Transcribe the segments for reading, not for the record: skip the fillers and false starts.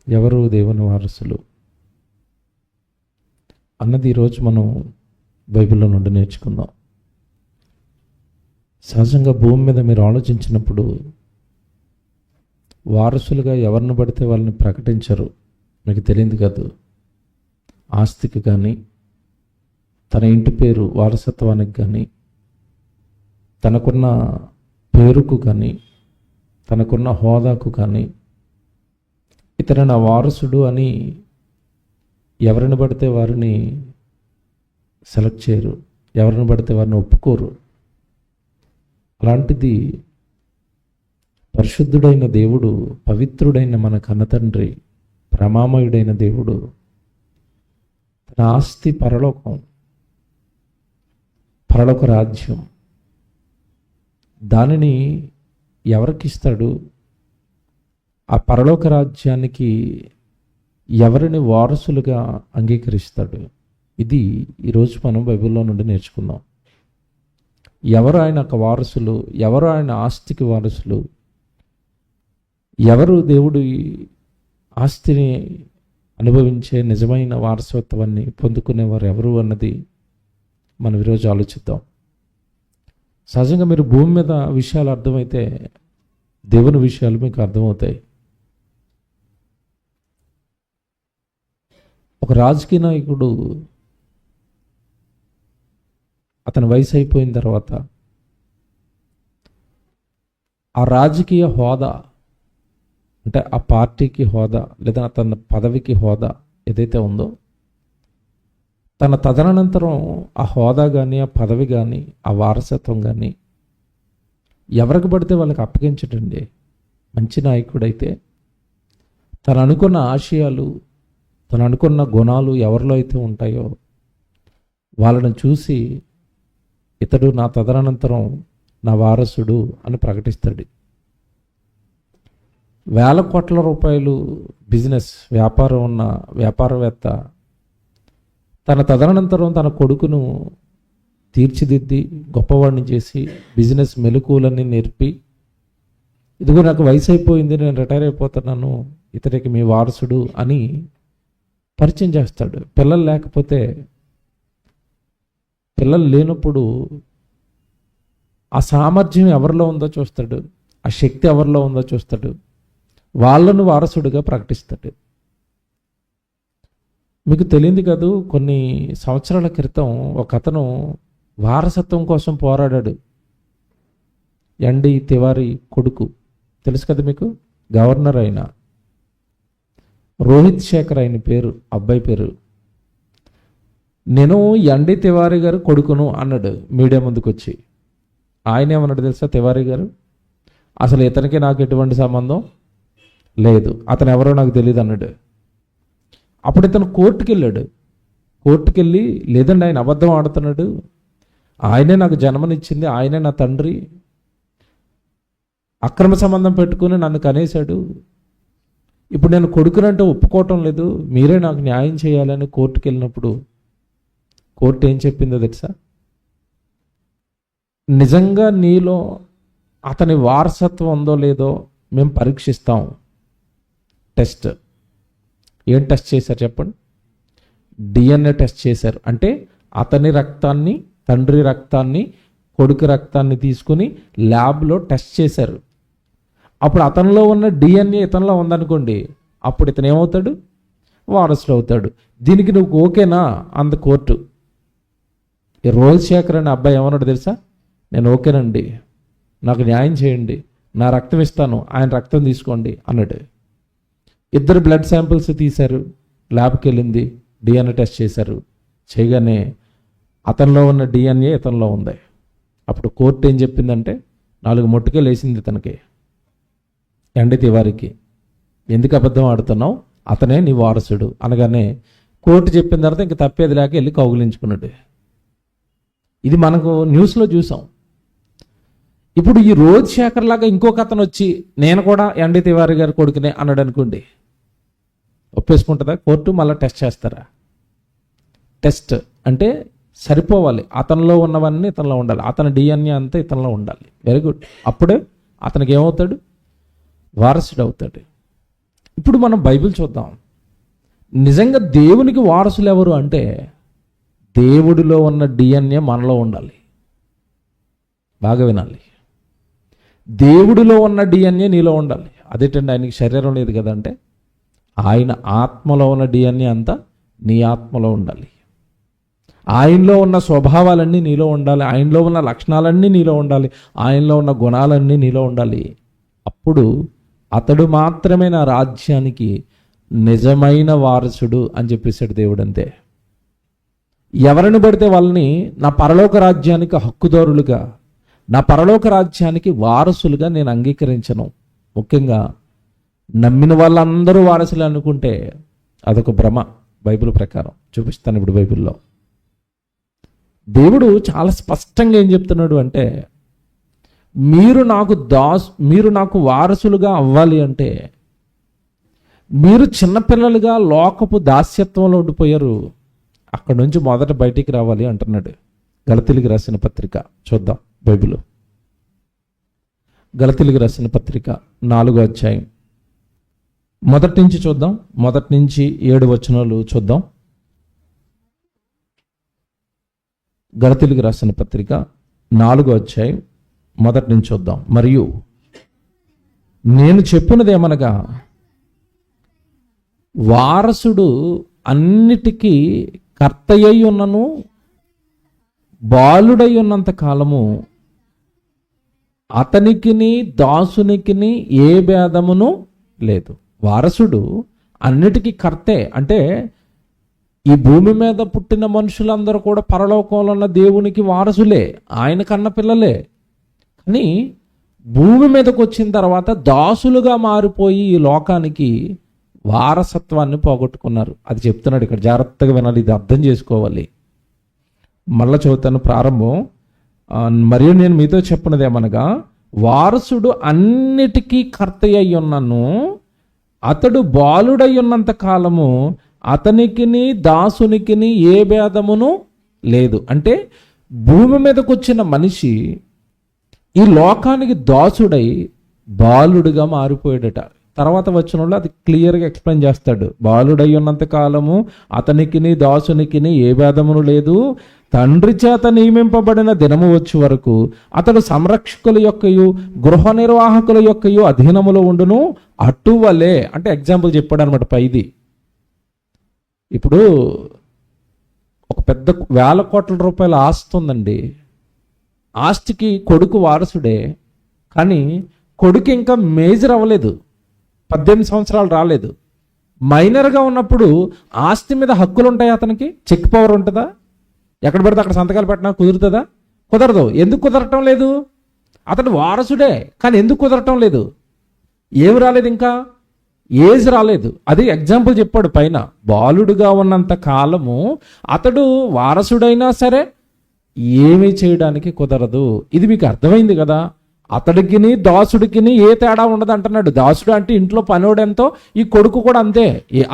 ఎవరు దేవుని వారసులు అన్నది ఈరోజు మనం బైబిల్లో నుండి నేర్చుకుందాం. సహజంగా భూమి మీద మీరు ఆలోచించినప్పుడు వారసులుగా ఎవరిని పడితే వాళ్ళని ప్రకటించరు. మీకు తెలియదు కాదు. ఆస్తికి కానీ, తన ఇంటి పేరు వారసత్వానికి కానీ, తనకున్న పేరుకు కానీ, తనకున్న హోదాకు కానీ ఇతను నా వారసుడు అని ఎవరిని పడితే వారిని సెలెక్ట్ చేయరు, ఎవరిని పడితే వారిని ఒప్పుకోరు. అలాంటిది పరిశుద్ధుడైన దేవుడు, పవిత్రుడైన మన కన్నతండ్రి, ప్రేమామయుడైన దేవుడు తన ఆస్తి పరలోక రాజ్యం, దానిని ఎవరికి ఇస్తాడు? ఆ పరలోక రాజ్యానికి ఎవరిని వారసులుగా అంగీకరిస్తాడు? ఇది ఈరోజు మనం బైబిల్లో నుండి నేర్చుకుందాం. ఎవరు ఆయన వారసులు, ఎవరు ఆయన ఆస్తికి వారసులు, ఎవరు దేవుడి ఆస్తిని అనుభవించే నిజమైన వారసత్వాన్ని పొందుకునేవారు ఎవరు అన్నది మనం ఈరోజు ఆలోచిద్దాం. సహజంగా మీరు భూమి మీద విషయాలు అర్థమైతే దేవుని విషయాలు మీకు అర్థమవుతాయి. ఒక రాజకీయ నాయకుడు అతని వయసు అయిపోయిన తర్వాత ఆ రాజకీయ హోదా, అంటే ఆ పార్టీకి హోదా లేదా తన పదవికి హోదా ఏదైతే ఉందో, తన తదనంతరం ఆ హోదా కానీ, ఆ పదవి కానీ, ఆ వారసత్వం కానీ ఎవరికి పడితే వాళ్ళకి అప్పగించటండి. మంచి నాయకుడైతే తను అనుకున్న ఆశయాలు, తను అనుకున్న గుణాలు ఎవరిలో అయితే ఉంటాయో వాళ్ళని చూసి ఇతడు నా తదనంతరం నా వారసుడు అని ప్రకటిస్తాడు. వేల కోట్ల రూపాయలు బిజినెస్ వ్యాపారం ఉన్న వ్యాపారవేత్త తన తదనంతరం తన కొడుకును తీర్చిదిద్ది గొప్పవాడిని చేసి బిజినెస్ మెలకువలన్నీ నేర్పి, ఇదిగో నాకు వయసు అయిపోయింది, నేను రిటైర్ అయిపోతున్నాను, ఇతడికి మీ వారసుడు అని పరిచయం చేస్తాడు. పిల్లలు లేకపోతే, పిల్లలు లేనప్పుడు ఆ సామర్థ్యం ఎవరిలో ఉందో చూస్తాడు, ఆ శక్తి ఎవరిలో ఉందో చూస్తాడు, వాళ్ళను వారసుడిగా ప్రకటిస్తాడు. మీకు తెలియదు కాదు, కొన్ని సంవత్సరాల క్రితం ఒక అతను వారసత్వం కోసం పోరాడాడు. ఎన్డి తివారీ కొడుకు తెలుసు కదా మీకు, గవర్నర్ అయిన రోహిత్ శేఖర్ ఆయన పేరు, అబ్బాయి పేరు. నేను ఎన్డి తివారీ గారు కొడుకును అన్నాడు మీడియా ముందుకు వచ్చి. ఆయన ఏమన్నాడు తెలుసా తివారీ గారు? అసలు ఇతనికి నాకు ఎటువంటి సంబంధం లేదు, అతను ఎవరో నాకు తెలియదు అన్నాడు. అప్పుడు ఇతను కోర్టుకి వెళ్ళాడు. కోర్టుకి వెళ్ళి, లేదండి ఆయన అబద్ధం ఆడుతున్నాడు, ఆయనే నాకు జన్మనిచ్చింది, ఆయనే నా తండ్రి, అక్రమ సంబంధం పెట్టుకుని నన్ను కనేశాడు, ఇప్పుడు నేను కొడుకునంటే ఒప్పుకోవటం లేదు, మీరే నాకు న్యాయం చేయాలని కోర్టుకి వెళ్ళినప్పుడు కోర్టు ఏం చెప్పిందో తెలుసా? నిజంగా నీలో అతని వారసత్వం ఉందో లేదో మేము పరీక్షిస్తాం. టెస్ట్. ఏం టెస్ట్ చేశారు చెప్పండి? డిఎన్ఏ టెస్ట్ చేశారు. అంటే అతని రక్తాన్ని, తండ్రి రక్తాన్ని, కొడుకు రక్తాన్ని తీసుకుని ల్యాబ్లో టెస్ట్ చేశారు. అప్పుడు అతనిలో ఉన్న డిఎన్ఏ ఇతనిలో ఉందనుకోండి, అప్పుడు ఇతను ఏమవుతాడు? వారసుడు అవుతాడు. దీనికి నువ్వు ఓకేనా అంద కోర్టు. ఈ రోహిత్ శేఖర్ అనే అబ్బాయి ఏమన్నాడు తెలుసా? నేను ఓకేనండి, నాకు న్యాయం చేయండి, నా రక్తం ఇస్తాను, ఆయన రక్తం తీసుకోండి అన్నాడు. ఇద్దరు బ్లడ్ శాంపిల్స్ తీశారు, ల్యాబ్కి వెళ్ళింది, డిఎన్ఏ టెస్ట్ చేశారు. చేయగానే అతనిలో ఉన్న డిఎన్ఏ ఇతనిలో ఉంది. అప్పుడు కోర్టు ఏం చెప్పిందంటే 4 మొట్టుకే లేచింది ఇతనికి, ఎన్డి తివారీకి. ఎందుకు అబద్ధం ఆడుతున్నావు, అతనే నీ వారసుడు అనగానే కోర్టు చెప్పిన తర్వాత ఇంక తప్పేది లేక వెళ్ళి కౌగిలించుకున్నాడు. ఇది మనకు న్యూస్లో చూసాం. ఇప్పుడు ఈ రోహిత్ శేఖర్ లాగా ఇంకొక అతను వచ్చి నేను కూడా ఎన్డి తివారీ గారి కొడుకునే అన్నాడు అనుకోండి, ఒప్పేసుకుంటుందా కోర్టు? మళ్ళీ టెస్ట్ చేస్తారా? టెస్ట్ అంటే సరిపోవాలి, అతనిలో ఉన్నవన్నీ ఇతనిలో ఉండాలి, అతని డిఎన్ఏ అంతా ఇతనిలో ఉండాలి. Very good. అప్పుడే అతనికి ఏమవుతాడు? వారసుడు అవుతాడు. ఇప్పుడు మనం బైబిల్ చూద్దాం. నిజంగా దేవునికి వారసులు ఎవరు అంటే దేవుడిలో ఉన్న డిఎన్ఏ మనలో ఉండాలి. బాగా వినాలి. దేవుడిలో ఉన్న డిఎన్ఏ నీలో ఉండాలి. అదేంటండి, ఆయనకి శరీరం లేదు కదంటే ఆయన ఆత్మలో ఉన్న డిఎన్ఏ అంతా నీ ఆత్మలో ఉండాలి. ఆయనలో ఉన్న స్వభావాలన్నీ నీలో ఉండాలి. ఆయనలో ఉన్న లక్షణాలన్నీ నీలో ఉండాలి. ఆయనలో ఉన్న గుణాలన్నీ నీలో ఉండాలి. అప్పుడు అతడు మాత్రమే నా రాజ్యానికి నిజమైన వారసుడు అని చెప్పేశాడు దేవుడు. అంతే. ఎవరిని పడితే వాళ్ళని నా పరలోక రాజ్యానికి హక్కుదారులుగా, నా పరలోక రాజ్యానికి వారసులుగా నేను అంగీకరించను. ముఖ్యంగా నమ్మిన వాళ్ళందరూ వారసులు అనుకుంటే అదొక భ్రమ. బైబిల్ ప్రకారం చూపిస్తాను. ఇప్పుడు బైబిల్లో దేవుడు చాలా స్పష్టంగా ఏం చెప్తున్నాడు అంటే, మీరు నాకు వారసులుగా అవ్వాలి అంటే మీరు చిన్నపిల్లలుగా లోకపు దాస్యత్వంలో ఉండిపోయారు, అక్కడ నుంచి మొదట బయటికి రావాలి అంటున్నాడు. గలతీయులకు రాసిన పత్రిక చూద్దాం. బైబిల్ గలతీయులకు రాసిన పత్రిక 4వ అధ్యాయం మొదటి నుంచి చూద్దాం. మొదటి నుంచి 7 వచనాలు చూద్దాం. గలతీయులకు రాసిన పత్రిక 4వ అధ్యాయం మొదటి నుంచి చూద్దాం. మరియు నేను చెప్పినదేమనగా, వారసుడు అన్నిటికీ కర్తయ్యి ఉన్నను బాలుడై ఉన్నంత కాలము అతనికిని దాసునికిని ఏ భేదమును లేదు. వారసుడు అన్నిటికీ కర్తే అంటే ఈ భూమి మీద పుట్టిన మనుషులందరూ కూడా పరలోకంలో ఉన్న దేవునికి వారసులే, ఆయన కన్న పిల్లలే. కానీ భూమి మీదకి వచ్చిన తర్వాత దాసులుగా మారిపోయి ఈ లోకానికి వారసత్వాన్ని పోగొట్టుకున్నారు. అది చెప్తున్నాడు ఇక్కడ. జాగ్రత్తగా వినాలి, ఇది అర్థం చేసుకోవాలి. మళ్ళా చదువుతాను ప్రారంభం. మరియు నేను మీతో చెప్పినదేమనగా, వారసుడు అన్నిటికీ కర్తయ్యి ఉన్నను అతడు బాలుడై ఉన్నంత కాలము అతనికిని దాసునికిని ఏ భేదమును లేదు. అంటే భూమి మీదకి వచ్చిన మనిషి ఈ లోకానికి దాసుడై బాలుడుగా మారిపోయాడట. తర్వాత వచనంలో అది క్లియర్గా ఎక్స్ప్లెయిన్ చేస్తాడు. బాలుడై ఉన్నంత కాలము అతనికిని దాసునికిని ఏ భేదమును లేదు. తండ్రి చేత నియమింపబడిన దినము వచ్చే వరకు అతడు సంరక్షకుల యొక్కయు గృహ నిర్వాహకుల యొక్కయు అధీనములో ఉండును. అటువలే అంటే ఎగ్జాంపుల్ చెప్పాడు అనమాట పైది. ఇప్పుడు ఒక పెద్ద 1,000 కోట్ల రూపాయల ఆస్తి ఉందండి. ఆస్తికి కొడుకు వారసుడే, కానీ కొడుకు ఇంకా మేజర్ అవ్వలేదు, 18 సంవత్సరాలు రాలేదు. మైనర్గా ఉన్నప్పుడు ఆస్తి మీద హక్కులు ఉంటాయి అతనికి. చెక్ పవర్ ఉంటుందా? ఎక్కడ పడితే అక్కడ సంతకాలు పెట్టినా కుదురుతుందా? కుదరదు. ఎందుకు కుదరటం లేదు? అతడు వారసుడే, కానీ ఎందుకు కుదరటం లేదు? ఏమి రాలేదు, ఇంకా ఏజ్ రాలేదు. అది ఎగ్జాంపుల్ చెప్పాడు పైన. బాలుడుగా ఉన్నంత కాలము అతడు వారసుడైనా సరే ఏమీ చేయడానికి కుదరదు. ఇది మీకు అర్థమైంది కదా? అతడికిని దాసుడికిని ఏ తేడా ఉండదు అంటున్నాడు. దాసుడు అంటే ఇంట్లో పనివాడెంతో, ఈ కొడుకు కూడా అంతే.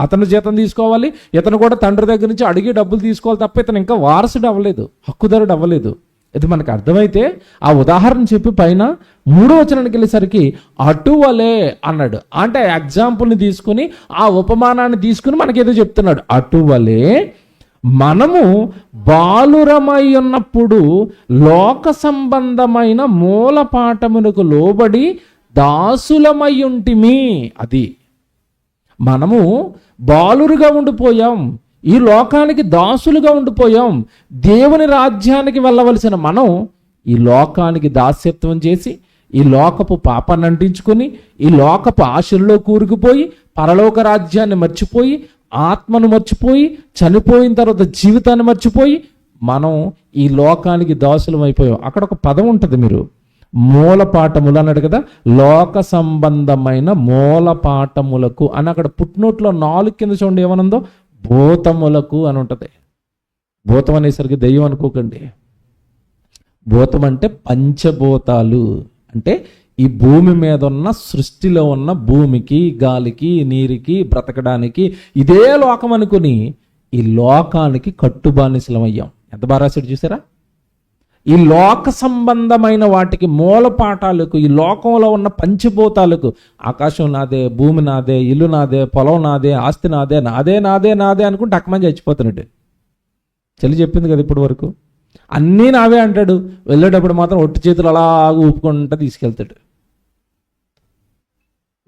అతను జీతం తీసుకోవాలి, ఇతను కూడా తండ్రి దగ్గర నుంచి అడిగి డబ్బులు తీసుకోవాలి తప్ప ఇతను ఇంకా వారసుడు అవ్వలేదు, హక్కుదారుడు అవ్వలేదు. ఇది మనకు అర్థమైతే ఆ ఉదాహరణ చెప్పి పైన 3వ వచనానికి వెళ్ళేసరికి అటువలే అన్నాడు. అంటే ఎగ్జాంపుల్ని తీసుకుని ఆ ఉపమానాన్ని తీసుకుని మనకేదో చెప్తున్నాడు. అటువలే మనము బాలురమై ఉన్నప్పుడు లోక సంబంధమైన మూలపాఠమునకు లోబడి దాసులమై ఉంటిమి. అది మనము బాలురుగా ఉండిపోయాం, ఈ లోకానికి దాసులుగా ఉండిపోయాం. దేవుని రాజ్యానికి వెళ్ళవలసిన మనం ఈ లోకానికి దాస్యత్వం చేసి ఈ లోకపు పాపాన్ని అంటించుకొని ఈ లోకపు ఆశల్లో కూరుకుపోయి పరలోక రాజ్యాన్ని మర్చిపోయి ఆత్మను మర్చిపోయి చనిపోయిన తర్వాత జీవితాన్ని మర్చిపోయి మనం ఈ లోకానికి దాసులం అయిపోయాం. అక్కడ ఒక పదం ఉంటుంది, మీరు మూలపాఠములు అన్నాడు కదా, లోక సంబంధమైన మూలపాఠములకు అని అక్కడ పుట్నోట్లో 4 కింద చూడండి ఏమనుందో, భూతములకు అని ఉంటుంది. భూతం అనేసరికి దెయ్యం అనుకోకండి. భూతం అంటే పంచభూతాలు, అంటే ఈ భూమి మీద ఉన్న సృష్టిలో ఉన్న భూమికి గాలికి నీరుకి బ్రతకడానికి ఇదే లోకం అనుకుని ఈ లోకానికి కట్టుబానిసలం అయ్యాం. ఎంత బాగా రాశాడు చూసారా? ఈ లోక సంబంధమైన వాటికి మూలపాఠాలకు, ఈ లోకంలో ఉన్న పంచిభూతాలకు, ఆకాశం నాదే, భూమి నాదే, ఇల్లు నాదే, పొలం నాదే, ఆస్తి నాదే, నాదే నాదే నాదే అనుకుంటే అక్కమని చచ్చిపోతున్నాడు. చెల్లి చెప్పింది కదా ఇప్పటి వరకు, అన్నీ నావే అంటాడు. వెళ్ళేటప్పుడు మాత్రం ఒట్టి చేతులు అలా ఊపుకుంటూ తీసుకెళ్తాడు.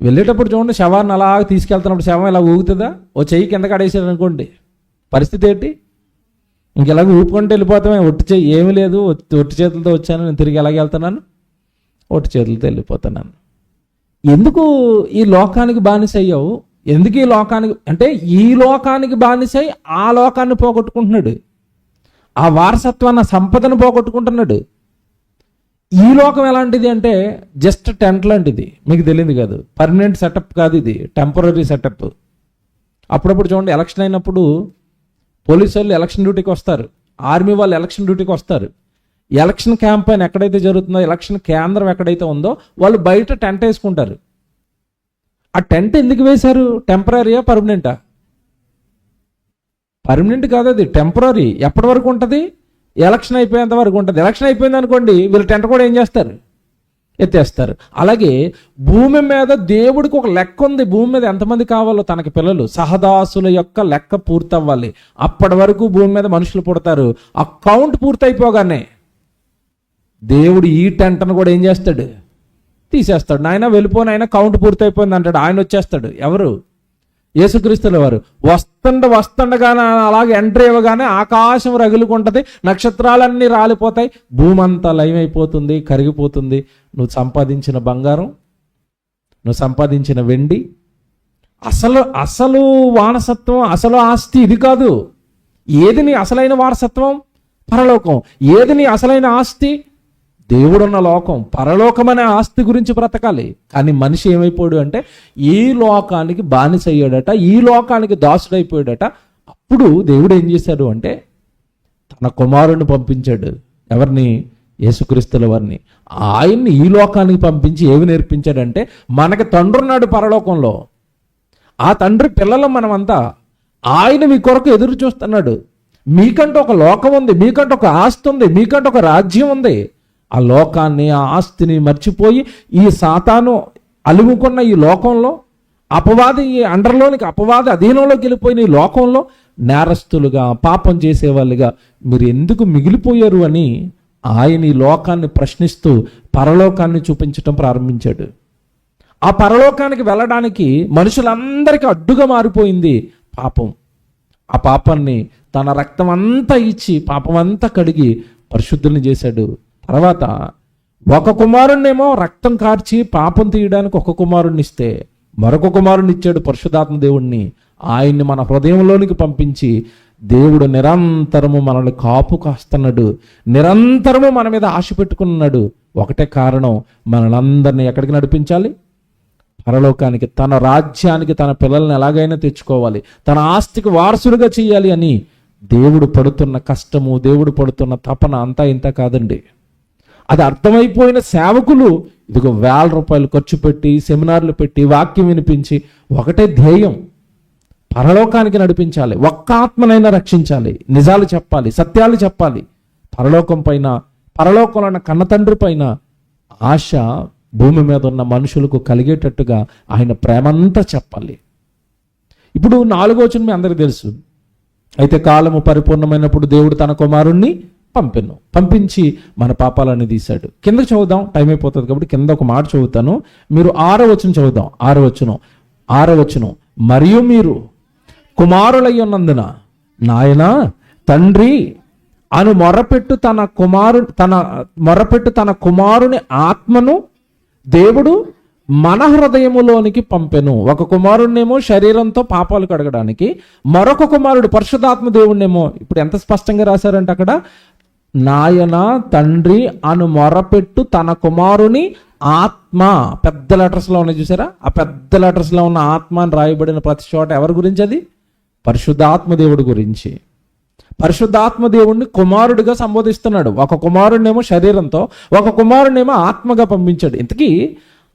వెళ్ళేటప్పుడు చూడండి, శవాన్ని అలా తీసుకెళ్తున్నప్పుడు శవం ఇలా ఊగుతుందా? ఓ చెయ్యి కింద కడేసాడు అనుకోండి, పరిస్థితి ఏంటి? ఇంకెలాగ ఊపుకుంటూ వెళ్ళిపోతామే. ఒట్టి చెయ్యి ఏమీ లేదు, ఒట్టి చేతులతో వచ్చాను, నేను తిరిగి ఎలాగ వెళ్తున్నాను? ఒట్టి చేతులతో వెళ్ళిపోతున్నాను. ఎందుకు ఈ లోకానికి బానిస అయ్యావు? ఎందుకు ఈ లోకానికి అంటే, ఈ లోకానికి బానిసై ఆ లోకాన్ని పోగొట్టుకుంటున్నాడు, ఆ వారసత్వాన్ని, సంపదను పోగొట్టుకుంటున్నాడు. ఈ లోకం ఎలాంటిది అంటే జస్ట్ టెంట్ లాంటిది, మీకు తెలియదు కాదు. పర్మనెంట్ సెటప్ కాదు, ఇది టెంపరీ సెటప్. అప్పుడప్పుడు చూడండి, ఎలక్షన్ అయినప్పుడు పోలీసు వాళ్ళు ఎలక్షన్ డ్యూటీకి వస్తారు, ఆర్మీ వాళ్ళు ఎలక్షన్ డ్యూటీకి వస్తారు. ఎలక్షన్ క్యాంపెయిన్ ఎక్కడైతే జరుగుతుందో, ఎలక్షన్ కేంద్రం ఎక్కడైతే ఉందో, వాళ్ళు బయట టెంట్ వేసుకుంటారు. ఆ టెంట్ ఎందుకు వేశారు? టెంపరీయా, పర్మనెంటా? పర్మనెంట్ కాదు, అది టెంపరీ. ఎప్పటి వరకు ఉంటుంది? ఎలక్షన్ అయిపోయేంత వరకు ఉంటుంది. ఎలక్షన్ అయిపోయింది అనుకోండి, వీళ్ళు టెంట్ కూడా ఏం చేస్తారు? ఎత్తేస్తారు. అలాగే భూమి మీద దేవుడికి ఒక లెక్క ఉంది. భూమి మీద ఎంతమంది కావాలో తనకి పిల్లలు, సహదాసుల యొక్క లెక్క పూర్తవ్వాలి. అప్పటి వరకు భూమి మీద మనుషులు పుడతారు. ఆ కౌంట్ పూర్తయిపోగానే దేవుడు ఈ టెంట్ను కూడా ఏం చేస్తాడు? తీసేస్తాడు. నాయన వెళ్ళిపోయిన, ఆయన కౌంట్ పూర్తయిపోయింది అంటాడు. ఆయన వచ్చేస్తాడు. ఎవరు? యేసుక్రీస్తుల వారు. వస్తుండగానే అలాగే ఎంట్రీ ఇవ్వగానే ఆకాశం రగులుకుంటుంది, నక్షత్రాలన్నీ రాలిపోతాయి, భూమి అంతా లయమైపోతుంది, కరిగిపోతుంది. నువ్వు సంపాదించిన బంగారం, నువ్వు సంపాదించిన వెండి, అసలు వారసత్వం, అసలు ఆస్తి ఇది కాదు. ఏది నీ అసలైన వారసత్వం? పరలోకం. ఏది నీ అసలైన ఆస్తి? దేవుడున్న లోకం. పరలోకం అనే ఆస్తి గురించి బ్రతకాలి. కానీ మనిషి ఏమైపోయాడు అంటే, ఈ లోకానికి బానిస అయ్యాడట, ఈ లోకానికి దాసుడైపోయాడట. అప్పుడు దేవుడు ఏం చేశాడు అంటే, తన కుమారుని పంపించాడు. ఎవరిని? యేసుక్రీస్తుల వారిని. ఆయన్ని ఈ లోకానికి పంపించి ఏమి నేర్పించాడంటే, మనకి తండ్రి ఉన్నాడు పరలోకంలో, ఆ తండ్రి పిల్లలం మనమంతా. ఆయన మీ కొరకు ఎదురు చూస్తున్నాడు. మీకంటూ ఒక లోకం ఉంది, మీకంటూ ఒక ఆస్తి ఉంది, మీకంటూ ఒక రాజ్యం ఉంది. ఆ లోకాన్ని, ఆ ఆస్తిని మర్చిపోయి ఈ సాతాను అలుముకున్న ఈ లోకంలో, అపవాది అండర్లోనికి, అపవాది అధీనంలోకి వెళ్ళిపోయిన ఈ లోకంలో నేరస్తులుగా, పాపం చేసేవాళ్ళుగా మీరు ఎందుకు మిగిలిపోయారు అని ఆయన ఈ లోకాన్ని ప్రశ్నిస్తూ పరలోకాన్ని చూపించటం ప్రారంభించాడు. ఆ పరలోకానికి వెళ్ళడానికి మనుషులందరికీ అడ్డుగా మారిపోయింది పాపం. ఆ పాపాన్ని తన రక్తం అంతా ఇచ్చి, పాపం అంతా కడిగి పరిశుద్ధుల్ని చేశాడు. తర్వాత ఒక కుమారుణ్ణేమో రక్తం కార్చి పాపం తీయడానికి ఒక కుమారుణ్ణి ఇస్తే, మరొక కుమారుణ్ణి ఇచ్చాడు, పరిశుద్ధాత్మ దేవుణ్ణి. ఆయన్ని మన హృదయంలోనికి పంపించి దేవుడు నిరంతరము మనల్ని కాపు కాస్తున్నాడు, నిరంతరము మన మీద ఆశ పెట్టుకున్నాడు. ఒకటే కారణం, మనలందరినీ ఎక్కడికి నడిపించాలి? పరలోకానికి, తన రాజ్యానికి తన పిల్లల్ని ఎలాగైనా తెచ్చుకోవాలి, తన ఆస్తికి వారసులుగా చేయాలి అని దేవుడు పడుతున్న కష్టము, దేవుడు పడుతున్న తపన అంతా ఇంత కాదండి. అది అర్థమైపోయిన సేవకులు ఇదిగో ₹1,000 ఖర్చు పెట్టి, సెమినార్లు పెట్టి, వాక్యం వినిపించి, ఒకటే ధ్యేయం, పరలోకానికి నడిపించాలి, ఒక్క ఆత్మనైనా రక్షించాలి, నిజాలు చెప్పాలి, సత్యాలు చెప్పాలి. పరలోకం పైన, పరలోకంలో ఉన్న కన్నతండ్రి పైన ఆశ భూమి మీద ఉన్న మనుషులకు కలిగేటట్టుగా ఆయన ప్రేమంతా చెప్పాలి. ఇప్పుడు 4వ వచనం మీ అందరికీ తెలుసు. అయితే కాలము పరిపూర్ణమైనప్పుడు దేవుడు తన కుమారుణ్ణి పంపించి మన పాపాలన్నీ తీశాడు. కిందకు చదువుదాం, టైం అయిపోతుంది కాబట్టి కింద ఒక మాట చదువుతాను, మీరు 6వ వచనం చదువుదాం. 6వ వచనం, మరియు మీరు కుమారులై ఉన్నందున నాయనా తండ్రి అను మొరపెట్టు తన కుమారుని ఆత్మను దేవుడు మన హృదయములోనికి పంపెను. ఒక కుమారుణ్ణేమో శరీరంతో పాపాలు కడగడానికి, మరొక కుమారుడు పరిశుద్ధాత్మ దేవుణ్ణేమో, ఇప్పుడు ఎంత స్పష్టంగా రాశారంటే అక్కడ, నాయన తండ్రి అను మొరపెట్టు తన కుమారుని ఆత్మ, పెద్ద లెటర్స్లో ఉన్నాయి చూసారా? ఆ పెద్ద లెటర్స్లో ఉన్న ఆత్మ అని రాయబడిన ప్రతి చోట ఎవరి గురించి? అది పరిశుద్ధాత్మ దేవుడి గురించి. పరిశుద్ధాత్మ దేవుణ్ణి కుమారుడిగా సంబోధిస్తున్నాడు. ఒక కుమారుణ్ణేమో శరీరంతో, ఒక కుమారుణ్ణేమో ఆత్మగా పంపించాడు. ఇంతకీ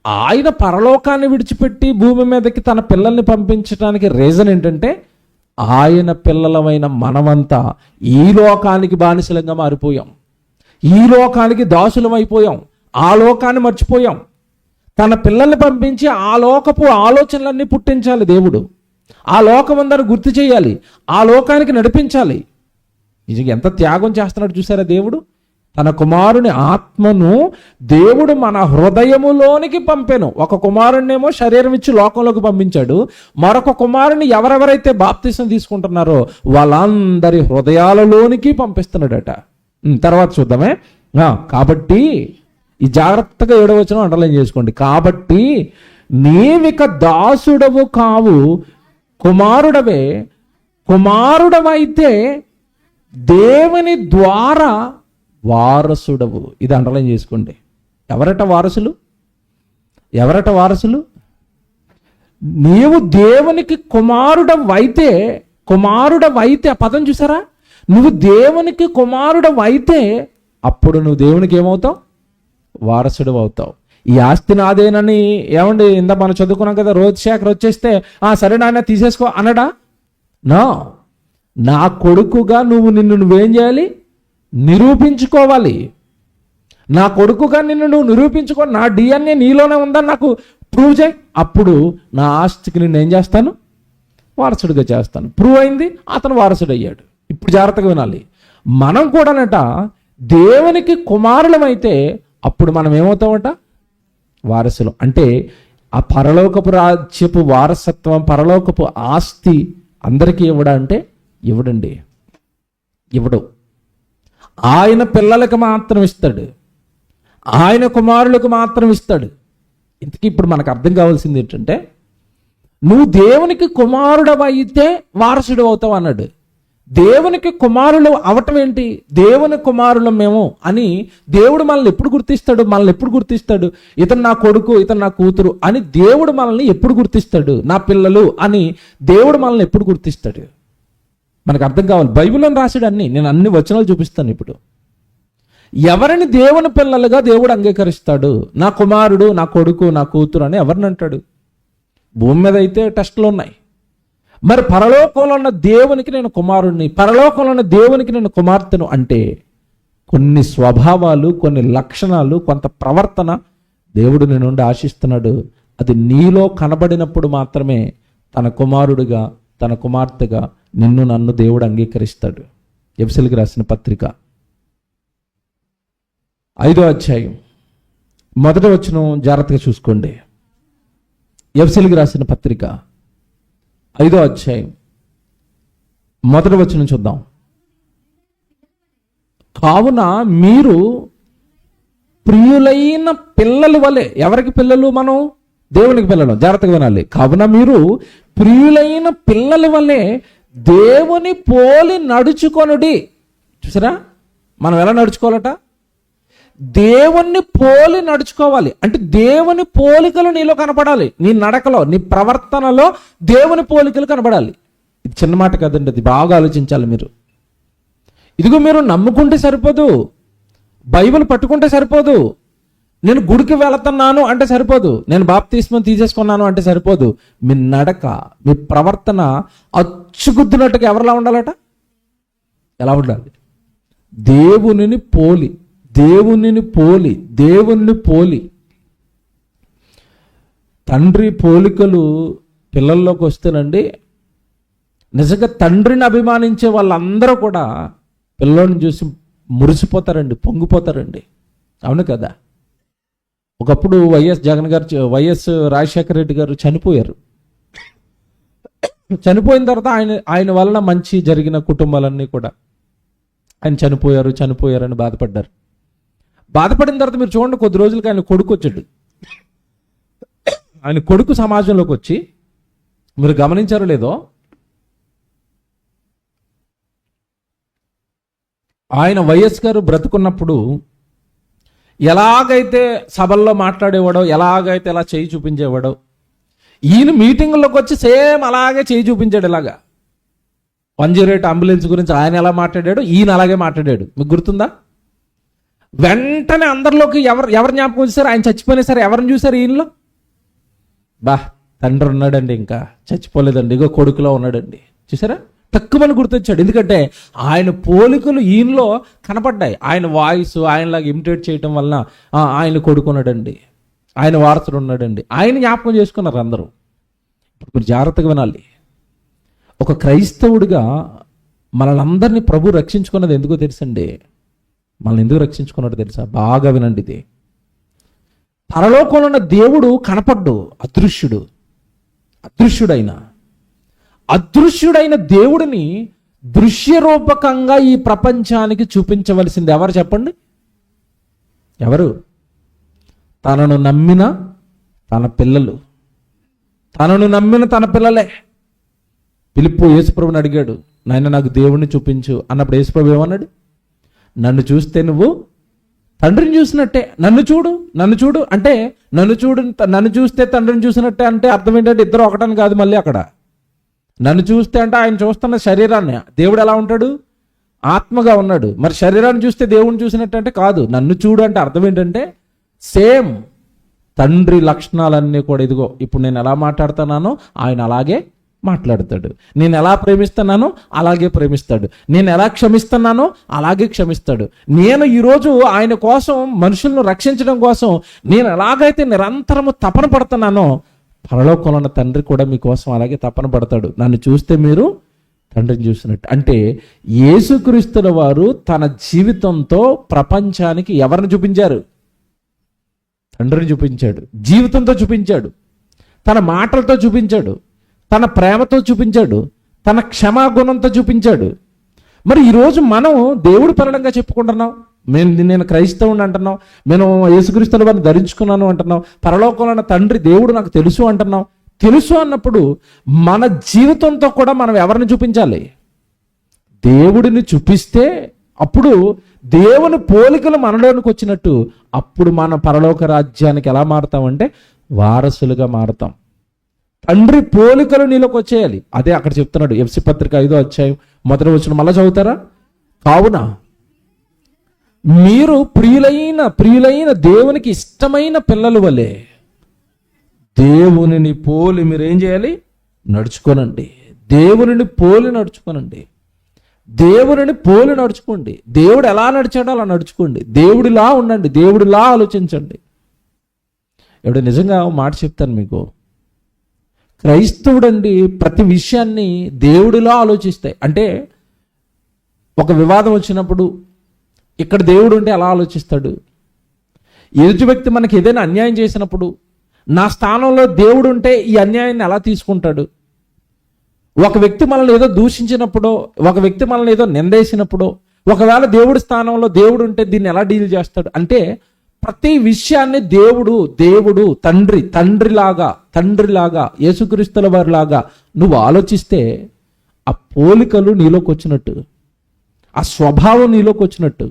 ఆయన పరలోకాన్ని విడిచిపెట్టి భూమి మీదకి తన పిల్లల్ని పంపించడానికి రీజన్ ఏంటంటే, ఆయన పిల్లలమైన మనమంతా ఈ లోకానికి బానిసలంగా మారిపోయాం. ఈ లోకానికి దాసులం అయిపోయాం, ఆ లోకాన్ని మర్చిపోయాం. తన పిల్లల్ని పంపించి ఆ లోకపు ఆలోచనలన్నీ పుట్టించాలి దేవుడు. ఆ లోకమందరూ గుర్తు చేయాలి, ఆ లోకానికి నడిపించాలి. నిజంగా ఎంత త్యాగం చేస్తున్నాడు చూసారా దేవుడు. తన కుమారుని ఆత్మను దేవుడు మన హృదయములోనికి పంపెను. ఒక కుమారుణ్ణేమో శరీరం ఇచ్చి లోకంలోకి పంపించాడు, మరొక కుమారుని ఎవరెవరైతే బాప్తిసం తీసుకుంటున్నారో వాళ్ళందరి హృదయాలలోనికి పంపిస్తున్నాడట. తర్వాత చూద్దామే. కాబట్టి ఈ జాగ్రత్తగా 7వ వచనం అండర్లైన్ చేసుకోండి. కాబట్టి నీవిక దాసుడవు కావు, కుమారుడవే. కుమారుడవైతే దేవుని ద్వారా వారసుడవు. ఇది అండర్లైన్ చేసుకోండి. ఎవరట వారసులు? ఎవరట వారసులు? నీవు దేవునికి కుమారుడవైతే, కుమారుడవైతే ఆ పదం చూసారా? నువ్వు దేవునికి కుమారుడవైతే అప్పుడు నువ్వు దేవునికి ఏమవుతావు? వారసుడు అవుతావు. ఈ ఆస్తి నాదేనని ఏమండి ఇందా మనం చదువుకున్నాం కదా, రోజ్శేఖర్ వచ్చేస్తే సరే నాయన తీసేసుకో అనడా? నా కొడుకుగా నిన్ను నువ్వేం చేయాలి? నిరూపించుకోవాలి. నా కొడుకుగా నువ్వు నిరూపించుకో. నా డిఎన్ఏ నీలోనే ఉందని నాకు ప్రూవ్ చేయి. అప్పుడు నా ఆస్తికి నిన్ను ఏం చేస్తాను? వారసుడిగా చేస్తాను. ప్రూవ్ అయింది, అతను వారసుడు అయ్యాడు. ఇప్పుడు జాగ్రత్తగా వినాలి. మనం కూడానట దేవునికి కుమారులమైతే అప్పుడు మనం ఏమవుతామట? వారసులు. అంటే ఆ పరలోకపు రాజ్యపు వారసత్వం, పరలోకపు ఆస్తి అందరికీ ఇవ్వడా అంటే ఇవ్వడండి, ఇవ్వడు. ఆయన పిల్లలకు మాత్రం ఇస్తాడు, ఆయన కుమారులకు మాత్రం ఇస్తాడు. ఇంతకీ ఇప్పుడు మనకు అర్థం కావాల్సింది ఏంటంటే, నువ్వు దేవునికి కుమారుడవైతే వారసుడు అవుతావు అన్నాడు. దేవునికి కుమారులు అవటం ఏంటి? దేవుని కుమారులు మేము అని దేవుడు మనల్ని ఎప్పుడు గుర్తిస్తాడు? మనల్ని ఎప్పుడు గుర్తిస్తాడు? ఇతను నా కొడుకు, ఇతను నా కూతురు అని దేవుడు మనల్ని ఎప్పుడు గుర్తిస్తాడు? నా పిల్లలు అని దేవుడు మనల్ని ఎప్పుడు గుర్తిస్తాడు? మనకు అర్థం కావాలి. బైబిల్లో రాశాడు అన్ని. నేను అన్ని వచనాలు చూపిస్తాను ఇప్పుడు. ఎవరిని దేవుని పిల్లలుగా దేవుడు అంగీకరిస్తాడు? నా కుమారుడు, నా కొడుకు, నా కూతురు అని ఎవరిని అంటాడు? భూమి మీద అయితే టెస్టులు ఉన్నాయి. మరి పరలోకంలో ఉన్న దేవునికి నేను కుమారుడిని, పరలోకంలో ఉన్న దేవునికి నేను కుమార్తెను అంటే కొన్ని స్వభావాలు, కొన్ని లక్షణాలు, కొంత ప్రవర్తన దేవుడు నీ నుండి ఆశిస్తున్నాడు. అది నీలో కనబడినప్పుడు మాత్రమే తన కుమారుడిగా, తన కుమార్తెగా నిన్ను నన్ను దేవుడు అంగీకరిస్తాడు. ఎఫెసీయులకు రాసిన పత్రిక 5వ అధ్యాయం 1వ వచనం జాగ్రత్తగా చూసుకోండి. ఎఫెసీయులకు రాసిన పత్రిక 5వ అధ్యాయం 1వ వచనం చూద్దాం. కావున మీరు ప్రియులైన పిల్లల వలె. ఎవరికి పిల్లలు? మనం దేవునికి పిల్లలు. జాగ్రత్తగా వినాలి. కావున మీరు ప్రియులైన పిల్లల వలె దేవుని పోలి నడుచుకొనుడి. చూసారా మనం ఎలా నడుచుకోవాలట? దేవుణ్ణి పోలి నడుచుకోవాలి. అంటే దేవుని పోలికలు నీలో కనపడాలి. నీ నడకలో, నీ ప్రవర్తనలో దేవుని పోలికలు కనపడాలి. ఇది చిన్న మాట కాదండి, అది బాగా ఆలోచించాలి మీరు. ఇదిగో మీరు నమ్ముకుంటే సరిపోదు, బైబిల్ పట్టుకుంటే సరిపోదు, నేను గుడికి వెళుతున్నాను అంటే సరిపోదు, నేను బాప్తిస్మం తీసేసుకున్నాను అంటే సరిపోదు. మీ నడక, మీ ప్రవర్తన అచ్చుగుద్దినట్టుగా ఎవరిలా ఉండాలట? ఎలా ఉండాలి? దేవునిని పోలి, దేవునిని పోలి, దేవుణ్ణి పోలి. తండ్రి పోలికలు పిల్లల్లోకి వస్తేనండి, నిజంగా తండ్రిని అభిమానించే వాళ్ళందరూ కూడా పిల్లల్ని చూసి మురిసిపోతారండి, పొంగిపోతారండి. అవును కదా? ఒకప్పుడు వైఎస్ జగన్ గారు, వైఎస్ రాజశేఖర రెడ్డి గారు చనిపోయారు. చనిపోయిన తర్వాత ఆయన వలన మంచి జరిగిన కుటుంబాలన్నీ కూడా ఆయన చనిపోయారని బాధపడ్డారు. బాధపడిన తర్వాత మీరు చూడండి, కొద్ది రోజులకి ఆయన కొడుకు వచ్చాడు. ఆయన కొడుకు సమాజంలోకి వచ్చి, మీరు గమనించారో లేదో, ఆయన వైఎస్ గారు బ్రతుకున్నప్పుడు ఎలాగైతే సభల్లో మాట్లాడేవాడో, ఎలాగైతే ఎలా చేయి చూపించేవాడో, ఈయన మీటింగుల్లోకి వచ్చి సేమ్ అలాగే చేయి చూపించాడు. ఇలాగా 108 అంబులెన్స్ గురించి ఆయన ఎలా మాట్లాడాడు, ఈయన అలాగే మాట్లాడాడు. మీకు గుర్తుందా? వెంటనే అందరిలోకి ఎవరు జ్ఞాపకం వచ్చేసారు? ఆయన చచ్చిపోయినా సరే ఎవరిని చూసారు? ఈయనలో తండ్రి ఉన్నాడండి, ఇంకా చచ్చిపోలేదండి, ఇగో కొడుకులో ఉన్నాడండి. చూసారా? తక్కువని గుర్తొచ్చాడు. ఎందుకంటే ఆయన పోలికలు ఈయనలో కనపడ్డాయి. ఆయన వాయిస్ ఆయనలాగా ఇమిటేట్ చేయటం వలన ఆయన కొడుకున్నాడండి, ఆయన వారసుడు ఉన్నాడండి, ఆయన జ్ఞాపకం చేసుకున్నారు అందరూ. ఇప్పుడు మీరు జాగ్రత్తగా వినాలి. ఒక క్రైస్తవుడిగా మనల్ని అందరినీ ప్రభు రక్షించుకున్నది ఎందుకో తెలుసండి. మనల్ని ఎందుకు రక్షించుకున్నాడు తెలుసా? బాగా వినండి. ఇది పరలోకంలో ఉన్న దేవుడు కనపడ్డు, అదృశ్యుడైన దేవుడిని దృశ్యరూపకంగా ఈ ప్రపంచానికి చూపించవలసింది ఎవరు చెప్పండి? ఎవరు? తనను నమ్మిన తన పిల్లలు, తనను నమ్మిన తన పిల్లలే. ఫిలిప్పు యేసుప్రభుని అడిగాడు, నాయన నాకు దేవుణ్ణి చూపించు అన్నప్పుడు యేసుప్రభు ఏమన్నాడు? నన్ను చూస్తే నువ్వు తండ్రిని చూసినట్టే. నన్ను చూడు అంటే నన్ను చూస్తే తండ్రిని చూసినట్టే అంటే అర్థం ఏంటంటే ఇద్దరు ఒకటని కాదు. మళ్ళీ అక్కడ నన్ను చూస్తే అంటే ఆయన చూస్తున్న శరీరాన్ని. దేవుడు ఎలా ఉంటాడు? ఆత్మగా ఉన్నాడు. మరి శరీరాన్ని చూస్తే దేవుడిని చూసినట్టు అంటే కాదు. నన్ను చూడు అంటే అర్థం ఏంటంటే సేమ్ తండ్రి లక్షణాలన్నీ కూడా ఇదిగో ఇప్పుడు నేను ఎలా మాట్లాడుతున్నానో ఆయన అలాగే మాట్లాడతాడు. నేను ఎలా ప్రేమిస్తున్నానో అలాగే ప్రేమిస్తాడు. నేను ఎలా క్షమిస్తున్నానో అలాగే క్షమిస్తాడు. నేను ఈరోజు ఆయన కోసం, మనుషులను రక్షించడం కోసం నేను ఎలాగైతే నిరంతరము తపన పడుతున్నానో పరలోకంలో ఉన్న తండ్రి కూడా మీకోసం అలాగే తపన పడతాడు. నన్ను చూస్తే మీరు తండ్రిని చూసినట్టు. అంటే యేసుక్రీస్తుల వారు తన జీవితంతో ప్రపంచానికి ఎవరిని చూపించారు? తండ్రిని చూపించాడు. జీవితంతో చూపించాడు, తన మాటలతో చూపించాడు, తన ప్రేమతో చూపించాడు, తన క్షమాగుణంతో చూపించాడు. మరి ఈరోజు మనం దేవుడు పరంగా చెప్పుకుంటున్నాం, నేను క్రైస్తవుని అంటున్నాం, నేను యేసుక్రీస్తుల వారిని ధరించుకున్నాను అంటున్నాం, పరలోకంలో ఉన్న తండ్రి దేవుడు నాకు తెలుసు అంటున్నాం. తెలుసు అన్నప్పుడు మన జీవితంతో కూడా మనం ఎవరిని చూపించాలి? దేవుడిని చూపిస్తే అప్పుడు దేవుని పోలికలు మనలోనికి వచ్చినట్టు అప్పుడు మన పరలోక రాజ్యానికి ఎలా మారుతామంటే వారసులుగా మారుతాం. తండ్రి పోలికలు నీలోకి వచ్చేయాలి. అదే అక్కడ చెప్తున్నాడు ఎఫెసీ పత్రిక 5వ అధ్యాయం 1వ వచనం. మళ్ళా చదువుతారా? కావున మీరు ప్రియులైన దేవునికి ఇష్టమైన పిల్లల వలె దేవునిని పోలి మీరేం చేయాలి? నడుచుకోనండి. దేవునిని పోలి నడుచుకోనండి. దేవునిని పోలి నడుచుకోండి. దేవుడు ఎలా నడిచాడో అలా నడుచుకోండి. దేవుడిలా ఉండండి, దేవుడిలా ఆలోచించండి. ఇప్పుడు నిజంగా మాట చెప్తాను మీకు, క్రైస్తవుడండి ప్రతి విషయాన్ని దేవుడిలా ఆలోచిస్తాయి. అంటే ఒక వివాదం వచ్చినప్పుడు ఇక్కడ దేవుడు ఉంటే ఎలా ఆలోచిస్తాడు? ఎదుటి వ్యక్తి మనకి ఏదైనా అన్యాయం చేసినప్పుడు నా స్థానంలో దేవుడు ఉంటే ఈ అన్యాయాన్ని ఎలా తీసుకుంటాడు? ఒక వ్యక్తి మనల్ని ఏదో దూషించినప్పుడో, ఒక వ్యక్తి మనల్ని ఏదో నిందేసినప్పుడో, ఒకవేళ దేవుడి స్థానంలో దేవుడు ఉంటే దీన్ని ఎలా డీల్ చేస్తాడు? అంటే ప్రతి విషయాన్ని దేవుడు తండ్రిలాగా యేసుక్రీస్తుల వారిలాగా నువ్వు ఆలోచిస్తే ఆ పోలికలు నీలోకి వచ్చినట్టు, ఆ స్వభావం నీలోకి వచ్చినట్టు,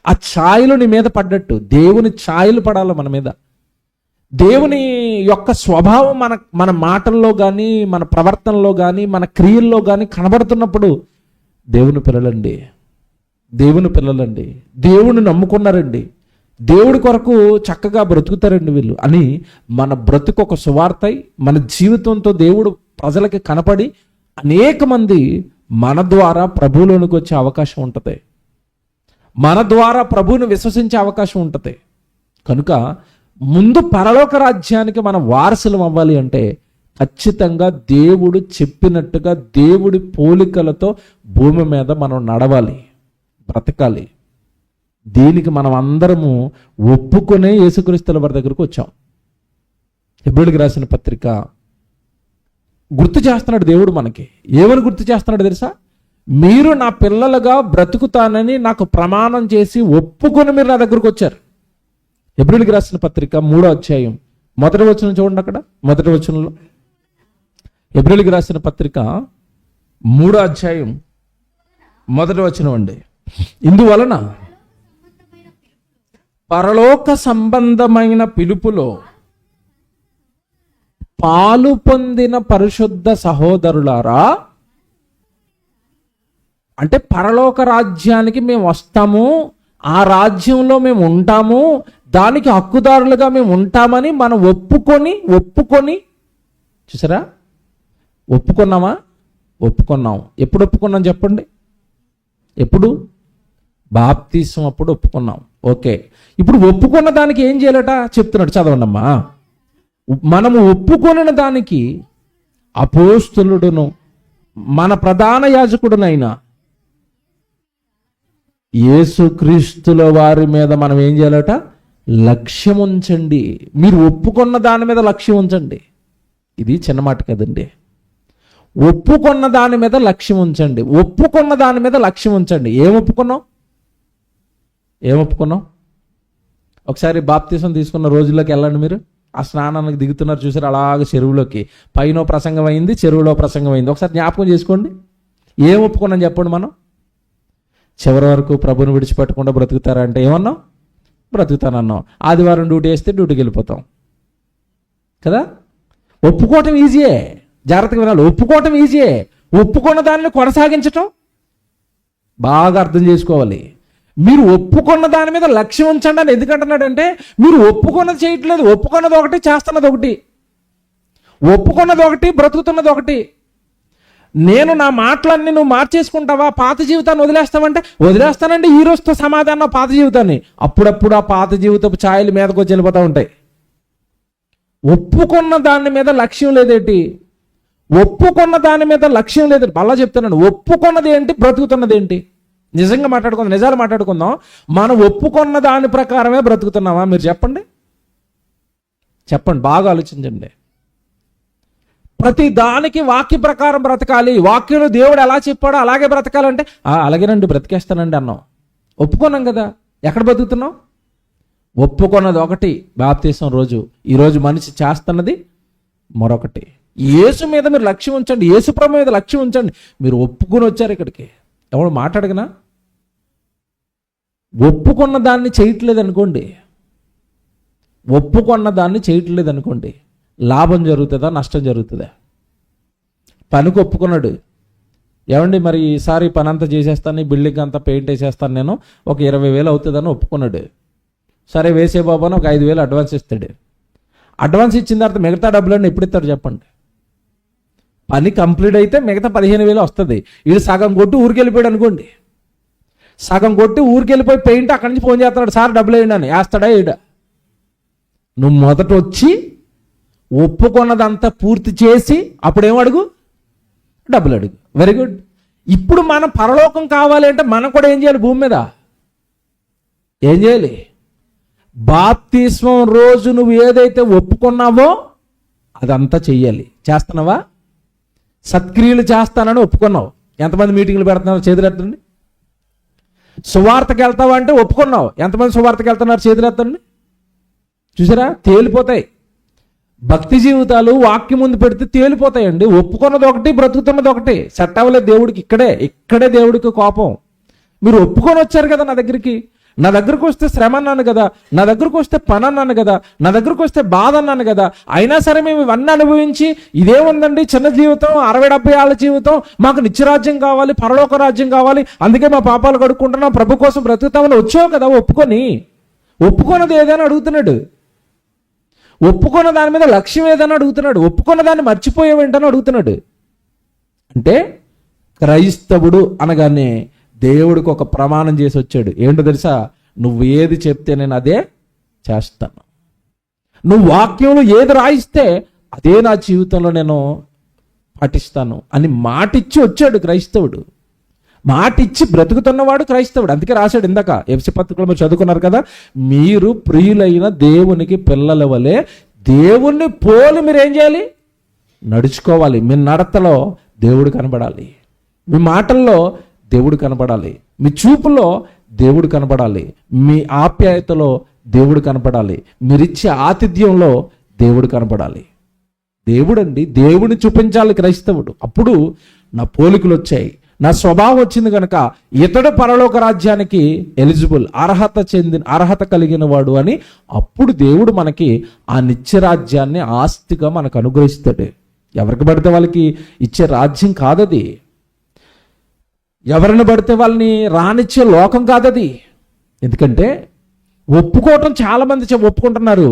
ఆ ఛాయలు నీ మీద పడ్డట్టు. దేవుని ఛాయలు పడాలి మన మీద. దేవుని యొక్క స్వభావం మన మాటల్లో కానీ, మన ప్రవర్తనలో కానీ, మన క్రియల్లో కానీ కనబడుతున్నప్పుడు దేవుని పిల్లలండి, దేవుని నమ్ముకున్నారండి, దేవుడి కొరకు చక్కగా బ్రతుకుతారండి వీళ్ళు అని మన బ్రతుకు ఒక సువార్తై మన జీవితంతో దేవుడు ప్రజలకి కనపడి అనేక మంది మన ద్వారా ప్రభువులోనికి వచ్చే అవకాశం ఉంటుంది. మన ద్వారా ప్రభువుని విశ్వసించే అవకాశం ఉంటుంది. కనుక ముందు పరలోక రాజ్యానికి మనం వారసులం అవ్వాలి అంటే ఖచ్చితంగా దేవుడు చెప్పినట్టుగా దేవుడి పోలికలతో భూమి మీద మనం నడవాలి, బ్రతకాలి. దీనికి మనం అందరము ఒప్పుకునే యేసుక్రీస్తుల వారి దగ్గరకు వచ్చాం. హెబ్రీయులకు రాసిన పత్రిక గుర్తు చేస్తున్నాడు దేవుడు మనకి. ఏమని గుర్తు చేస్తున్నాడు తెలుసా? మీరు నా పిల్లలుగా బ్రతుకుతానని నాకు ప్రమాణం చేసి ఒప్పుకొని మీరు నా దగ్గరకు వచ్చారు. హెబ్రీయులకు రాసిన పత్రిక 3వ అధ్యాయం 1వ వచనం చూడండి. అక్కడ 1వ వచనంలో హెబ్రీయులకు రాసిన పత్రిక 3వ అధ్యాయం 1వ వచనం అండి. ఇందువలన పరలోక సంబంధమైన పిలుపులో పాలు పొందిన పరిశుద్ధ సహోదరులారా, అంటే పరలోక రాజ్యానికి మేము వస్తాము, ఆ రాజ్యంలో మేము ఉంటాము, దానికి హక్కుదారులుగా మేము ఉంటామని మనం ఒప్పుకొని చూసారా? ఒప్పుకున్నామా? ఒప్పుకున్నాం. ఎప్పుడు ఒప్పుకున్నాం చెప్పండి? ఎప్పుడు? బాప్తిసం అప్పుడు ఒప్పుకున్నాం. ఓకే, ఇప్పుడు ఒప్పుకున్న దానికి ఏం చేయాలట చెప్తున్నాడు, చదవండమ్మా. మనము ఒప్పుకొనిన దానికి అపోస్తలుడును మన ప్రధాన యాజకుడునైన యేసుక్రీస్తుల వారి మీద మనం ఏం చేయాలట? లక్ష్యం ఉంచండి. మీరు ఒప్పుకున్న దాని మీద లక్ష్యం ఉంచండి. ఇది చిన్న మాట కదండి. ఒప్పుకున్న దాని మీద లక్ష్యం ఉంచండి. ఒప్పుకున్న దాని మీద లక్ష్యం ఉంచండి. ఏం ఒప్పుకున్నాం? ఒకసారి బాప్తిసం తీసుకున్న రోజుల్లోకి వెళ్ళండి. మీరు ఆ స్నానానికి దిగుతున్నారు చూసారు, అలాగ చెరువులోకి. పైన ప్రసంగం అయింది, చెరువులో ప్రసంగం అయింది. ఒకసారి జ్ఞాపకం చేసుకోండి. ఏం ఒప్పుకున్నాం చెప్పండి? మనం చివరి వరకు ప్రభుని విడిచిపెట్టకుండా బ్రతుకుతారా అంటే ఏమన్నాం? బ్రతుకుతానన్నాం. ఆదివారం డ్యూటీ వేస్తే డ్యూటీకి వెళ్ళిపోతాం కదా. ఒప్పుకోవటం ఈజీయే, జాగ్రత్తగా వినాలి. ఒప్పుకోవటం ఈజీయే. ఒప్పుకున్న దాన్ని కొనసాగించటం బాగా అర్థం చేసుకోవాలి. మీరు ఒప్పుకున్న దాని మీద లక్ష్యం ఉంచండి అని ఎందుకంటున్నాడంటే, మీరు ఒప్పుకున్నది చేయట్లేదు. ఒప్పుకున్నది ఒకటి, చేస్తున్నది ఒకటి. ఒప్పుకున్నది ఒకటి, బ్రతుకుతున్నది ఒకటి. నేను నా మాటలన్నీ నువ్వు మార్చేసుకుంటావా, పాత జీవితాన్ని వదిలేస్తావంటే వదిలేస్తానండి ఈ రోజుతో సమాధానం పాత జీవితాన్ని. అప్పుడప్పుడు ఆ పాత జీవితపు ఛాయలు మీదకి వచ్చి వెళ్ళిపోతూ ఉంటాయి. ఒప్పుకున్న దాని మీద లక్ష్యం లేదేంటి? ఒప్పుకున్న దాని మీద లక్ష్యం లేదండి. మళ్ళా చెప్తున్నాను, ఒప్పుకున్నది ఏంటి, బ్రతుకుతున్నది ఏంటి? నిజంగా మాట్లాడుకుందాం, నిజాలు మాట్లాడుకుందాం. మనం ఒప్పుకున్న దాని ప్రకారమే బ్రతుకుతున్నావా? మీరు చెప్పండి, బాగా ఆలోచించండి. ప్రతి దానికి వాక్య ప్రకారం బ్రతకాలి. వాక్యంలో దేవుడు ఎలా చెప్పాడో అలాగే బ్రతకాలంటే అలాగేనండి బ్రతికేస్తానండి అన్నాం. ఒప్పుకున్నాం కదా. ఎక్కడ బ్రతుకుతున్నాం? ఒప్పుకున్నది ఒకటి బాప్తిసం రోజు. ఈరోజు మనిషి చేస్తున్నది మరొకటి. యేసు మీద మీరు లక్ష్యం ఉంచండి, యేసు ప్రభు మీద లక్ష్యం ఉంచండి. మీరు ఒప్పుకుని వచ్చారు ఇక్కడికి, ఎవడు మాట్లాడగనా? ఒప్పుకున్న దాన్ని చేయట్లేదు అనుకోండి, లాభం జరుగుతుందా, నష్టం జరుగుతుందా? పనికి ఒప్పుకున్నాడు, ఏమండి మరి ఈసారి పని అంతా చేసేస్తాను, బిల్డింగ్ అంతా పెయింట్ వేసేస్తాను, నేను ఒక 20,000 అవుతుందని ఒప్పుకున్నాడు. సరే వేసే బాబు అని ఒక 5,000 అడ్వాన్స్ ఇస్తాడు. అడ్వాన్స్ ఇచ్చిన తర్వాత మిగతా డబ్బులన్నీ ఎప్పుడు ఇస్తాడు చెప్పండి? పని కంప్లీట్ అయితే మిగతా 15,000 వస్తుంది. వీడు సగం కొట్టి ఊరికి వెళ్ళిపోయాడు అనుకోండి. సగం కొట్టి ఊరికి వెళ్ళిపోయి పెయింట్ అక్కడి నుంచి ఫోన్ చేస్తున్నాడు, సార్ డబ్బులు వేయండి అని. వేస్తాడా వేయడా? నువ్వు మొదట వచ్చి ఒప్పుకున్నదంతా పూర్తి చేసి అప్పుడేం అడుగు? డబ్బులు అడుగు. Very good. ఇప్పుడు మనం పరలోకం కావాలి అంటే మనం కూడా ఏం చేయాలి? భూమి మీద ఏం చేయాలి? బాప్తిస్మం రోజు నువ్వు ఏదైతే ఒప్పుకున్నావో అదంతా చెయ్యాలి. చేస్తున్నావా? సత్క్రియలు చేస్తానని ఒప్పుకున్నావు. ఎంతమంది మీటింగ్లు పెడుతున్నారు? చేతులెత్తండి. సువార్తకి వెళ్తావా అంటే ఒప్పుకున్నావు. ఎంతమంది సువార్తకి వెళ్తున్నారు? చేతులెత్తండి. చూసారా, తేలిపోతాయి. భక్తి జీవితాలు వాక్యం ముందు పెడితే తేలిపోతాయండి. ఒప్పుకున్నది ఒకటి, బ్రతుకుతున్నది ఒకటి. సెట్ అవ్వలేదు దేవుడికి. ఇక్కడే దేవుడికి కోపం. మీరు ఒప్పుకొని వచ్చారు కదా నా దగ్గరికి వస్తే శ్రమ అన్నాను కదా, నా దగ్గరకు వస్తే పని అన్నాను కదా, నా దగ్గరకు వస్తే బాధ అన్నాను కదా. అయినా సరే మేము ఇవన్నీ అనుభవించి ఇదేముందండి చిన్న జీవితం, 60-70 ఏళ్ళ జీవితం, మాకు నిత్యరాజ్యం కావాలి, పరలోక రాజ్యం కావాలి, అందుకే మా పాపాలు కడుక్కుంటున్నాం, ప్రభు కోసం బ్రతుకుతామని వచ్చావు కదా. ఒప్పుకున్నది ఏదైనా అడుగుతున్నాడు. ఒప్పుకున్న దాని మీద లక్ష్యం ఏదైనా అడుగుతున్నాడు. ఒప్పుకున్న దాన్ని మర్చిపోయేవేంటని అడుగుతున్నాడు. అంటే క్రైస్తవుడు అనగానే దేవుడికి ఒక ప్రమాణం చేసి వచ్చాడు. ఏంటో తెలుసా? నువ్వు ఏది చెప్తే నేను అదే చేస్తాను. నువ్వు వాక్యంలో ఏది రాయిస్తే అదే నా జీవితంలో నేను పాటిస్తాను అని మాటిచ్చి వచ్చాడు క్రైస్తవుడు. మాటిచ్చి బ్రతుకుతున్నవాడు క్రైస్తవుడు. అందుకే రాశాడు ఇందాక ఎఫెసీ పత్రికలో మీరు చదువుకున్నారు కదా, మీరు ప్రియులైన దేవునికి పిల్లల వలె దేవుణ్ణి పోలి మీరు ఏం చేయాలి? నడుచుకోవాలి. మీ నడతలో దేవుడు కనబడాలి, మీ మాటల్లో దేవుడు కనబడాలి, మీ చూపులో దేవుడు కనబడాలి, మీ ఆప్యాయతలో దేవుడు కనబడాలి, మీరిచ్చే ఆతిథ్యంలో దేవుడు కనబడాలి. దేవుడిని చూపించాలి క్రైస్తవుడు. అప్పుడు నా పోలికలు వచ్చాయి, నా స్వభావం వచ్చింది కనుక ఇతడు పరలోక రాజ్యానికి ఎలిజిబుల్, అర్హత కలిగిన వాడు అని అప్పుడు దేవుడు మనకి ఆ నిత్యరాజ్యాన్ని ఆస్తిగా మనకు అనుగ్రహిస్తాడు. ఎవరికి పడితే వాళ్ళకి ఇచ్చే రాజ్యం కాదది. ఎవరిని పడితే వాళ్ళని రానిచ్చే లోకం కాదది. ఎందుకంటే ఒప్పుకోవటం చాలా మంది ఒప్పుకుంటున్నారు,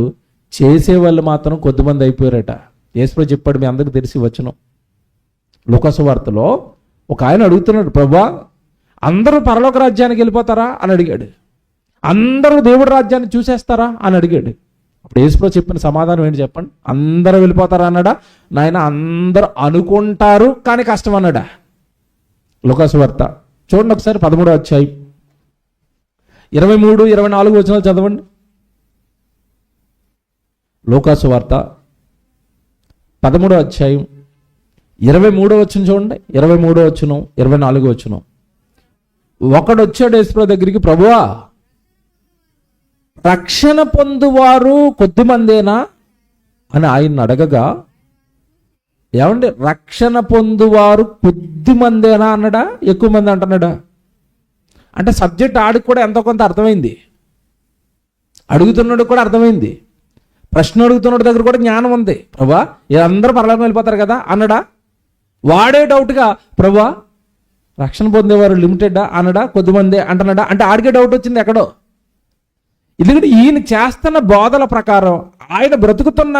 చేసేవాళ్ళు మాత్రం కొద్దిమంది అయిపోయారట. యేసు చెప్పాడు, మీ అందరికి తెలిసి వచనం, లూకాసు వార్తలో ఒక ఆయన అడుగుతున్నాడు, ప్రభువా అందరూ పరలోక రాజ్యానికి వెళ్ళిపోతారా అని అడిగాడు. అందరూ దేవుడి రాజ్యాన్ని చూసేస్తారా అని అడిగాడు. అప్పుడు యేసుప్రభు చెప్పిన సమాధానం ఏంటి చెప్పండి? అందరూ వెళ్ళిపోతారా అన్నాడా? నాయన అందరూ అనుకుంటారు కానీ కష్టం అన్నాడా? లూకాసు వార్త చూడండి ఒకసారి 13వ అధ్యాయం 23, 24 వచనాలు చదవండి. లూకాసు వార్త 13వ అధ్యాయం 23వ వచనం చూడండి, 23వ వచనం, 24వ వచనం. ఒకడు వచ్చాడు యేసుప్రభు దగ్గరికి, ప్రభువా రక్షణ పొందువారు కొద్దిమందేనా అని ఆయన అడగగా, ఏమండి రక్షణ పొందువారు కొద్దిమందేనా అన్నాడా, ఎక్కువ మంది అంటున్నాడా? అంటే సబ్జెక్ట్ ఆడికి కూడా ఎంతో కొంత అర్థమైంది, అడుగుతున్నాడు కూడా అర్థమైంది, ప్రశ్న అడుగుతున్నాడు దగ్గర కూడా జ్ఞానం ఉంది. ప్రభువా అందరూ పరలోకం వెళ్ళిపోతారు కదా అన్నాడా? వాడే డౌట్గా ప్రభువా రక్షణ పొందేవారు లిమిటెడా అన్నాడా, కొద్దిమంది అంటున్నాడా? అంటే ఆడికే డౌట్ వచ్చింది ఎక్కడో. ఎందుకంటే ఈయన చేస్తున్న బోధల ప్రకారం, ఆయన బ్రతుకుతున్న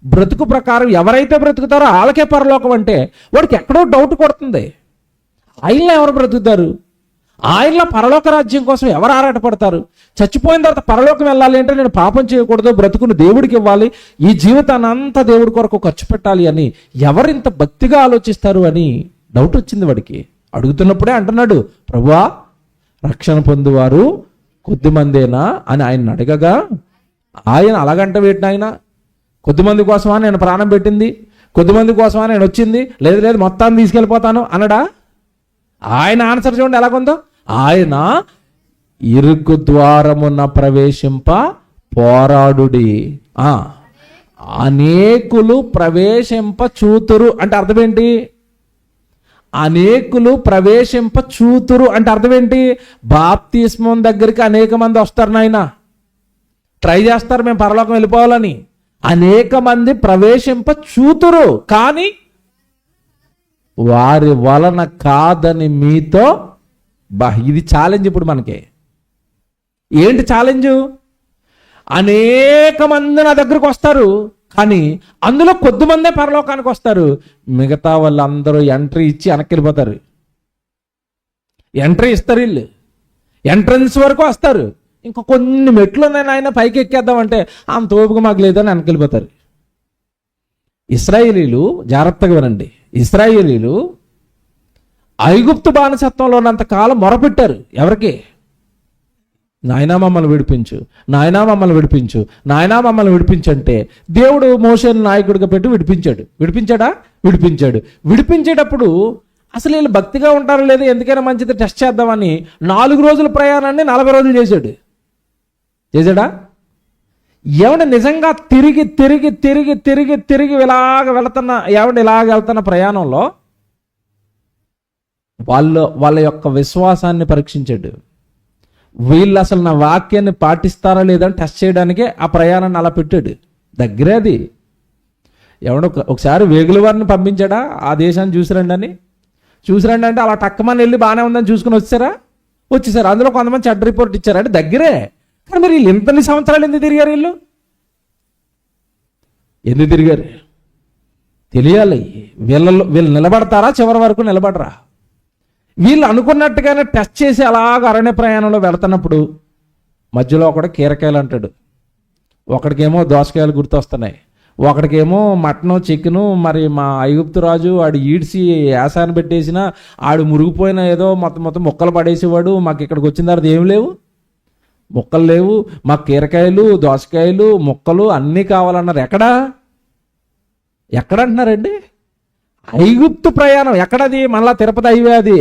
బ్రతుకు ప్రకారం ఎవరైతే బ్రతుకుతారో వాళ్ళకే పరలోకం అంటే వాడికి ఎక్కడో డౌట్ కొడుతుంది. ఆయనలో ఎవరు బ్రతుకుతారు? ఆయనలో పరలోక రాజ్యం కోసం ఎవరు ఆరాటపడతారు? చచ్చిపోయిన తర్వాత పరలోకం వెళ్ళాలి అంటే నేను పాపం చేయకూడదు, బ్రతుకుని దేవుడికి ఇవ్వాలి, ఈ జీవితాన్ని అంతా దేవుడి కొరకు ఖర్చు పెట్టాలి అని ఎవరింత భక్తిగా ఆలోచిస్తారు అని డౌట్ వచ్చింది వాడికి. అడుగుతున్నప్పుడే అంటున్నాడు, ప్రభువా రక్షణ పొందువారు కొద్దిమందేనా అని ఆయన అడగగా, ఆయన అలాగంట వేటిన ఆయన కొద్దిమంది కోసమా నేను ప్రాణం పెట్టింది, కొద్దిమంది కోసమా నేను వచ్చింది, లేదు లేదు మొత్తాన్ని తీసుకెళ్ళిపోతాను అనడా? ఆయన ఆన్సర్ చూడండి ఎలాగుందో, ఆయన ఇరుకు ద్వారమున ప్రవేశింప పోరాడుడి, అనేకులు ప్రవేశింప చూతురు అంటే అర్థం ఏంటి? అనేకులు ప్రవేశింప చూతురు అంటే అర్థం ఏంటి? బాప్తిస్మం దగ్గరికి అనేక మంది వస్తారు నాయన, ట్రై చేస్తారు మేము పరలోకం వెళ్ళిపోవాలని, అనేక మంది ప్రవేశింప చూతురు కానీ వారి వలన కాదని మీతో ఇది ఛాలెంజ్. ఇప్పుడు మనకి ఏంటి ఛాలెంజ్? అనేక మంది నా దగ్గరకు వస్తారు కానీ అందులో కొద్దిమందే పరలోకానికి వస్తారు, మిగతా వాళ్ళందరూ ఎంట్రీ ఇచ్చి వెనక్కి వెళ్ళిపోతారు. ఎంట్రీ ఇస్తారు, వీళ్ళు ఎంట్రన్స్ వరకు వస్తారు, ఇంకా కొన్ని మెట్లు ఉన్నాయి ఆయన పైకి ఎక్కేద్దామంటే అంత ఓపిక మాకు లేదని వెనక్కి వెళ్ళిపోతారు. ఇశ్రాయేలీలు జాగ్రత్తగా వినండి, ఇశ్రాయేలీలు ఐగుప్తు బానిసత్వంలో ఉన్నంత కాలం మొరపెట్టారు. ఎవరికి? నాయనా మమ్మల్ని విడిపించు, నాయనా మమ్మల్ని విడిపించు, నాయనా మమ్మల్ని విడిపించంటే దేవుడు మోషేని నాయకుడిగా పెట్టి విడిపించాడు. విడిపించాడు. విడిపించేటప్పుడు అసలు వీళ్ళు భక్తిగా ఉంటారో లేదో ఎందుకైనా మంచిది టెస్ట్ చేద్దామని 4 రోజుల ప్రయాణాన్ని 40 రోజులు చేశాడా? ఏమంటే నిజంగా తిరిగి ఇలాగ వెళ్తున్న ప్రయాణంలో వాళ్ళ యొక్క విశ్వాసాన్ని పరీక్షించాడు. వీళ్ళు అసలు నా వాక్యాన్ని పాటిస్తారా లేదని టెస్ట్ చేయడానికే ఆ ప్రయాణాన్ని అలా పెట్టాడు. దగ్గరే అది. ఒకసారి వేగుల వారిని పంపించాడా ఆ దేశాన్ని చూసిరండి అంటే అలా టక్కమని వెళ్ళి బాగానే ఉందని చూసుకుని వచ్చేసారు. అందులో కొంతమంది చెడ్డ రిపోర్ట్ ఇచ్చారు అంటే దగ్గరే. కానీ మరి వీళ్ళు ఇంతని సంవత్సరాలు ఎందుకు తిరిగారు? ఎందుకు తిరిగారు తెలియాలి. వీళ్ళు నిలబడతారా? చివరి వరకు నిలబడరా? వీళ్ళు అనుకున్నట్టుగానే టెస్ట్ చేసి అలాగ అరణ్య ప్రయాణంలో వెళుతున్నప్పుడు మధ్యలో ఒకడు కీరకాయలు అంటాడు, ఒకడికేమో దోసకాయలు గుర్తొస్తున్నాయి, ఒకడికేమో మటను చికెను. మరి మా ఐగుప్తు రాజు ఆడు ఈడ్చి యాసాన్ని పెట్టేసిన ఆడు మురిగిపోయిన ఏదో మొత్తం ముక్కలు పడేసేవాడు, మాకు ఇక్కడికి వచ్చిన తర్వాత ఏమి లేవు, ముక్కలు లేవు, మాకు కీరకాయలు దోసకాయలు ముక్కలు అన్నీ కావాలన్నారు. ఎక్కడంటున్నారండి? ఐగుప్తు ప్రయాణం ఎక్కడది? మళ్ళా తిరుపతి హైవే అది.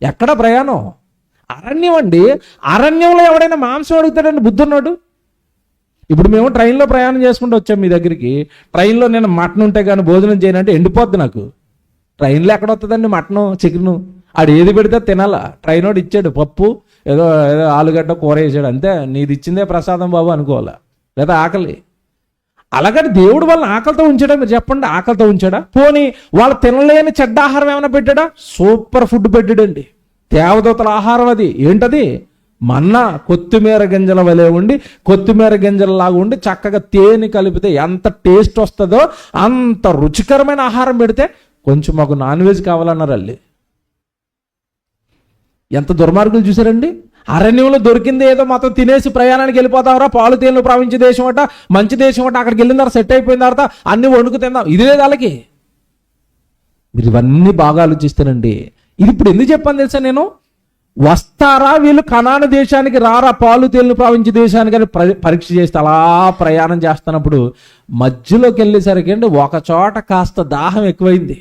ఎక్కడ ప్రయాణం? అరణ్యం అండి. అరణ్యంలో ఎవడైనా మాంసం అడుగుతాడండి బుద్ధున్నాడు? ఇప్పుడు మేము ట్రైన్లో ప్రయాణం చేసుకుంటూ వచ్చాం మీ దగ్గరికి. ట్రైన్లో నేను మటన్ ఉంటే కానీ భోజనం చేయనంటే ఎండిపోద్ది నాకు. ట్రైన్లో ఎక్కడ వస్తుందండి మటను చికెను? ఆడు ఏది పెడితే తినాలా. ట్రైన్ వాడు ఇచ్చాడు పప్పు ఏదో ఆలుగడ్డ కూర వేసాడు, అంతే. నీది ఇచ్చిందే ప్రసాదం బాబు అనుకోవాలా, లేదా ఆకలి. అలాగని దేవుడు వాళ్ళని ఆకలితో ఉంచాడా? మీరు చెప్పండి, ఆకలితో ఉంచాడా? పోనీ వాళ్ళు తినలేని చెడ్డ ఆహారం ఏమైనా పెట్టాడా? సూపర్ ఫుడ్ పెట్టాడండి. దేవదూతల ఆహారం అది. ఏంటది? మన్నా కొత్తిమీర గింజల వలె ఉండి, కొత్తిమీర గింజలలాగా ఉండి చక్కగా తేనె కలిపితే ఎంత టేస్ట్ వస్తుందో అంత రుచికరమైన ఆహారం పెడితే కొంచెం మాకు నాన్ వెజ్ కావాలన్నారు వాళ్ళు. ఎంత దుర్మార్గులు చూసారండి. అరణ్యంలో దొరికింది ఏదో మొత్తం తినేసి ప్రయాణానికి వెళ్ళిపోతావరా, పాలు తేనెలు ప్రవహించే దేశం అట, మంచి దేశం అట, అక్కడికి వెళ్ళిన తర్వాత సెట్ అయిపోయిన తర్వాత అన్ని వండుకు తిందాం, ఇది లేదు వాళ్ళకి. మీరు ఇవన్నీ బాగా ఆలోచిస్తానండి. ఇది ఇప్పుడు ఎందుకు చెప్పాను తెలుసా నేను? వస్తారా వీళ్ళు కనాను దేశానికి, రారా పాలు తేనెలు ప్రవహించే దేశానికి అని పరీక్ష చేస్తే అలా ప్రయాణం చేస్తున్నప్పుడు మధ్యలోకి వెళ్ళేసరికి అండి ఒక చోట కాస్త దాహం ఎక్కువైంది,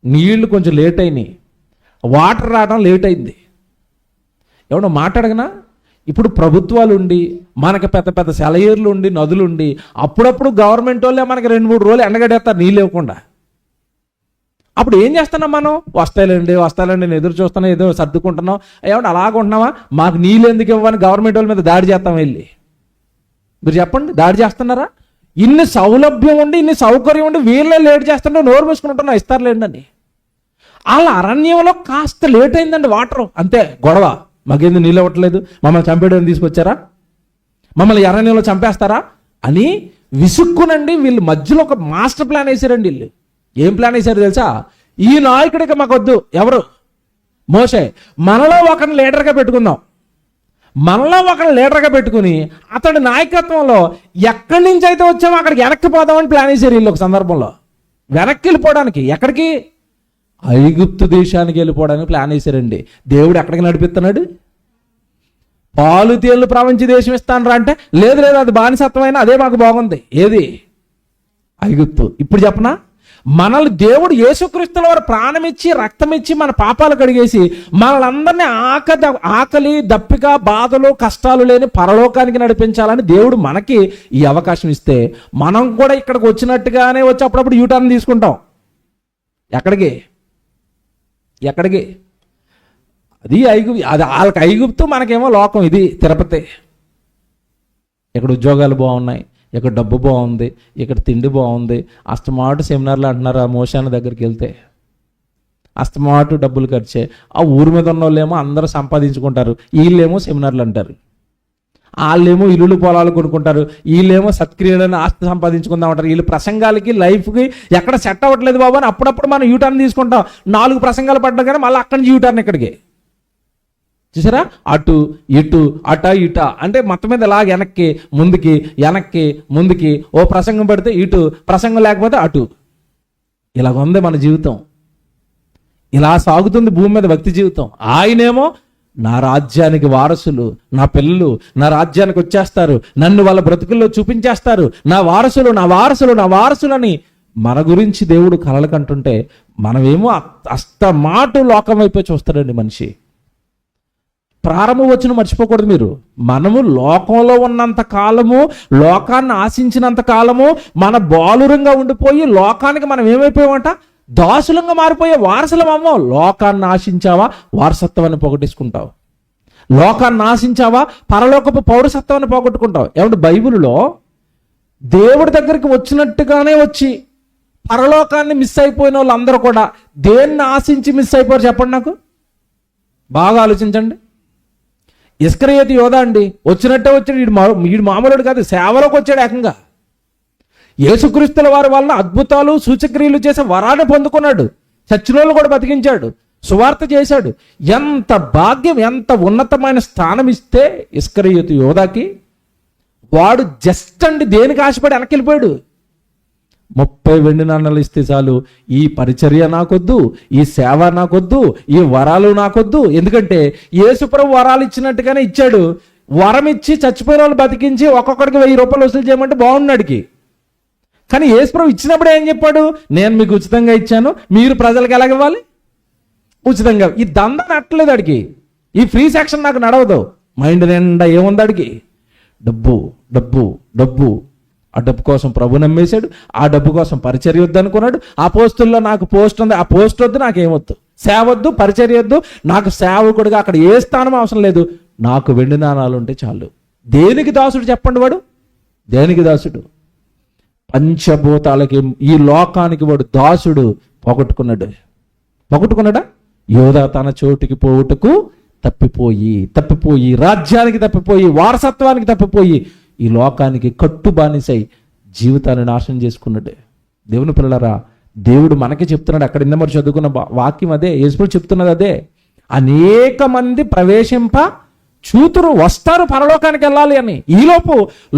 నీళ్లు కొంచెం లేట్ అయినాయి, వాటర్ రావడం లేట్ అయింది. ఏమన్నా మాట్లాడగనా? ఇప్పుడు ప్రభుత్వాలు ఉండి మనకి పెద్ద పెద్ద సెలయేర్లు ఉండి నదులు ఉండి అప్పుడప్పుడు గవర్నమెంట్ వాళ్ళే మనకి 2-3 రోజులు ఎండగడేస్తారు నీళ్ళు ఇవ్వకుండా. అప్పుడు ఏం చేస్తున్నాం మనం? వస్తాయిలేండి నేను ఎదురు చూస్తున్నాం, ఏదో సర్దుకుంటున్నాం, ఏమన్నా అలాగుంటున్నావా? మాకు నీళ్ళు ఎందుకు ఇవ్వని గవర్నమెంట్ వాళ్ళ మీద దాడి చేస్తాం వెళ్ళి. మీరు చెప్పండి, దాడి చేస్తున్నారా? ఇన్ని సౌలభ్యం ఉండి ఇన్ని సౌకర్యం ఉండి వీళ్ళే లేట్ చేస్తుంటే నోరు మూసుకుంటున్నాం ఇస్తారులేండి అని. వాళ్ళ అరణ్యంలో కాస్త లేట్ అయిందండి వాటర్, అంతే గొడవ. మాకేంది నీళ్ళు ఇవ్వట్లేదు, మమ్మల్ని చంపేయడానికి తీసుకొచ్చారా, మమ్మల్ని అరణ్యంలో చంపేస్తారా అని విసుక్కునండి. వీళ్ళు మధ్యలో ఒక మాస్టర్ ప్లాన్ వేసారండి. వీళ్ళు ఏం ప్లాన్ వేశారు తెలుసా? ఈ నాయకుడికి మాకు వద్దు, ఎవరు? మోషే. మనలో ఒకరిని లీడర్గా పెట్టుకుందాం, మనలో ఒకరిని లీడర్గా పెట్టుకుని అతడి నాయకత్వంలో ఎక్కడి నుంచి అయితే వచ్చామో అక్కడికి వెనక్కి పోదామని ప్లాన్ వేశారు వీళ్ళు. ఒక సందర్భంలో వెనక్కి వెళ్ళిపోవడానికి, ఎక్కడికి? ఐగుప్తు దేశానికి వెళ్ళిపోవడానికి ప్లాన్ వేశారండి. దేవుడు ఎక్కడికి నడిపిస్తున్నాడు? పాలు తేళ్లు ప్రవహించే దేశం ఇస్తాను రా అంటే, లేదు అది బానిసత్వమైనా అదే మాకు బాగుంది. ఏది? ఐగుప్తు. ఇప్పుడు చెప్పనా, మనల్ని దేవుడు యేసుక్రీస్తుల వారు ప్రాణమిచ్చి రక్తమిచ్చి మన పాపాలు కడిగేసి మనల్ని ఆకలి దప్పిక బాధలు కష్టాలు లేని పరలోకానికి నడిపించాలని దేవుడు మనకి ఈ అవకాశం ఇస్తే మనం కూడా ఇక్కడికి వచ్చినట్టుగానే వచ్చి అప్పుడప్పుడు యూటర్న్ తీసుకుంటాం. ఎక్కడికి? అది వాళ్ళకి ఐగుప్తు, మనకేమో లోకం. ఇది తిరుపతి. ఇక్కడ ఉద్యోగాలు బాగున్నాయి, ఇక్కడ డబ్బు బాగుంది, ఇక్కడ తిండి బాగుంది. అస్తమాటు సెమినార్లు అంటున్నారు. ఆ మోషాన దగ్గరికి వెళ్తే అస్తమాటు డబ్బులు ఖర్చే. ఆ ఊరి మీద ఉన్న వాళ్ళేమో అందరూ సంపాదించుకుంటారు, వీళ్ళేమో సెమినార్లు అంటారు. వాళ్ళేమో ఇల్లులు పొలాలు కొనుక్కుంటారు, వీళ్ళేమో సత్క్రియలను ఆస్తి సంపాదించుకుందాం అంటారు. వీళ్ళు ప్రసంగాలకి లైఫ్కి ఎక్కడ సెట్ అవ్వట్లేదు బాబు అని అప్పుడప్పుడు మనం యూటర్న్ తీసుకుంటాం. 4 ప్రసంగాలు పడ్డా కానీ మళ్ళీ అక్కడి నుంచి యూటర్న్ ఇక్కడికి. చూసారా? అటు ఇటు అట ఇట అంటే మొత్తం మీద ఇలా వెనక్కి ముందుకి. ఓ ప్రసంగం పడితే ఇటు, ప్రసంగం లేకపోతే అటు. ఇలాగ ఉంది మన జీవితం. ఇలా సాగుతుంది భూమి మీద భక్తి జీవితం. ఆయనేమో నా రాజ్యానికి వారసులు, నా పిల్లలు నా రాజ్యానికి వచ్చేస్తారు, నన్ను వాళ్ళ బ్రతుకుల్లో చూపించేస్తారు, నా వారసులు అని మన గురించి దేవుడు కలలు కంటుంటే మనమేమో అస్తమాటు లోకం వైపే చూస్తాడండి మనిషి. ప్రారంభం వచ్చిన మర్చిపోకూడదు మీరు. మనము లోకంలో ఉన్నంత కాలము, లోకాన్ని ఆశించినంత కాలము మన బాలురంగా ఉండిపోయి లోకానికి మనం ఏమైపోయామంట? దాసులంగా మారిపోయే వారసులమమ్మో. లోకాన్ని ఆశించావా, వారసత్వాన్ని పోగొట్టేసుకుంటావు. లోకాన్ని ఆశించావా, పరలోకపు పౌరసత్వాన్ని పోగొట్టుకుంటావు. ఏమంటే బైబిల్లో దేవుడి దగ్గరికి వచ్చినట్టుగానే వచ్చి పరలోకాన్ని మిస్ అయిపోయిన వాళ్ళందరూ కూడా దేన్ని ఆశించి మిస్ అయిపోయారు చెప్పండి నాకు? బాగా ఆలోచించండి. ఇస్కరియోతు యోధా అండి, వచ్చినట్టే వచ్చాడు. వీడు మామూలుడు కాదు, సేవలోకి వచ్చాడు ఏకంగా. యేసుక్రీస్తుల వారి వలన అద్భుతాలు సూచక్రియలు చేసే వరాన్ని పొందుకున్నాడు, చచ్చినోళ్ళు కూడా బతికించాడు, సువార్త చేశాడు. ఎంత భాగ్యం, ఎంత ఉన్నతమైన స్థానం ఇస్తే ఇస్కరియోతు యోధాకి, వాడు జస్ట్ అండి దేనికి ఆశపడి వెనక్కి వెళ్ళిపోయాడు. 30 వెండి నాణాలు ఇస్తే చాలు, ఈ పరిచర్య నాకొద్దు, ఈ సేవ నాకొద్దు, ఈ వరాలు నాకొద్దు. ఎందుకంటే యేసుప్రభు వరాలు ఇచ్చినట్టుగానే ఇచ్చాడు. వరం ఇచ్చి చచ్చిపోయిన వాళ్ళు బతికించి ఒక్కొక్కడికి 1000 రూపాయలు వసూలు చేయమంటే బాగున్నాడికి. కానీ యేసుప్రభు ఇచ్చినప్పుడు ఏం చెప్పాడు? నేను మీకు ఉచితంగా ఇచ్చాను, మీరు ప్రజలకు ఎలాగివ్వాలి? ఉచితంగా. ఈ దంద నట్టలేదు అడిగి, ఈ ఫ్రీ సెక్షన్ నాకు నడవదు. మైండ్ నిండా ఏముంది అడిగి? డబ్బు. ఆ డబ్బు కోసం ప్రభు నమ్మేశాడు, ఆ డబ్బు కోసం పరిచర్య వద్దు అనుకున్నాడు. ఆ పోస్టుల్లో నాకు పోస్ట్ ఉంది, ఆ పోస్ట్ వద్దు, నాకేమొద్దు, సేవ వద్దు, పరిచర్య వద్దు, నాకు సేవకుడిగా అక్కడ ఏ స్థానం అవసరం లేదు, నాకు వెండి నాణాలు ఉంటే చాలు. దేనికి దాసుడు చెప్పండి వాడు? దేనికి దాసుడు? పంచభూతాలకి, ఈ లోకానికి వాడు దాసుడు. పోగొట్టుకున్నాడా? యోధా తన చోటుకి పోవుటకు తప్పిపోయి రాజ్యానికి తప్పిపోయి వారసత్వానికి తప్పిపోయి ఈ లోకానికి కట్టు బానిసై జీవితాన్ని నాశనం చేసుకున్నాడు. దేవుని పిల్లలారా, దేవుడు మనకి చెప్తున్నాడు. అక్కడ ఇంద మరి చదువుకున్న వాక్యం అదే, యేసు చెప్తున్నది అదే. అనేక మంది ప్రవేశింప చూతురు, వస్తారు పరలోకానికి వెళ్ళాలి అని. ఈలోపు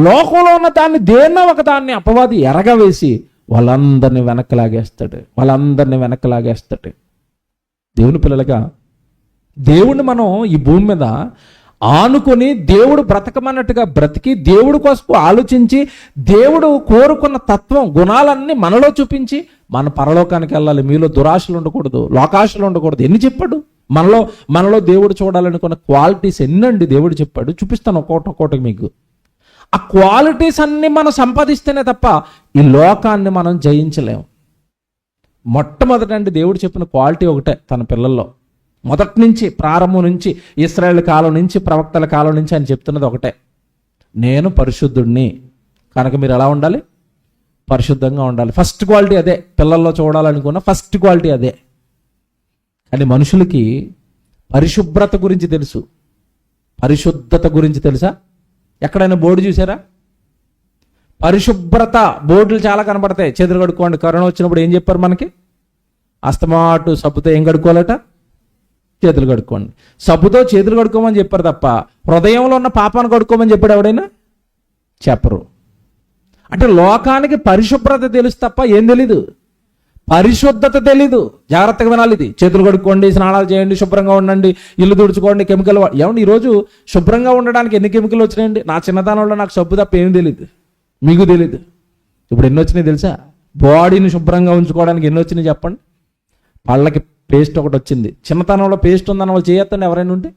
లోకంలో ఉన్న దాన్ని దేన్నో ఒక దాన్ని అపవాది ఎరగవేసి వాళ్ళందరినీ వెనక్కి లాగేస్తాడు. దేవుని పిల్లలుగా దేవుణ్ణి మనం ఈ భూమి మీద ఆనుకొని దేవుడు బ్రతకమన్నట్టుగా బ్రతికి దేవుడి కోసం ఆలోచించి దేవుడు కోరుకున్న తత్వం గుణాలన్నీ మనలో చూపించి మన పరలోకానికి వెళ్ళాలి. మీలో దురాశలు ఉండకూడదు, లోకాశలు ఉండకూడదు. ఎన్ని చెప్పాడు మనలో దేవుడు చూడాలనుకున్న క్వాలిటీస్ ఎన్నండి దేవుడు చెప్పాడు. చూపిస్తాను ఒక్కొక్కటి మీకు. ఆ క్వాలిటీస్ అన్ని మనం సంపాదిస్తేనే తప్ప ఈ లోకాన్ని మనం జయించలేము. మొట్టమొదటండి దేవుడు చెప్పిన క్వాలిటీ ఒకటే తన పిల్లల్లో. మొదటి నుంచి, ప్రారంభం నుంచి, ఇశ్రాయేలు కాలం నుంచి, ప్రవక్తల కాలం నుంచి ఆయన చెప్తున్నది ఒకటే, నేను పరిశుద్ధుడిని కనుక మీరు ఎలా ఉండాలి? పరిశుద్ధంగా ఉండాలి. ఫస్ట్ క్వాలిటీ అదే. పిల్లల్లో చూడాలనుకున్న ఫస్ట్ క్వాలిటీ అదే. కానీ మనుషులకి పరిశుభ్రత గురించి తెలుసు, పరిశుద్ధత గురించి తెలుసా? ఎక్కడైనా బోర్డు చూసారా? పరిశుభ్రత బోర్డులు చాలా కనబడతాయి. చేతులు కడుక్కోండి. కరోనా వచ్చినప్పుడు ఏం చెప్పారు మనకి? అస్తమాటు సబ్బుతో ఏం కడుక్కోవాలట? చేతులు కడుక్కోండి. సబ్బుతో చేతులు కడుక్కోమని చెప్పారు తప్ప హృదయంలో ఉన్న పాపాన్ని కడుక్కోమని చెప్పాడు ఎవడైనా? చెప్పరు. అంటే లోకానికి పరిశుభ్రత తెలుసు తప్ప ఏం తెలీదు, పరిశుద్ధత తెలీదు. జాగ్రత్తగా వినాలి ఇది. చేతులు కడుక్కోండి, స్నానాలు చేయండి, శుభ్రంగా ఉండండి, ఇల్లు తుడుచుకోండి, కెమికల్ ఏమండి ఈరోజు శుభ్రంగా ఉండడానికి ఎన్ని కెమికల్ వచ్చినాయండి? నా చిన్నతనంలో నాకు సబ్బు తప్ప ఏం తెలియదు, మీకు తెలీదు. ఇప్పుడు ఎన్ని వచ్చినాయి తెలుసా? బాడీని శుభ్రంగా ఉంచుకోవడానికి ఎన్ని వచ్చినాయి చెప్పండి. పళ్ళకి పేస్ట్ ఒకటి వచ్చింది. చిన్నతనంలో పేస్ట్ ఉందని వాళ్ళు చేయొద్దండి ఎవరైనా ఉంటే.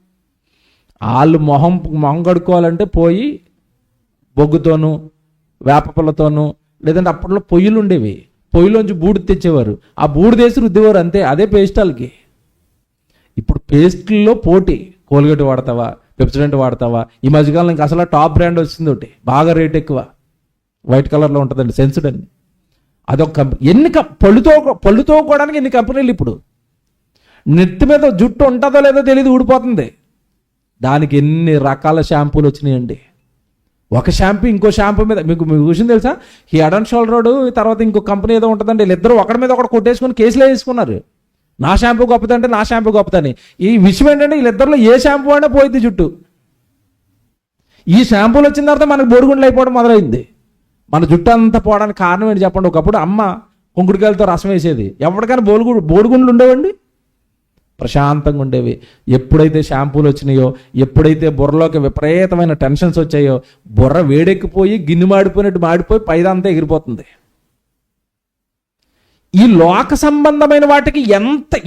వాళ్ళు మొహం కడుక్కోవాలంటే పోయి బొగ్గుతోనూ వేపపుల్లతోనూ, లేదంటే అప్పట్లో పొయ్యిలు ఉండేవి, పొయ్యిలోంచి బూడిద తెచ్చేవారు, ఆ బూడిదేసి రుద్దేవారు, అంతే. అదే పేస్ట్ వాళ్ళకి. ఇప్పుడు పేస్ట్లో పోటీ. కోల్గేట్ వాడతావా, పెప్సోడెంట్ వాడతావా? ఈ మధ్యకాలం ఇంకా అసలు టాప్ బ్రాండ్ వచ్చింది ఒకటి, బాగా రేట్ ఎక్కువ, వైట్ కలర్లో ఉంటుందండి, సెన్సిడెన్. అదొక కంపెనీ. పళ్ళు తోకోవడానికి ఎన్ని కంపెనీలు ఇప్పుడు. నెత్తి మీద జుట్టు ఉంటుందో లేదో తెలియదు, ఊడిపోతుంది. దానికి ఎన్ని రకాల షాంపూలు వచ్చినాయండి. ఒక షాంపూ ఇంకో షాంపూ మీద మీకు విషయం తెలుసా? ఈ హెడ్ అండ్ షోల్డర్ తర్వాత ఇంకో కంపెనీ ఏదో ఉంటుందండి. వీళ్ళిద్దరూ ఒకటి మీద ఒకటి కొట్టేసుకొని కేసులో వేసుకున్నారు. నా షాంపూ గొప్పదంటే నా షాంపూ గొప్పదని. ఈ విషయం ఏంటంటే వీళ్ళిద్దరిలో ఏ షాంపూ అయినా పోయింది జుట్టు. ఈ షాంపూలు వచ్చిన తర్వాత మనకు బోడిగుండలు అయిపోవడం మొదలైంది. మన జుట్టు అంతా పోవడానికి కారణం ఏంటి చెప్పండి? ఒకప్పుడు అమ్మ కుంకుడుకాయలతో రసం వేసేది, ఎవరికైనా బోడిగుండలు ఉండేవండి, ప్రశాంతంగా ఉండేవి. ఎప్పుడైతే షాంపూలు వచ్చినాయో, ఎప్పుడైతే బుర్రలోకి విపరీతమైన టెన్షన్స్ వచ్చాయో, బుర్ర వేడెక్కిపోయి గిన్నె మాడిపోయినట్టు మాడిపోయి పైదంతా ఎగిరిపోతుంది. ఈ లోక సంబంధమైన వాటికి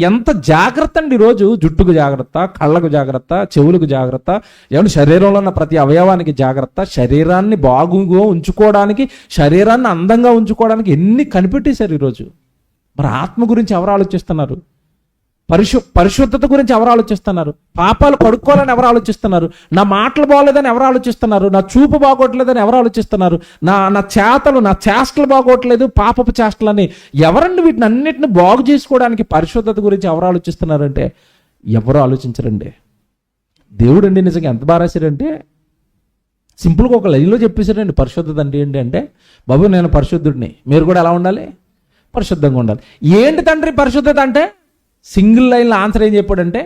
ఎంత జాగ్రత్త అండి ఈరోజు. జుట్టుకు జాగ్రత్త, కళ్ళకు జాగ్రత్త, చెవులకు జాగ్రత్త, ఏమంటే శరీరంలో ఉన్న ప్రతి అవయవానికి జాగ్రత్త. శరీరాన్ని బాగుగా ఉంచుకోవడానికి, శరీరాన్ని అందంగా ఉంచుకోవడానికి ఎన్ని కనిపెట్టేశారు ఈరోజు. మరి ఆత్మ గురించి ఎవరు ఆలోచిస్తున్నారు? పరిశుద్ధత గురించి ఎవరు ఆలోచిస్తున్నారు? పాపాలు కడుక్కోవాలని ఎవరు ఆలోచిస్తున్నారు? నా మాటలు బాగోలేదని ఎవరు ఆలోచిస్తున్నారు? నా చూపు బాగోట్లేదని ఎవరు ఆలోచిస్తున్నారు? నా చేష్టలు బాగోట్లేదు, పాపపు చేష్టలని. ఎవరండి వీటిని అన్నిటిని బాగు చేసుకోవడానికి పరిశుద్ధత గురించి ఎవరు ఆలోచిస్తున్నారంటే ఎవరు ఆలోచించరండి. దేవుడు అండి నిజంగా ఎంత బాగా రాశారంటే సింపుల్గా ఒక లైన్లో చెప్పేశారండి. పరిశుద్ధత అంటే ఏంటి అంటే, బాబు నేను పరిశుద్ధుడిని, మీరు కూడా ఎలా ఉండాలి? పరిశుద్ధంగా ఉండాలి. ఏంటి తండ్రి పరిశుద్ధత అంటే? సింగిల్ లైన్లో ఆన్సర్ ఏం చెప్పాడంటే,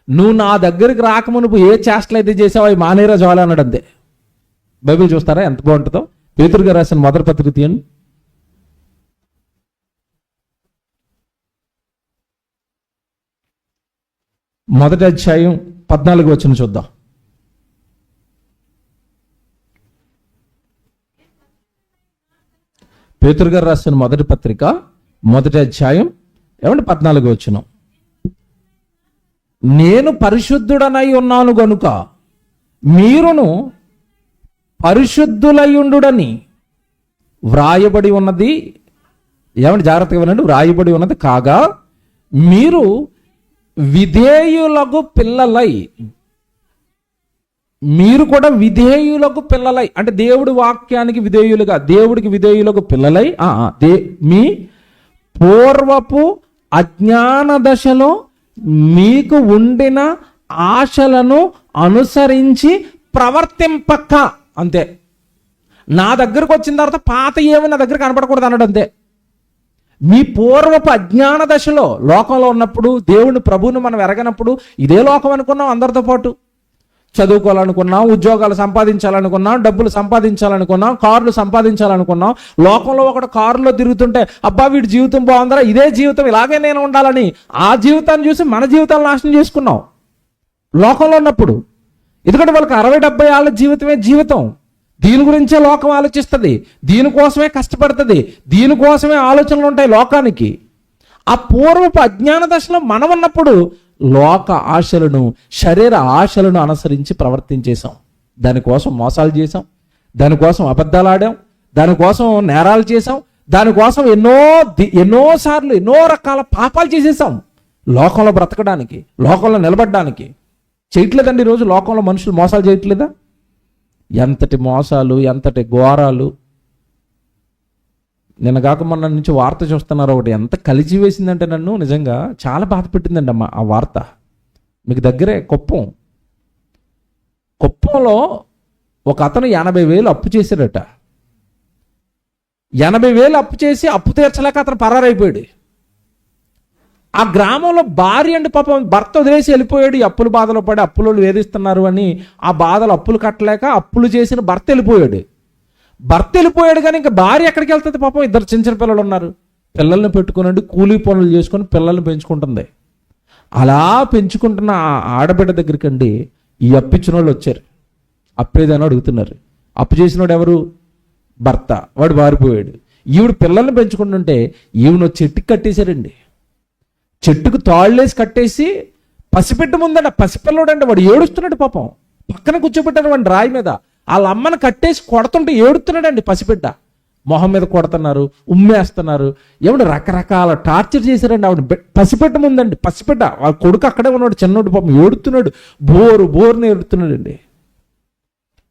నువ్వు నా దగ్గరికి రాకమునుపు ఏ చేష్టలు అయితే చేసావో అవి మానేరా చాలు అన్నాడు, అంతే. బైబిల్ చూస్తారా ఎంత బాగుంటుందో? పేతురు గారు రాసిన మొదటి పత్రిక తీయండి. మొదటి అధ్యాయం 14 వచనం చూద్దాం. పేతురు గారు రాసిన మొదటి పత్రిక మొదటి అధ్యాయం 14 వచనం. నేను పరిశుద్ధుడనై ఉన్నాను గనుక మీరును పరిశుద్ధులయుండుడని వ్రాయబడి ఉన్నది. ఏమంటే జాగ్రత్తగా వినండి, వ్రాయబడి ఉన్నది. కాగా మీరు విధేయులకు పిల్లలై, మీరు కూడా విధేయులకు పిల్లలై, అంటే దేవుడి వాక్యానికి విధేయులుగా, దేవుడికి విధేయులకు పిల్లలై, మీ పూర్వపు అజ్ఞాన దశలో మీకు ఉండిన ఆశలను అనుసరించి ప్రవర్తింపక, అంతే. నా దగ్గరకు వచ్చిన తర్వాత పాత ఏమి నా దగ్గర కనపడకూడదు అన్నాడు, అంతే. మీ పూర్వపు అజ్ఞాన దశలో లోకంలో ఉన్నప్పుడు దేవుని ప్రభువుని మనం ఎరగనప్పుడు ఇదే లోకం అనుకున్నాం. అందరితో పాటు చదువుకోవాలనుకున్నాం, ఉద్యోగాలు సంపాదించాలనుకున్నాం, డబ్బులు సంపాదించాలనుకున్నాం, కార్లు సంపాదించాలనుకున్నాం. లోకంలో ఒకటి కారులో తిరుగుతుంటే అబ్బా వీడి జీవితం బాగుందరా, ఇదే జీవితం, ఇలాగే నేను ఉండాలని ఆ జీవితాన్ని చూసి మన జీవితాలు నాశనం చేసుకున్నాం లోకంలో ఉన్నప్పుడు. ఎందుకంటే వాళ్ళకి 60-70 ఏళ్ళ జీవితమే జీవితం. దీని గురించే లోకం ఆలోచిస్తుంది, దీనికోసమే కష్టపడుతుంది, దీనికోసమే ఆలోచనలు ఉంటాయి లోకానికి. ఆ పూర్వపు అజ్ఞాన దశలో మనం ఉన్నప్పుడు లోక ఆశలను, శరీర ఆశలను అనుసరించి ప్రవర్తించేశాం. దానికోసం మోసాలు చేశాం, దానికోసం అబద్ధాలు ఆడాం, దానికోసం నేరాలు చేశాం, దానికోసం ఎన్నోసార్లు ఎన్నో రకాల పాపాలు చేసేసాం లోకంలో బ్రతకడానికి, లోకంలో నిలబడడానికి. చేయట్లేదండి ఈరోజు లోకంలో మనుషులు మోసాలు చేయట్లేదా? ఎంతటి మోసాలు, ఎంతటి ఘోరాలు. నిన్నగాక మొన్న నుంచి వార్త చూస్తున్నారు ఒకటి, ఎంత కలిసి వేసిందంటే నన్ను నిజంగా చాలా బాధ పెట్టిందండి అమ్మ ఆ వార్త. మీకు దగ్గరే కుప్పంలో ఒక అతను 80,000 అప్పు చేశాడట. 80,000 అప్పు చేసి అప్పు తీర్చలేక అతను పరారైపోయాడు. ఆ గ్రామంలో భార్య అండి పాపం భర్త వదిలేసి వెళ్ళిపోయాడు. ఈ అప్పుల బాధలో పడి అప్పులు వేధిస్తున్నారు అని ఆ బాధలు అప్పులు కట్టలేక అప్పులు చేసిన భర్త వెళ్ళిపోయాడు. కానీ ఇంకా భార్య ఎక్కడికి వెళ్తుంది పాపం? 2 చిన్న పిల్లలు ఉన్నారు. పిల్లల్ని పెట్టుకునండి కూలీ పనులు చేసుకొని పిల్లల్ని పెంచుకుంటుంది. అలా పెంచుకుంటున్న ఆ ఆడబిడ్డ దగ్గరికి అండి ఈ అప్పిచ్చిన వాళ్ళు వచ్చారు. అప్పేదని అడుగుతున్నారు. అప్పు చేసినోడు ఎవరు? భర్త. వాడు పారిపోయాడు. ఈవిడ పిల్లల్ని పెంచుకుంటుంటే ఈవిడ చెట్టుకి కట్టేశారండి. చెట్టుకు తాళ్ళేసి కట్టేసి పసిపెట్టు ముందండి. పసిపిల్లడు అండి, వాడు ఏడుస్తున్నాడు పాపం. పక్కన కూర్చోబెట్టారు వాడిని రాయి మీద. వాళ్ళ అమ్మని కట్టేసి కొడుతుంటే ఏడుతున్నాడండి పసిబిడ్డ. మొహం మీద కొడుతున్నారు, ఉమ్మేస్తున్నారు, ఏమన్నా రకరకాల టార్చర్ చేశారండి. ఆవిడ పసిపెట్ట ముందండి. పసిపెట్ట వాళ్ళ కొడుకు అక్కడే ఉన్నాడు, చిన్నోడు పాపం ఏడుతున్నాడు, బోరుని ఏడుతున్నాడండి.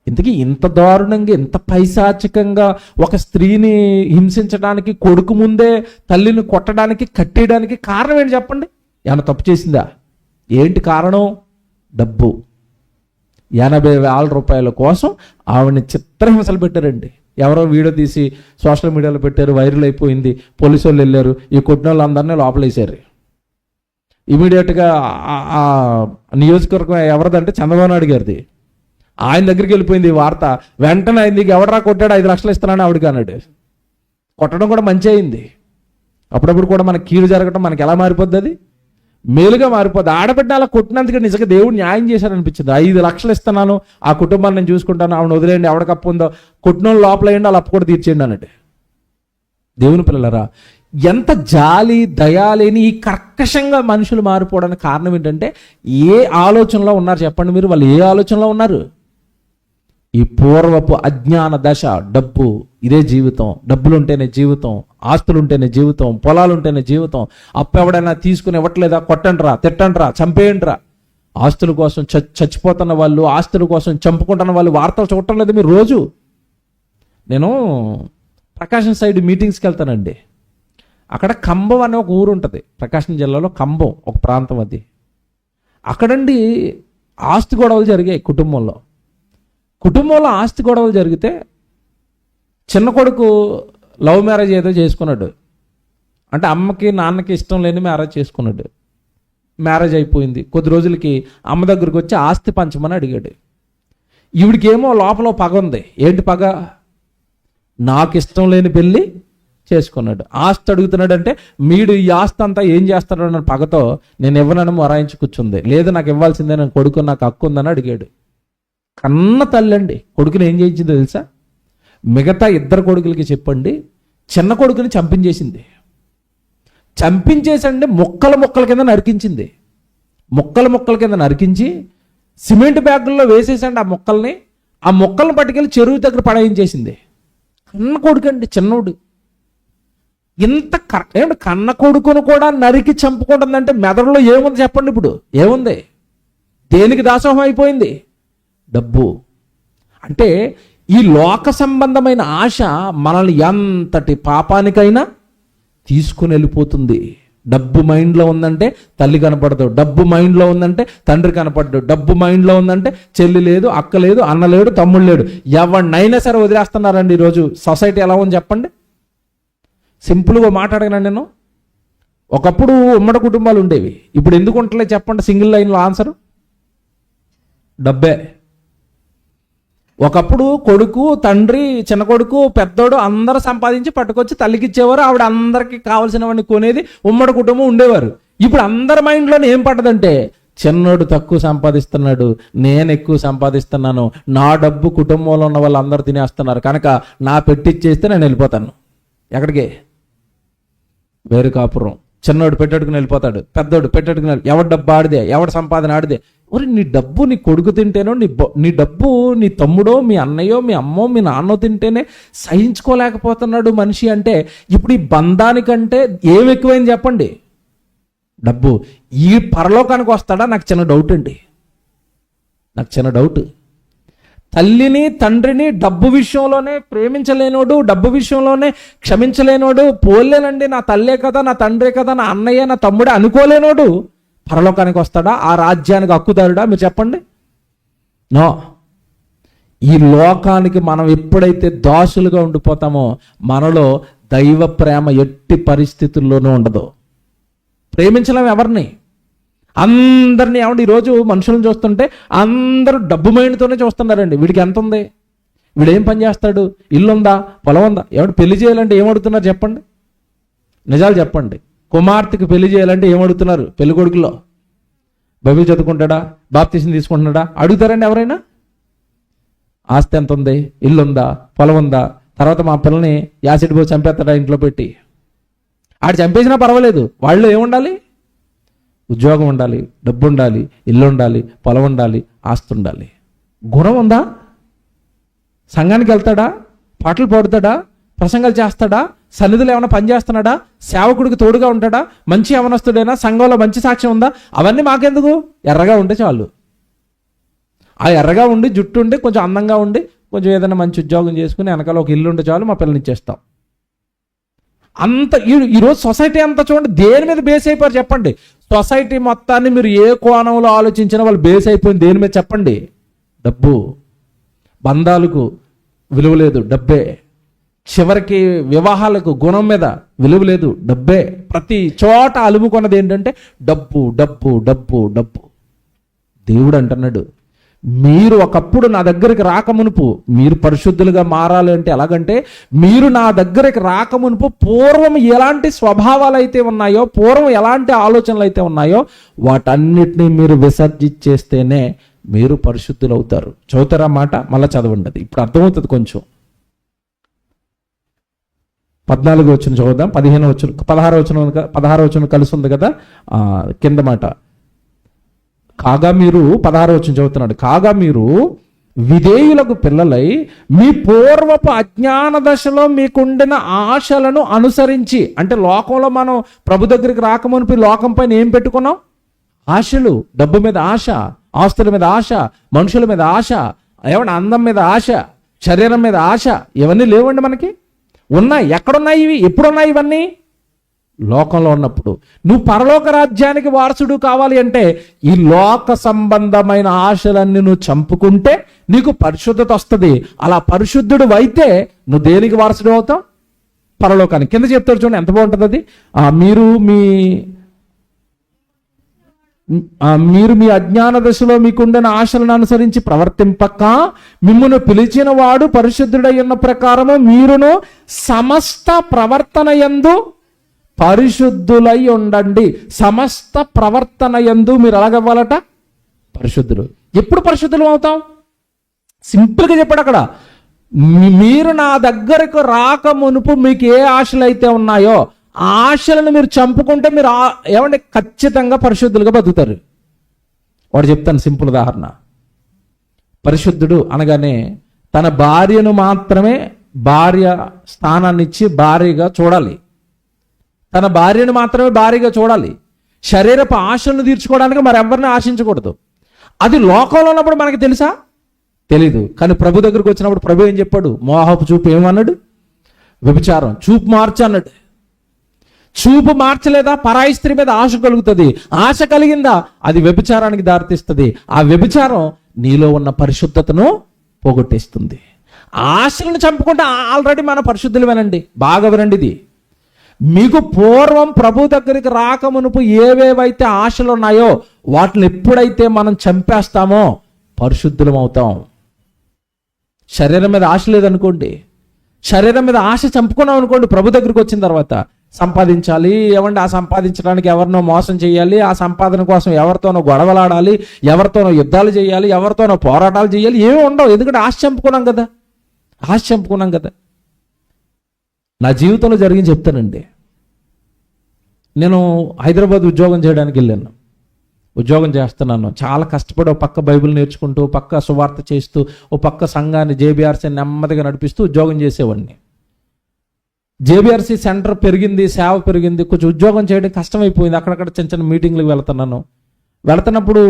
ఇంతకీ ఇంత దారుణంగా, ఇంత పైశాచికంగా ఒక స్త్రీని హింసించడానికి, కొడుకు ముందే తల్లిని కొట్టడానికి, కట్టేయడానికి కారణం ఏంటి చెప్పండి? ఏమన్నా తప్పు చేసిందా? ఏంటి కారణం? డబ్బు. 80,000 రూపాయల కోసం ఆవిడని చిత్రహింసలు పెట్టారండి. ఎవరో వీడియో తీసి సోషల్ మీడియాలో పెట్టారు, వైరల్ అయిపోయింది. పోలీసు వాళ్ళు వెళ్ళారు, ఈ కొట్టిన వాళ్ళందరినీ లోపలేశారు. ఇమీడియట్గా ఆ నియోజకవర్గం ఎవరిదంటే చంద్రబాబు నాయుడు గారిది. ఆయన దగ్గరికి వెళ్ళిపోయింది ఈ వార్త. వెంటనే నీకు ఎవడరా కొట్టాడు, 5 లక్షలు ఇస్తున్నాను ఆవిడకి అన్నాడు. కొట్టడం కూడా మంచి అయింది. అప్పుడప్పుడు కూడా మనకి కీడు జరగడం మనకి ఎలా మారిపోద్ది? అది మేలుగా మారిపోద్ది. ఆడబిడ్డ అలా కొట్టినందుకు నిజంగా దేవుడు న్యాయం చేశారనిపించింది. 5 లక్షలు ఇస్తున్నాను, ఆ కుటుంబాన్ని నేను చూసుకుంటాను, ఆవిడ వదిలేయండి, ఎవడికి అప్పు ఉందో కొట్టిన లోపల వేయండి, వాళ్ళ అప్పు కూడా తీర్చేయండి అన్నట్టు. దేవుని పిల్లలరా, ఎంత జాలి దయా లేని ఈ కర్కశంగా మనుషులు మారిపోవడానికి కారణం ఏంటంటే ఏ ఆలోచనలో ఉన్నారు చెప్పండి మీరు? వాళ్ళు ఏ ఆలోచనలో ఉన్నారు? ఈ పూర్వపు అజ్ఞాన దశ. డబ్బు, ఇదే జీవితం. డబ్బులుంటేనే జీవితం, ఆస్తులుంటేనే జీవితం, పొలాలుంటేనే జీవితం. అప్పు ఎవడైనా తీసుకుని ఇవ్వట్లేదా? కొట్టండిరా, తిట్టండిరా, చంపేయండిరా. ఆస్తుల కోసం చచ్చిపోతున్న వాళ్ళు, ఆస్తుల కోసం చంపుకుంటున్న వాళ్ళు వార్తలు చూడటం లేదు మీరు రోజు? నేను ప్రకాశం సైడ్ మీటింగ్స్కి వెళ్తానండి. అక్కడ కంబం అనే ఒక ఊరు ఉంటుంది ప్రకాశం జిల్లాలో. కంబం ఒక ప్రాంతం అది. అక్కడండి ఆస్తి గొడవలు జరిగాయి కుటుంబంలో ఆస్తి గొడవలు జరిగితే చిన్న కొడుకు లవ్ మ్యారేజ్ ఏదో చేసుకున్నాడు. అంటే అమ్మకి నాన్నకి ఇష్టం లేని మ్యారేజ్ చేసుకున్నాడు. మ్యారేజ్ అయిపోయింది. కొద్ది రోజులకి అమ్మ దగ్గరికి వచ్చి ఆస్తి పంచమని అడిగాడు. ఈవిడికేమో లోపల పగ ఉంది. ఏంటి పగ? నాకు ఇష్టం లేని పెళ్ళి చేసుకున్నాడు, ఆస్తి అడుగుతున్నాడు. అంటే మీడు ఈ ఆస్తి అంతా ఏం చేస్తాడు అన్న పగతో నేను ఇవ్వనని మొరాయించి కూర్చుంది. లేదు నాకు ఇవ్వాల్సిందే, నేను కొడుకు, నాకు హక్కు ఉందని అడిగాడు. కన్న తల్లి అండి కొడుకుని ఏం చేయించిందో తెలుసా? మిగతా 2 కొడుకులకి చెప్పండి, చిన్న కొడుకుని చంపించేసండి ముక్కల కింద నరికించింది. ముక్కల కింద నరికించి సిమెంట్ బ్యాగుల్లో వేసేసండి ఆ మొక్కల్ని పట్టుకెళ్ళి చెరువు దగ్గర పడేయించేసింది. కన్న కొడుకు అండి, చిన్నోడు. ఇంత కన్న కొడుకును కూడా నరికి చంపుకుంటుందంటే మెదడులో ఏముంది చెప్పండి? ఇప్పుడు ఏముంది? దేనికి దాసోహం అయిపోయింది? డబ్బు. అంటే ఈ లోక సంబంధమైన ఆశ మనల్ని ఎంతటి పాపానికైనా తీసుకుని వెళ్ళిపోతుంది. డబ్బు మైండ్లో ఉందంటే తల్లి కనపడదు, డబ్బు మైండ్లో ఉందంటే తండ్రి కనపడదు, డబ్బు మైండ్లో ఉందంటే చెల్లి లేదు, అక్క లేదు, అన్న లేడు, తమ్ముడు లేడు. ఎవరినైనా సరే వదిలేస్తున్నారండి ఈరోజు. సొసైటీ ఎలా ఉంది చెప్పండి? సింపుల్గా మాట్లాడగలను నేను. ఒకప్పుడు ఉమ్మడి కుటుంబాలు ఉండేవి, ఇప్పుడు ఎందుకు ఉంటలే చెప్పండి? సింగిల్ లైన్లో ఆన్సర్ డబ్బే. ఒకప్పుడు కొడుకు, తండ్రి, చిన్న కొడుకు, పెద్దోడు అందరూ సంపాదించి పట్టుకొచ్చి తల్లికి ఇచ్చేవారు, ఆవిడ అందరికి కావాల్సినవన్నీ కొనేది, ఉమ్మడి కుటుంబం ఉండేవారు. ఇప్పుడు అందరి మైండ్లోనే ఏం పడ్డదంటే, చిన్నోడు తక్కువ సంపాదిస్తున్నాడు, నేను ఎక్కువ సంపాదిస్తున్నాను, నా డబ్బు కుటుంబంలో ఉన్న వాళ్ళు అందరూ తినేస్తున్నారు కనుక నా పెట్టిచ్చేస్తే నేను వెళ్ళిపోతాను. ఎక్కడికి? వేరు కాపురం. చిన్నోడు పెట్టేట్టుకుని వెళ్ళిపోతాడు, పెద్దోడు పెట్టేట్టుకుని ఎవరి డబ్బు ఆడిదే, ఎవరి సంపాదన ఆడిదే. ఒరి, నీ డబ్బు నీ కొడుకు తింటేనో, నీ డబ్బు నీ తమ్ముడో, మీ అన్నయ్యో, మీ అమ్మో, మీ నాన్నో తింటేనే సహించుకోలేకపోతున్నాడు మనిషి అంటే, ఇప్పుడు ఈ బంధానికంటే ఏం ఎక్కువైంది చెప్పండి? డబ్బు. ఈ పరలోకానికి వస్తాడా? నాకు చిన్న డౌట్ అండి, నాకు చిన్న డౌట్. తల్లిని తండ్రిని డబ్బు విషయంలోనే ప్రేమించలేనోడు, డబ్బు విషయంలోనే క్షమించలేనోడు, పోలేనండి నా తల్లే కదా, నా తండ్రే కదా, నా అన్నయ్య, నా తమ్ముడే అనుకోలేనోడు పరలోకానికి వస్తాడా? ఆ రాజ్యానికి హక్కుదారుడా? మీరు చెప్పండి. నో. ఈ లోకానికి మనం ఎప్పుడైతే దాసులుగా ఉండిపోతామో మనలో దైవ ప్రేమ ఎట్టి పరిస్థితుల్లోనూ ఉండదు. ప్రేమించలేం ఎవరిని, అందరినీ. ఏమంటే ఈరోజు మనుషులను చూస్తుంటే అందరూ డబ్బు మైండ్తోనే చూస్తున్నారండి. వీడికి ఎంత ఉంది, వీడు ఏం పని చేస్తాడు, ఇల్లు ఉందా, పొలం ఉందా? ఎవడు పెళ్లి చేయాలంటే ఏమడుగుతున్నారు చెప్పండి? నిజాలు చెప్పండి. కుమార్తెకి పెళ్లి చేయాలంటే ఏమడుగుతున్నారు? పెళ్లి కొడుకులో బైబిల్ చదువుకుంటాడా, బాప్తిసం తీసుకుంటున్నాడా అడుగుతారండి ఎవరైనా? ఆస్తి ఎంత ఉంది, ఇల్లు ఉందా, పొలం ఉందా? తర్వాత మా పిల్లని యాసిడ్ పోసి చంపేస్తాడా ఇంట్లో పెట్టి? ఆడు చంపేసినా పర్వాలేదు, వాళ్ళు ఏముండాలి? ఉద్యోగం ఉండాలి, డబ్బు ఉండాలి, ఇల్లు ఉండాలి, పొలం ఉండాలి, ఆస్తి ఉండాలి. గుణం ఉందా? సంఘానికి వెళ్తాడా, పాటలు పాడుతాడా, ప్రసంగాలు చేస్తాడా, సన్నిధిలో ఏమైనా పని చేస్తున్నాడా, సేవకుడికి తోడుగా ఉంటాడా, మంచి యవనస్తుడైనా, సంఘంలో మంచి సాక్ష్యం ఉందా? అవన్నీ మాకెందుకు? ఎర్రగా ఉంటే చాలు. ఆ ఎర్రగా ఉండి, జుట్టు ఉండి, కొంచెం అందంగా ఉండి, కొంచెం ఏదైనా మంచి ఉద్యోగం చేసుకుని వెనకాల ఒక ఇల్లు ఉంటే చాలు, మా పిల్లల్ని ఇచ్చేస్తాం. అంత ఈరోజు సొసైటీ అంతా చూడండి దేని మీద బేస్ అయిపోయారు చెప్పండి? సొసైటీ మొత్తాన్ని మీరు ఏ కోణంలో ఆలోచించినా వాళ్ళు బేస్ అయిపోయింది దేని మీద చెప్పండి? డబ్బు. బంధాలకు విలువ లేదు, డబ్బే. చివరికి వివాహాలకు గుణం మీద విలువ లేదు, డబ్బే. ప్రతి చోట అలుముకున్నది ఏంటంటే డబ్బు, డబ్బు, డబ్బు, డబ్బు. దేవుడు అంటున్నాడు, మీరు ఒకప్పుడు నా దగ్గరికి రాకమునుపు, మీరు పరిశుద్ధులుగా మారాలి అంటే ఎలాగంటే, మీరు నా దగ్గరికి రాకమునుపు పూర్వం ఎలాంటి స్వభావాలు అయితే ఉన్నాయో, పూర్వం ఎలాంటి ఆలోచనలు అయితే ఉన్నాయో వాటన్నిటినీ మీరు విసర్జించేస్తేనే మీరు పరిశుద్ధులు అవుతారు. చదువుతారా మాట? మళ్ళీ చదవండి, ఇప్పుడు అర్థమవుతుంది కొంచెం. 14వ వచనం చదువుదాం, 16వ వచనం కలిసి ఉంది కదా కింద మాట. కాగా మీరు 16వ వచనం చదువుతున్నాడు. కాగా మీరు విధేయులకు పిల్లలై మీ పూర్వపు అజ్ఞాన దశలో మీకుండిన ఆశలను అనుసరించి, అంటే లోకంలో మనం ప్రభు దగ్గరికి రాకమునిపి లోకం పైన ఏం పెట్టుకున్నాం? ఆశలు. డబ్బు మీద ఆశ, ఆస్తుల మీద ఆశ, మనుషుల మీద ఆశ, ఏమన్నా అందం మీద ఆశ, శరీరం మీద ఆశ. ఇవన్నీ లేవండి మనకి? ఉన్నాయి. ఎక్కడున్నాయి ఇవి? ఎప్పుడున్నాయి ఇవన్నీ? లోకంలో ఉన్నప్పుడు. నువ్వు పరలోక రాజ్యానికి వారసుడు కావాలి అంటే ఈ లోక సంబంధమైన ఆశలన్నీ నువ్వు చంపుకుంటే నీకు పరిశుద్ధత వస్తుంది. అలా పరిశుద్ధుడు అయితే నువ్వు దేనికి వారసుడు అవుతావు? పరలోకానికి. కింద చెప్తాడు చూడండి, ఎంత బాగుంటుంది అది. మీరు మీ అజ్ఞాన దశలో మీకుండిన ఆశలను అనుసరించి ప్రవర్తింపక మిమ్మును పిలిచిన వాడు పరిశుద్ధుడై ఉన్న ప్రకారము మీరును సమస్త ప్రవర్తన యందు పరిశుద్ధులై ఉండండి. సమస్త ప్రవర్తన యందు మీరు ఎలాగవ్వాలట? పరిశుద్ధులు. ఎప్పుడు పరిశుద్ధులు అవుతాం? సింపుల్గా చెప్పాడు అక్కడ, మీరు నా దగ్గరకు రాక మునుపు మీకు ఏ ఆశలు అయితే ఉన్నాయో ఆశలను మీరు చంపుకుంటే మీరు ఏమంటే ఖచ్చితంగా పరిశుద్ధులుగా బతుకుతారు. వాడు చెప్తాను సింపుల్ ఉదాహరణ. పరిశుద్ధుడు అనగానే తన భార్యను మాత్రమే భార్య స్థానాన్ని ఇచ్చి భార్యగా చూడాలి. తన భార్యను మాత్రమే భార్యగా చూడాలి. శరీరపు ఆశలను తీర్చుకోవడానికి మరి ఎవరిని ఆశించకూడదు. అది లోకంలో ఉన్నప్పుడు మనకి తెలుసా? తెలీదు. కానీ ప్రభు దగ్గరకు వచ్చినప్పుడు ప్రభు ఏం చెప్పాడు? మోహపు చూపు ఏమన్నాడు? వ్యభిచారం. చూపు మార్చు అన్నాడు. చూపు మార్చలేదా? పరాయి స్త్రీ మీద ఆశ కలుగుతుంది. ఆశ కలిగిందా? అది వ్యభిచారానికి దారితీస్తుంది. ఆ వ్యభిచారం నీలో ఉన్న పరిశుద్ధతను పోగొట్టేస్తుంది. ఆశలను చంపుకుంటే ఆల్రెడీ మన పరిశుద్ధులు వినండి, బాగా వినండి. ఇది మీకు పూర్వం ప్రభు దగ్గరికి రాకమునుపు ఏవేవైతే ఆశలు ఉన్నాయో వాటిని ఎప్పుడైతే మనం చంపేస్తామో పరిశుద్ధులం అవుతాం. శరీరం మీద ఆశ లేదనుకోండి, శరీరం మీద ఆశ చంపుకున్నాం అనుకోండి, ప్రభు దగ్గరికి వచ్చిన తర్వాత సంపాదించాలి, ఆ సంపాదించడానికి ఎవరినో మోసం చేయాలి, ఆ సంపాదన కోసం ఎవరితోనో గొడవలాడాలి, ఎవరితోనో యుద్ధాలు చేయాలి, ఎవరితోనో పోరాటాలు చేయాలి, ఏమీ ఉండవు. ఎందుకంటే ఆశ చంపుకున్నాం కదా. నా జీవితంలో జరిగింది చెప్తానండి. నేను హైదరాబాద్ ఉద్యోగం చేయడానికి వెళ్ళాను. ఉద్యోగం చేస్తున్నాను, చాలా కష్టపడి ఓ పక్క బైబిల్ నేర్చుకుంటూ, ఓ పక్క సువార్త చేస్తూ, ఓ పక్క సంఘాన్ని JBRC నెమ్మదిగా నడిపిస్తూ ఉద్యోగం చేసేవాడిని. JBRC సెంటర్ పెరిగింది, సేవ పెరిగింది, కొంచెం ఉద్యోగం చేయడం కష్టమైపోయింది. అక్కడక్కడ చిన్న చిన్న మీటింగ్లకు వెళ్తున్నప్పుడు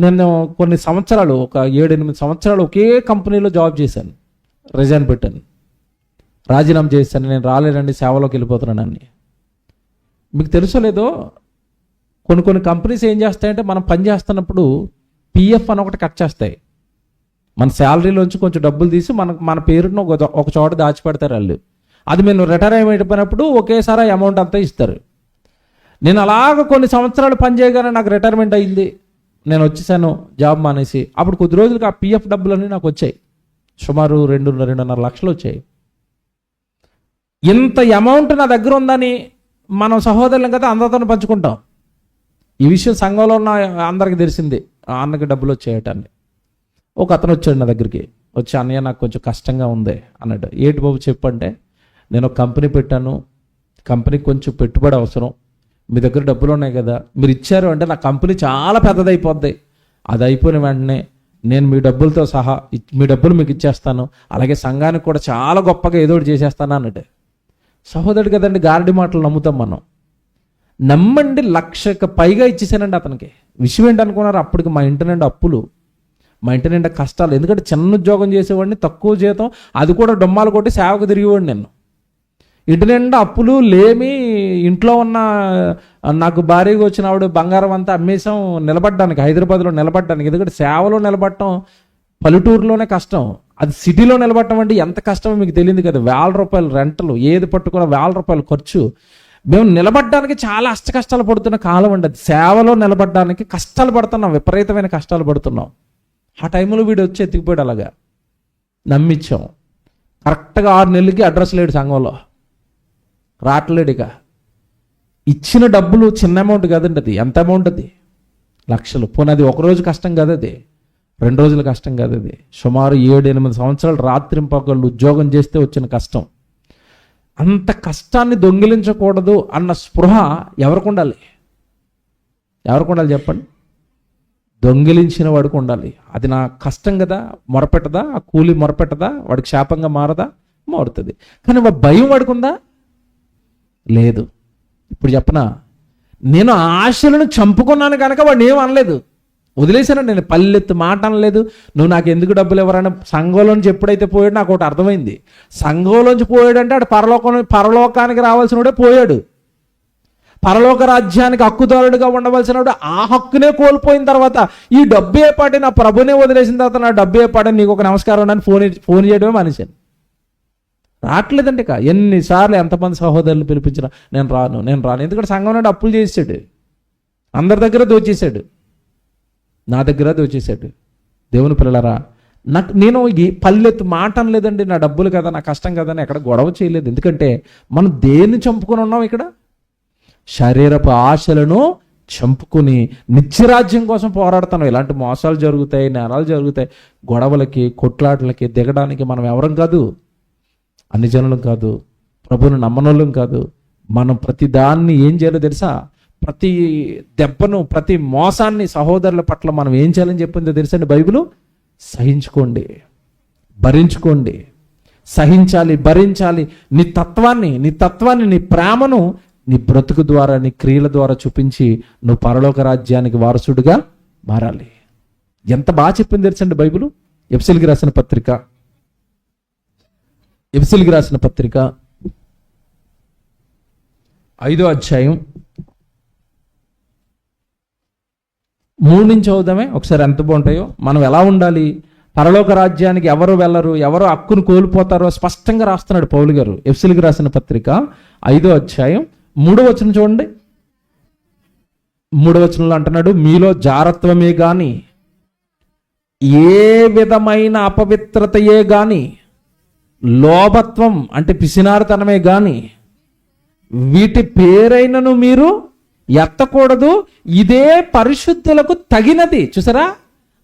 నేను కొన్ని సంవత్సరాలు, ఒక 7-8 సంవత్సరాలు ఒకే కంపెనీలో జాబ్ చేశాను. రిజైన్ పెట్టాను, రాజీనామా చేశాను. నేను రాలేనండి, సేవలోకి వెళ్ళిపోతున్నానని. మీకు తెలుసో లేదో, కొన్ని కంపెనీస్ ఏం చేస్తాయంటే మనం పని చేస్తున్నప్పుడు PF అని ఒకటి కట్ చేస్తాయి. మన శాలరీలోంచి కొంచెం డబ్బులు తీసి మన పేరును ఒక చోట దాచిపెడతారు వాళ్ళు. అది మేము రిటైర్ అయిపోయినప్పుడు ఒకేసారి అమౌంట్ అంతా ఇస్తారు. నేను అలాగ కొన్ని సంవత్సరాలు పని చేయగానే నాకు రిటైర్మెంట్ అయింది. నేను వచ్చేసాను జాబ్ మానేసి. అప్పుడు కొద్ది రోజులకి ఆ PF డబ్బులన్నీ నాకు వచ్చాయి. సుమారు 2.5 లక్షలు వచ్చాయి. ఇంత అమౌంట్ నా దగ్గర ఉందని మనం సహోదరులం కదా, అందరితో పంచుకుంటాం. ఈ విషయం సంఘంలో ఉన్న అందరికి తెలిసింది. అన్నకి డబ్బులు వచ్చేయటాన్ని. ఒక అతను వచ్చాడు నా దగ్గరికి, వచ్చి అన్నయ్య నాకు కొంచెం కష్టంగా ఉంది అన్నాడు. ఏంటి బాబు చెప్పంటే, నేను ఒక కంపెనీ పెట్టాను, కంపెనీకి కొంచెం పెట్టుబడి అవసరం, మీ దగ్గర డబ్బులు ఉన్నాయి కదా, మీరు ఇచ్చారు అంటే నా కంపెనీ చాలా పెద్దదైపోద్ది. అది అయిపోయిన వెంటనే నేను మీ డబ్బులతో సహా మీ డబ్బులు మీకు ఇచ్చేస్తాను, అలాగే సంఘానికి కూడా చాలా గొప్పగా ఏదో ఒకటి చేసేస్తాను అన్నట్టు. సహోదరుడు కదండి, గారడి మాటలు నమ్ముతాం మనం. నమ్మండి, 1,00,000కి పైగా ఇచ్చేసానండి అతనికి. విషయం ఏంటనుకున్నారు, అప్పటికి మా ఇంటి నిండా అప్పులు, మా ఇంటి నిండా కష్టాలు. ఎందుకంటే చిన్న ఉద్యోగం చేసేవాడిని, తక్కువ జీతం, అది కూడా డొమ్మాలు కొట్టి సేవకు తిరిగేవాడిని. నేను ఇంటి నిండా అప్పులు లేమి, ఇంట్లో ఉన్న నాకు భారీగా వచ్చిన ఆవిడ బంగారం అంతా అమ్మేసాం నిలబడ్డానికి, హైదరాబాద్లో నిలబడ్డానికి. ఎందుకంటే సేవలో నిలబడటం పల్లెటూరులోనే కష్టం, అది సిటీలో నిలబడటం అంటే ఎంత కష్టమో మీకు తెలియదు కదా. ₹1,000 రెంటలు, ఏది పట్టుకున్న ₹1,000 ఖర్చు. మేము నిలబడడానికి చాలా కష్టాలు పడుతున్న కాలం అండి అది. సేవలో నిలబడడానికి కష్టాలు పడుతున్నాం, విపరీతమైన కష్టాలు పడుతున్నాం. ఆ టైంలో వీడు వచ్చి ఎత్తికిపోయాడు. అలాగా నమ్మించాం. కరెక్ట్గా 6 నెలలకి అడ్రస్ లేడు, సంఘంలో రావట్లేడు. ఇక ఇచ్చిన డబ్బులు చిన్న అమౌంట్ కదండి, అది ఎంత అమౌంట్, అది లక్షలు. పోనీ అది ఒకరోజు కష్టం కాదు, అది 2 రోజుల కష్టం కాదు, అది సుమారు 7-8 సంవత్సరాలు రాత్రింపగళ్ళు ఉద్యోగం చేస్తే వచ్చిన కష్టం. అంత కష్టాన్ని దొంగిలించకూడదు అన్న స్పృహ ఎవరికి ఉండాలి చెప్పండి? దొంగిలించిన వాడికి ఉండాలి. అది నా కష్టం కదా, మొరపెట్టదా, ఆ కూలి మొరపెట్టదా, వాడికి శాపంగా మారదా? మారుతుంది. కానీ భయం వాడుకుందా? లేదు. ఇప్పుడు చెప్పనా, నేను ఆశలను చంపుకున్నాను కనుక వాడిని ఏం అనలేదు, వదిలేశాను. నేను పల్లెత్తు మాట అనలేదు. నువ్వు నాకు ఎందుకు డబ్బులు ఇవ్వరని. సంఘంలోంచి ఎప్పుడైతే పోయాడు నాకు ఒకటి అర్థమైంది. సంఘంలోంచి పోయాడంటే ఆడు పరలోకానికి రావాల్సిన వాడే పోయాడు. పరలోక రాజ్యానికి హక్కుదారుడుగా ఉండవలసిన వాడు ఆ హక్కునే కోల్పోయిన తర్వాత ఈ డబ్బే పాటి నా ప్రభునే వదిలేసిన తర్వాత నా డబ్బే పాటి నీకు ఒక నమస్కారం అని ఫోన్ చేయడమే మనిషిని. రావట్లేదండి. ఇక ఎన్నిసార్లు ఎంతమంది సహోదరులు పిలిపించినా నేను రాను. ఎందుకంటే సంఘం నుండి అప్పులు చేసాడు, అందరి దగ్గర దోచేశాడు, నా దగ్గర దోచేశాడు. దేవుని పిల్లలారా, నేను ఈ పల్లెత్తు మాట అనలేదండి. నా డబ్బులు కదా, నా కష్టం కదా అని ఎక్కడ గొడవ చేయలేదు. ఎందుకంటే మనం దేన్ని చంపుకొని ఉన్నాం ఇక్కడ? శరీరపు ఆశలను చంపుకుని నిత్యరాజ్యం కోసం పోరాడుతున్నాం. ఇలాంటి మోసాలు జరుగుతాయి, నేరాలు జరుగుతాయి, గొడవలకి కొట్లాటలకి దిగడానికి మనం ఎవరం కాదు, అన్ని జనులం కాదు, ప్రభువును నమ్మనోళ్ళం కాదు. మనం ప్రతి దాన్ని ఏం చేయాలో తెలుసా? ప్రతి దెబ్బను, ప్రతి మోసాన్ని సహోదరుల పట్ల మనం ఏం చేయాలని చెప్పిందో తెలుసండి బైబిల్? సహించుకోండి, భరించుకోండి. సహించాలి, భరించాలి. నీ తత్వాన్ని నీ ప్రేమను నీ బ్రతుకు ద్వారా, నీ క్రియల ద్వారా చూపించి నువ్వు పరలోక రాజ్యానికి వారసుడిగా మారాలి. ఎంత బాగా చెప్పింది తెలుసండి బైబిల్? ఎఫెసీయులకు రాసిన పత్రిక 5వ అధ్యాయం 3 నుంచి చదువుదామే ఒకసారి, ఎంత బాగుంటాయో. మనం ఎలా ఉండాలి, పరలోక రాజ్యానికి ఎవరు వెళ్ళరు, ఎవరు హక్కును కోల్పోతారో స్పష్టంగా రాస్తున్నాడు పౌలు గారు. ఎఫెసీయులకు రాసిన పత్రిక 5వ అధ్యాయం 3వ వచనం చూడండి. 3వ వచనంలో అంటున్నాడు, మీలో జారత్వమే గాని ఏ విధమైన అపవిత్రతయే గాని లోభత్వం అంటే పిసినారుతనమే గాని వీటి పేరైనను మీరు ఎత్తకూడదు, ఇదే పరిశుద్ధులకు తగినది. చూసారా,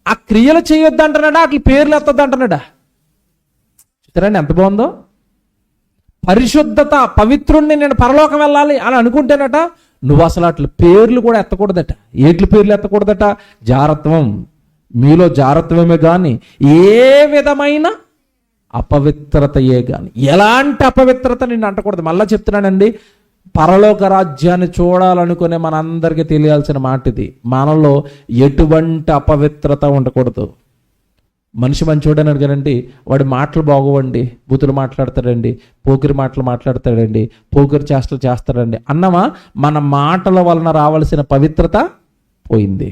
ఆ క్రియలు చేయొద్దు అంటున్నాడా, అట్లా పేర్లు ఎత్తద్దు అంటున్నాడా? చూసారండి ఎంత బాగుందో. పరిశుద్ధత, పవిత్రుణ్ణి నేను పరలోకం వెళ్ళాలి అని అనుకుంటేనట నువ్వు అసలు అట్ల పేర్లు కూడా ఎత్తకూడదట. ఏట్ల పేర్లు ఎత్తకూడదట? జారత్వం, మీలో జారత్వమే కానీ ఏ విధమైన అపవిత్రతయే కానీ. ఎలాంటి అపవిత్రత నిన్ను అంటకూడదు. మళ్ళా చెప్తున్నానండి, పరలోక రాజ్యాన్ని చూడాలనుకునే మనందరికీ తెలియాల్సిన మాట ఇది. మనలో ఎటువంటి అపవిత్రత ఉండకూడదు. మనిషి మంచోడని అడిగానండి, వాడి మాటలు బాగోవండి, బూతులు మాట్లాడతాడండి, పోకిరి మాటలు మాట్లాడతాడండి, పోకిరి చేష్టలు చేస్తాడండి అన్నమా, మన మాటల వలన రావాల్సిన పవిత్రత పోయింది.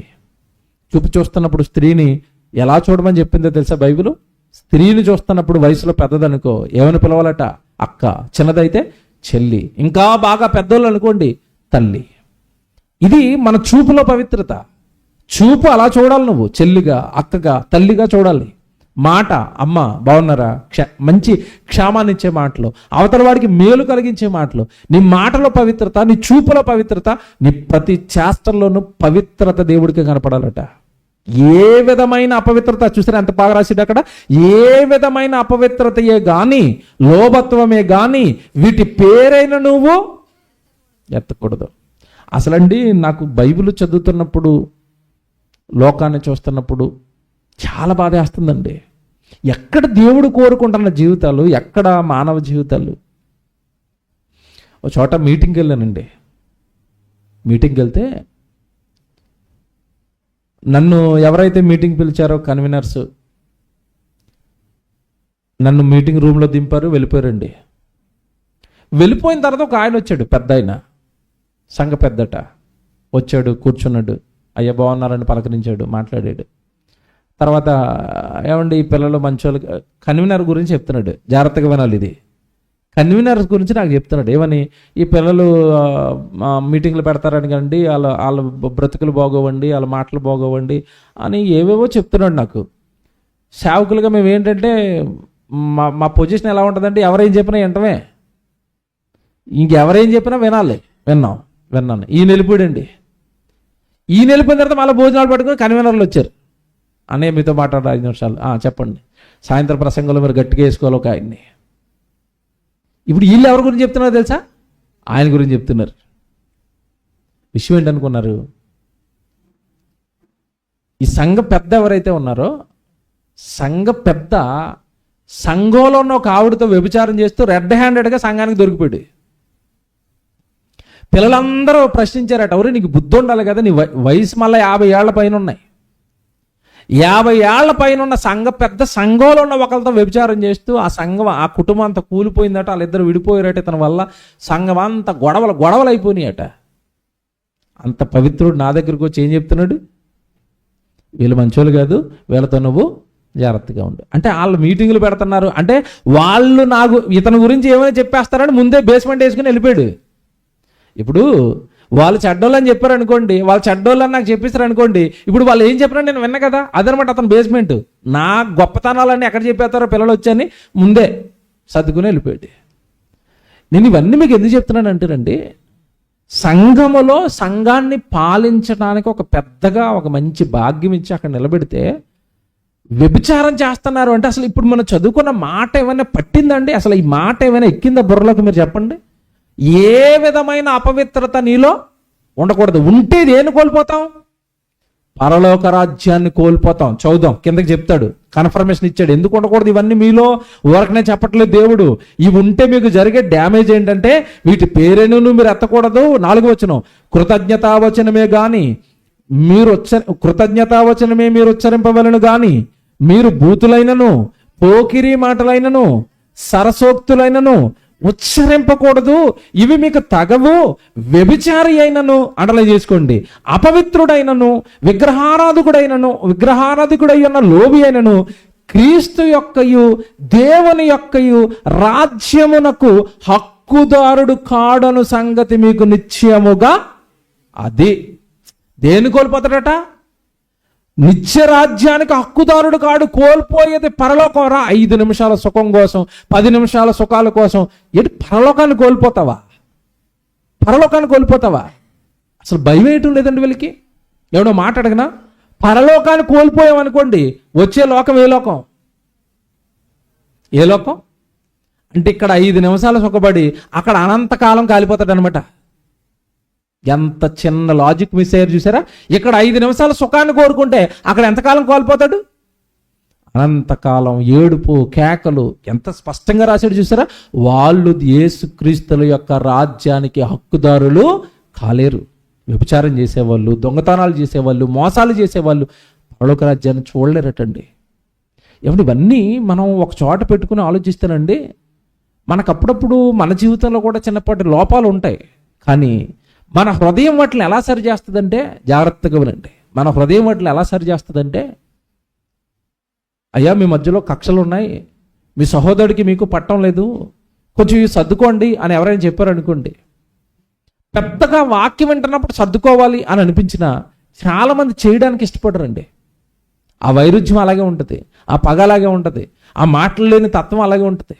చూస్తున్నప్పుడు స్త్రీని ఎలా చూడమని చెప్పిందో తెలుసా బైబిల్? స్త్రీని చూస్తున్నప్పుడు వయసులో పెద్దదనుకో ఏమని పిలవాలట? అక్క. చిన్నదైతే చెల్లి. ఇంకా బాగా పెద్దోళ్ళు అనుకోండి తల్లి. ఇది మన చూపులో పవిత్రత. చూపు అలా చూడాలి. నువ్వు చెల్లిగా, అక్కగా, తల్లిగా చూడాలి. మాట, అమ్మ బాగున్నారా, మంచి క్షేమాన్ని ఇచ్చే మాటలు, అవతల వాడికి మేలు కలిగించే మాటలు. నీ మాటలో పవిత్రత, నీ చూపులో పవిత్రత, నీ ప్రతి చేష్టల్లోనూ పవిత్రత దేవుడికి కనపడాలట. ఏ విధమైన అపవిత్రత, చూసారా ఎంత బాగా రాసిడు అక్కడ, ఏ విధమైన అపవిత్రతయే గాని లోభత్వమే గాని వీటి పేరైన నువ్వు ఎత్తకూడదు. అసలండి నాకు బైబిల్ చదువుతున్నప్పుడు, లోకాన్ని చూస్తున్నప్పుడు చాలా బాధ వేస్తుందండి. ఎక్కడ దేవుడు కోరుకుంటున్న జీవితాలు, ఎక్కడ మానవ జీవితాలు. ఒక చోట మీటింగ్కి వెళ్ళానండి. మీటింగ్కి వెళ్తే నన్ను ఎవరైతే మీటింగ్ పిలిచారో కన్వీనర్స్ నన్ను మీటింగ్ రూమ్లో దింపారు, వెళ్ళిపోయారండి. వెళ్ళిపోయిన తర్వాత ఒక ఆయన వచ్చాడు, పెద్ద ఆయన, సంఘ పెద్దట. వచ్చాడు, కూర్చున్నాడు, అయ్యా బాగున్నారని పలకరించాడు, మాట్లాడాడు. తర్వాత ఏమండి ఈ పిల్లలు మంచోళ్ళు, కన్వీనర్ గురించి చెప్తున్నాడు. జాగ్రత్తగా వినాలి ఇది. కన్వీనర్ గురించి నాకు చెప్తున్నాడు. ఏమని, ఈ పిల్లలు మీటింగ్లు పెడతారని కండి, వాళ్ళ బ్రతుకులు బాగోవండి, వాళ్ళ మాటలు బాగోవండి అని ఏవేవో చెప్తున్నాడు నాకు. సేవకులుగా మేము ఏంటంటే మా పొజిషన్ ఎలా ఉంటుందంటే ఎవరేం చెప్పినా వింటమే, ఇంకెవరేం చెప్పినా వినాలి. విన్నాను. ఈయన వెళ్ళిపోయాడండి. ఈయన వెళ్ళిపోయిన తర్వాత మళ్ళీ భోజనాలు పట్టుకుని కన్వీనర్లు వచ్చారు. అనే మీతో మాట్లాడారు 5 నిమిషాలు. చెప్పండి. సాయంత్రం ప్రసంగంలో మీరు గట్టిగా వేసుకోవాలి ఒక ఆయన్ని. ఇప్పుడు వీళ్ళు ఎవరి గురించి చెప్తున్నారో తెలుసా? ఆయన గురించి చెప్తున్నారు. విషయం ఏంటనుకున్నారు? ఈ సంఘ పెద్ద ఎవరైతే ఉన్నారో, సంఘ పెద్ద సంఘంలో ఉన్న ఒక ఆవిడతో వ్యభిచారం చేస్తూ రెడ్ హ్యాండెడ్గా సంఘానికి దొరికిపోయాడు. పిల్లలందరూ ప్రశ్నించారట, ఎవరు నీకు బుద్ధి ఉండాలి కదా, నీ వయసు మళ్ళీ 50 ఏళ్ల పైన ఉన్నాయి. 50 ఏళ్ల పైన ఉన్న పెద్ద సంఘంలో ఉన్న ఒకరితో వ్యభిచారం చేస్తూ ఆ కుటుంబం అంతా కూలిపోయిందట. వాళ్ళిద్దరు విడిపోయారట. ఇతని వల్ల సంఘం అంతా గొడవలు అయిపోయినాయట. అంత పవిత్రుడు నా దగ్గరకు వచ్చి ఏం చెప్తున్నాడు? వీళ్ళు మంచోళ్ళు కాదు, వీళ్ళతో నువ్వు జాగ్రత్తగా ఉండు. అంటే వాళ్ళు మీటింగులు పెడుతున్నారు అంటే వాళ్ళు ఇతని గురించి ఏమైనా చెప్పేస్తారని ముందే బేస్మెంట్ వేసుకుని వెళ్ళిపోయాడు. ఇప్పుడు వాళ్ళు చెడ్డోళ్ళు అని చెప్పారు అనుకోండి, వాళ్ళు చెడ్డోళ్ళు అని నాకు చెప్పేస్తారు అనుకోండి, ఇప్పుడు వాళ్ళు ఏం చెప్పినా నేను విన్నా కదా, అదనమాట అతను బేస్మెంట్. నా గొప్పతనాలన్నీ ఎక్కడ చెప్పేస్తారో పిల్లలు వచ్చని ముందే సర్దుకుని వెళ్ళిపోయాడు. నేను ఇవన్నీ మీకు ఎందుకు చెప్తున్నాను అంటారండి, సంఘములో సంఘాన్ని పాలించడానికి ఒక పెద్దగా ఒక మంచి భాగ్యం ఇచ్చి అక్కడ నిలబెడితే వ్యభిచారం చేస్తున్నారు అంటే అసలు ఇప్పుడు మనం చదువుకున్న మాట ఏమైనా పట్టిందండి? అసలు ఈ మాట ఏమైనా ఎక్కిందా బుర్రలోకి? మీరు చెప్పండి. ఏ విధమైన అపవిత్రత నీలో ఉండకూడదు. ఉంటే దేన్ని కోల్పోతాం? పరలోక రాజ్యాన్ని కోల్పోతాం. చదువుదాం, కిందకి చెప్తాడు, కన్ఫర్మేషన్ ఇచ్చాడు. ఎందుకు ఉండకూడదు ఇవన్నీ మీలో? ఊరకనే చెప్పట్లేదు దేవుడు. ఇవి ఉంటే మీకు జరిగే డ్యామేజ్ ఏంటంటే వీటి పేరేను మీరు ఎత్తకూడదు. 4వ వచనం, కృతజ్ఞతావచనమే గాని కృతజ్ఞతావచనమే మీరు ఉచ్చరింపవలను గాని మీరు బూతులైనను పోకిరి మాటలైనను సరసోక్తులైనను ఉచ్చరింపకూడదు. ఇవి మీకు తగవు. వ్యభిచారి అయినను అండర్లైన్ చేసుకోండి, అపవిత్రుడైనను విగ్రహారాధికుడై ఉన్న లోబి అయినను క్రీస్తు యొక్కయు దేవుని యొక్కయు రాజ్యమునకు హక్కు హక్కుదారుడు కాడను సంగతి మీకు నిశ్చయముగా. అది దేని కోల్పోతాడట? నిత్య రాజ్యానికి హక్కుదారుడు కాడు. కోల్పోయేది పరలోకం రా. 5 నిమిషాల సుఖం కోసం, 10 నిమిషాల సుఖాల కోసం ఏంటి పరలోకాన్ని కోల్పోతావా? పరలోకాన్ని కోల్పోతావా? అసలు భయం వేయటం లేదండి వీళ్ళకి. ఎవడో మాట అడగనా? పరలోకాన్ని కోల్పోయామనుకోండి, వచ్చే లోకం ఏ లోకం? ఏ లోకం అంటే ఇక్కడ 5 నిమిషాలు సుఖపడి అక్కడ అనంతకాలం కాలిపోతాడు అనమాట. ఎంత చిన్న లాజిక్ మిస్ అయ్యారు చూసారా? ఇక్కడ 5 నిమిషాల సుఖాన్ని కోరుకుంటే అక్కడ ఎంతకాలం కోల్పోతాడు? అనంతకాలం. ఏడుపు, కేకలు. ఎంత స్పష్టంగా రాశాడు చూసారా? వాళ్ళు యేసుక్రీస్తుల యొక్క రాజ్యానికి హక్కుదారులు కాలేరు. వ్యభిచారం చేసేవాళ్ళు, దొంగతనాలు చేసేవాళ్ళు, మోసాలు చేసేవాళ్ళు పరలోక రాజ్యాన్ని చూడలేరటండి. ఏమంటే ఇవన్నీ మనం ఒక చోట పెట్టుకుని ఆలోచిస్తానండి, మనకు అప్పుడప్పుడు మన జీవితంలో కూడా చిన్నపాటి లోపాలు ఉంటాయి. కానీ మన హృదయం వాటిని ఎలా సరి చేస్తుందంటే, జాగ్రత్తగా వినండి, మన హృదయం వాటిని ఎలా సరి చేస్తుందంటే, అయ్యా మీ మధ్యలో కక్షలు ఉన్నాయి, మీ సహోదరుడికి మీకు పట్టం లేదు, కొంచెం ఇవి సర్దుకోండి అని ఎవరైనా చెప్పారనుకోండి, పెద్దగా వాక్యం వింటున్నప్పుడు సర్దుకోవాలి అని అనిపించినా చాలామంది చేయడానికి ఇష్టపడరండి. ఆ వైరుధ్యం అలాగే ఉంటుంది, ఆ పగ అలాగే ఉంటుంది, ఆ మాటలు లేని తత్వం అలాగే ఉంటుంది.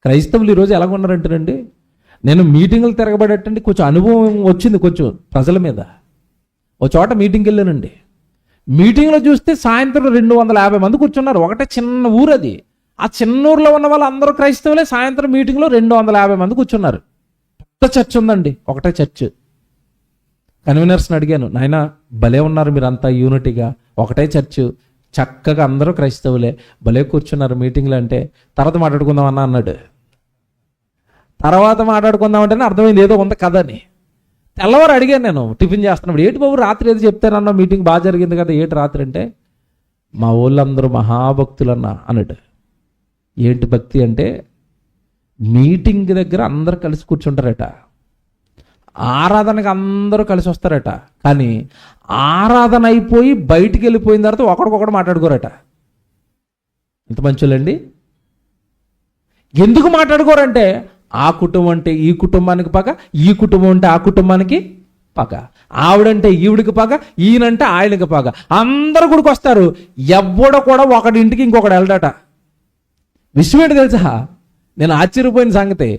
క్రైస్తవులు ఈరోజు ఎలాగ ఉన్నారంటేనండి, నేను మీటింగులు తిరగబడేటండి కొంచెం అనుభవం వచ్చింది కొంచెం ప్రజల మీద. ఒక చోట మీటింగ్కి వెళ్ళానండి. మీటింగ్లో చూస్తే సాయంత్రం 250 మంది కూర్చున్నారు. ఒకటే చిన్న ఊరు అది. ఆ చిన్న ఊర్లో ఉన్న వాళ్ళు అందరూ క్రైస్తవులే. సాయంత్రం మీటింగ్లో 250 మంది కూర్చున్నారు. పెద్ద చర్చ్ ఉందండి, ఒకటే చర్చ్. కన్వీనర్స్ని అడిగాను, నాయన భలే ఉన్నారు మీరంతా యూనిటీగా, ఒకటే చర్చ్, చక్కగా అందరూ క్రైస్తవులే, భలే కూర్చున్నారు మీటింగ్లు అంటే. తర్వాత మాట్లాడుకుందాం అన్నాడు. తర్వాత మాట్లాడుకుందామంటేనే అర్థమైంది ఏదో ఉంది కథ అని. తెల్లవారు అడిగాను నేను టిఫిన్ చేస్తున్నప్పుడు, ఏంటి బాబు రాత్రి ఏదో చెప్తానన్నా, మీటింగ్ బాగా జరిగింది కదా, ఏంటి రాత్రి అంటే, మా ఊళ్ళందరూ మహాభక్తులన్నా అన్నాడు. ఏంటి భక్తి అంటే, మీటింగ్ దగ్గర అందరూ కలిసి కూర్చుంటారట, ఆరాధనకు అందరూ కలిసి వస్తారట, కానీ ఆరాధన అయిపోయి బయటికి వెళ్ళిపోయిన తర్వాత ఒకడికొకడు మాట్లాడుకోరట. ఇంత మంచోళ్ళండి. ఎందుకు మాట్లాడుకోరంటే, ఆ కుటుంబం అంటే ఈ కుటుంబానికి పగ, ఈ కుటుంబం అంటే ఆ కుటుంబానికి పగ, ఆవిడంటే ఈవిడికి పగ, ఈయనంటే ఆయనకి పగ. అందరూ గుడికి వస్తారు, ఎవ్వడ కూడా ఒకడి ఇంటికి ఇంకొకటి వెళ్ళడట. విషయం ఏంటి తెలుసా? నేను ఆశ్చర్యపోయిన సంగతి,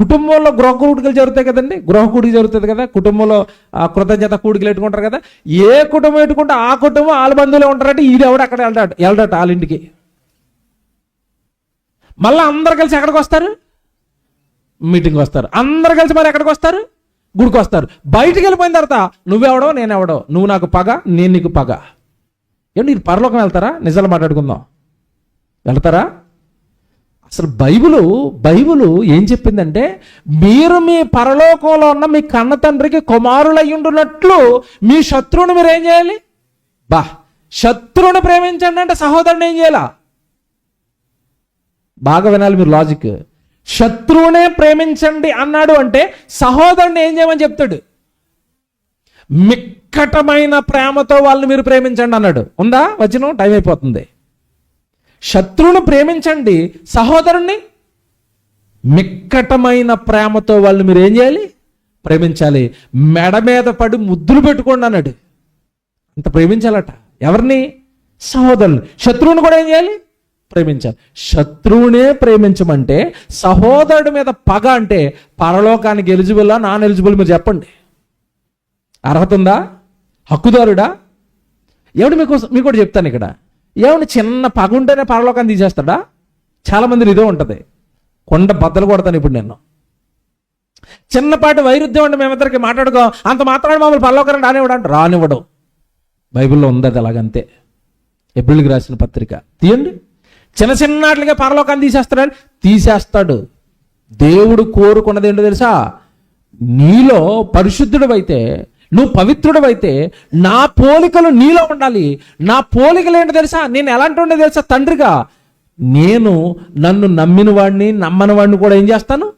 కుటుంబంలో గృహ కూడికలు జరుగుతాయి కదండి, గృహ కూడిక జరుగుతుంది కదా, కుటుంబంలో కృతజ్ఞత కూడికలు పెట్టుకుంటారు కదా. ఏ కుటుంబం పెట్టుకుంటే ఆ కుటుంబం వాళ్ళ బంధువులే ఉంటారట, ఇది ఎవడు అక్కడ వెళ్ళడట వాళ్ళ ఇంటికి. మళ్ళీ అందరు కలిసి ఎక్కడికి వస్తారు? మీటింగ్ వస్తారు. అందరు కలిసి మరి ఎక్కడికి వస్తారు? గుడికి వస్తారు. బయటికి వెళ్ళిపోయిన తర్వాత నువ్వెవడో నేనెవడో, నువ్వు నాకు పగ, నేను నీకు పగ. ఏంటి మీరు పరలోకం వెళ్తారా? నిజాలు మాట్లాడుకుందాం, వెళ్తారా? అసలు బైబిలు ఏం చెప్పిందంటే, మీరు మీ పరలోకంలో ఉన్న మీ కన్న తండ్రికి కుమారులయ్యుండునట్లు మీ శత్రువుని మీరు ఏం చేయాలి? శత్రువుని ప్రేమించండి అంటే సహోదరుని ఏం చేయాలా? బాగా వినాలి మీరు లాజిక్. శత్రువునే ప్రేమించండి అన్నాడు అంటే సహోదరుని ఏం చేయమని చెప్తాడు? మిక్కటమైన ప్రేమతో వాళ్ళని మీరు ప్రేమించండి అన్నాడు. ఉందా వచనం? టైం అయిపోతుంది. శత్రువును ప్రేమించండి, సహోదరుణ్ణి మిక్కటమైన ప్రేమతో వాళ్ళు మీరు ఏం చేయాలి? ప్రేమించాలి. మెడ మీద పడి ముద్దులు పెట్టుకోండి అన్నాడు. అంత ప్రేమించాలట. ఎవరిని? సహోదరుని. శత్రువుని కూడా ఏం చేయాలి? ప్రేమించాలి. శత్రువునే ప్రేమించమంటే, సహోదరుడి మీద పగ అంటే పరలోకానికి ఎలిజిబుల్లా నాన్ ఎలిజిబుల్ మీరు చెప్పండి. అర్హత ఉందా? హక్కుదారుడా? ఏమిటి మీకు కూడా చెప్తాను ఇక్కడ. ఏమన్నా చిన్న పగ ఉంటేనే పరలోకాన్ని తీసేస్తాడా? చాలామంది ఇదే ఉంటుంది. కొండ బద్దలు కొడతాను ఇప్పుడు నేను. చిన్నపాటి వైరుధ్యం అంటే మేమిద్దరికి మాట్లాడుకో, అంత మాత్రాన్ని మమ్మల్ని పరలోకాన్ని రానివ్వడం. బైబిల్లో ఉంది అది అలాగంతే. ఎబ్రిల్కి రాసిన పత్రిక తీయండి. చిన్నటిగా పరలోకాన్ని తీసేస్తాడు. దేవుడు కోరుకున్నది ఏంటో తెలుసా? నీలో పరిశుద్ధుడవైతే, నువ్వు పవిత్రుడవైతే నా పోలికలు నీలో ఉండాలి. నా పోలికలు ఏంటో తెలుసా? నేను ఎలాంటి ఉండే తెలుసా? తండ్రిగా నేను నన్ను నమ్మిన వాడిని, నమ్మని వాడిని కూడా ఏం చేస్తాను?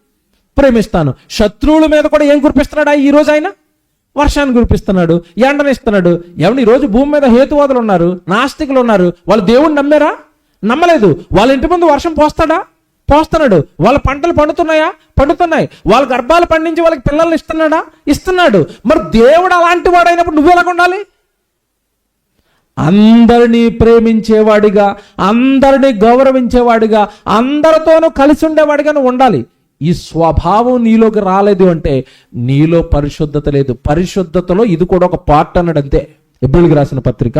ప్రేమిస్తాను. శత్రువుల మీద కూడా ఏం కురిపిస్తున్నాడా ఈరోజు? ఆయన వర్షాన్ని కురిపిస్తున్నాడు, ఎండనిస్తున్నాడు. ఏమన్నా ఈరోజు భూమి మీద హేతువాదులు ఉన్నారు, నాస్తికులు ఉన్నారు. వాళ్ళు దేవుణ్ణి నమ్మారా? నమ్మలేదు. వాళ్ళ ఇంటి ముందు వర్షం పోస్తాడా? పోస్తున్నాడు. వాళ్ళ పంటలు పండుతున్నాయా? పండుతున్నాయి. వాళ్ళ గర్భాలు పండించి వాళ్ళకి పిల్లల్ని ఇస్తున్నాడా? ఇస్తున్నాడు. మరి దేవుడు అలాంటి వాడు అయినప్పుడు నువ్వు ఎలాగ ఉండాలి? అందరినీ ప్రేమించేవాడిగా, అందరినీ గౌరవించేవాడిగా, అందరితోనూ కలిసి ఉండేవాడిగా నువ్వు ఉండాలి. ఈ స్వభావం నీలోకి రాలేదు అంటే నీలో పరిశుద్ధత లేదు. పరిశుద్ధతలో ఇది కూడా ఒక పార్ట్ అన్నాడు అంతే. హెబ్రీయులకు రాసిన పత్రిక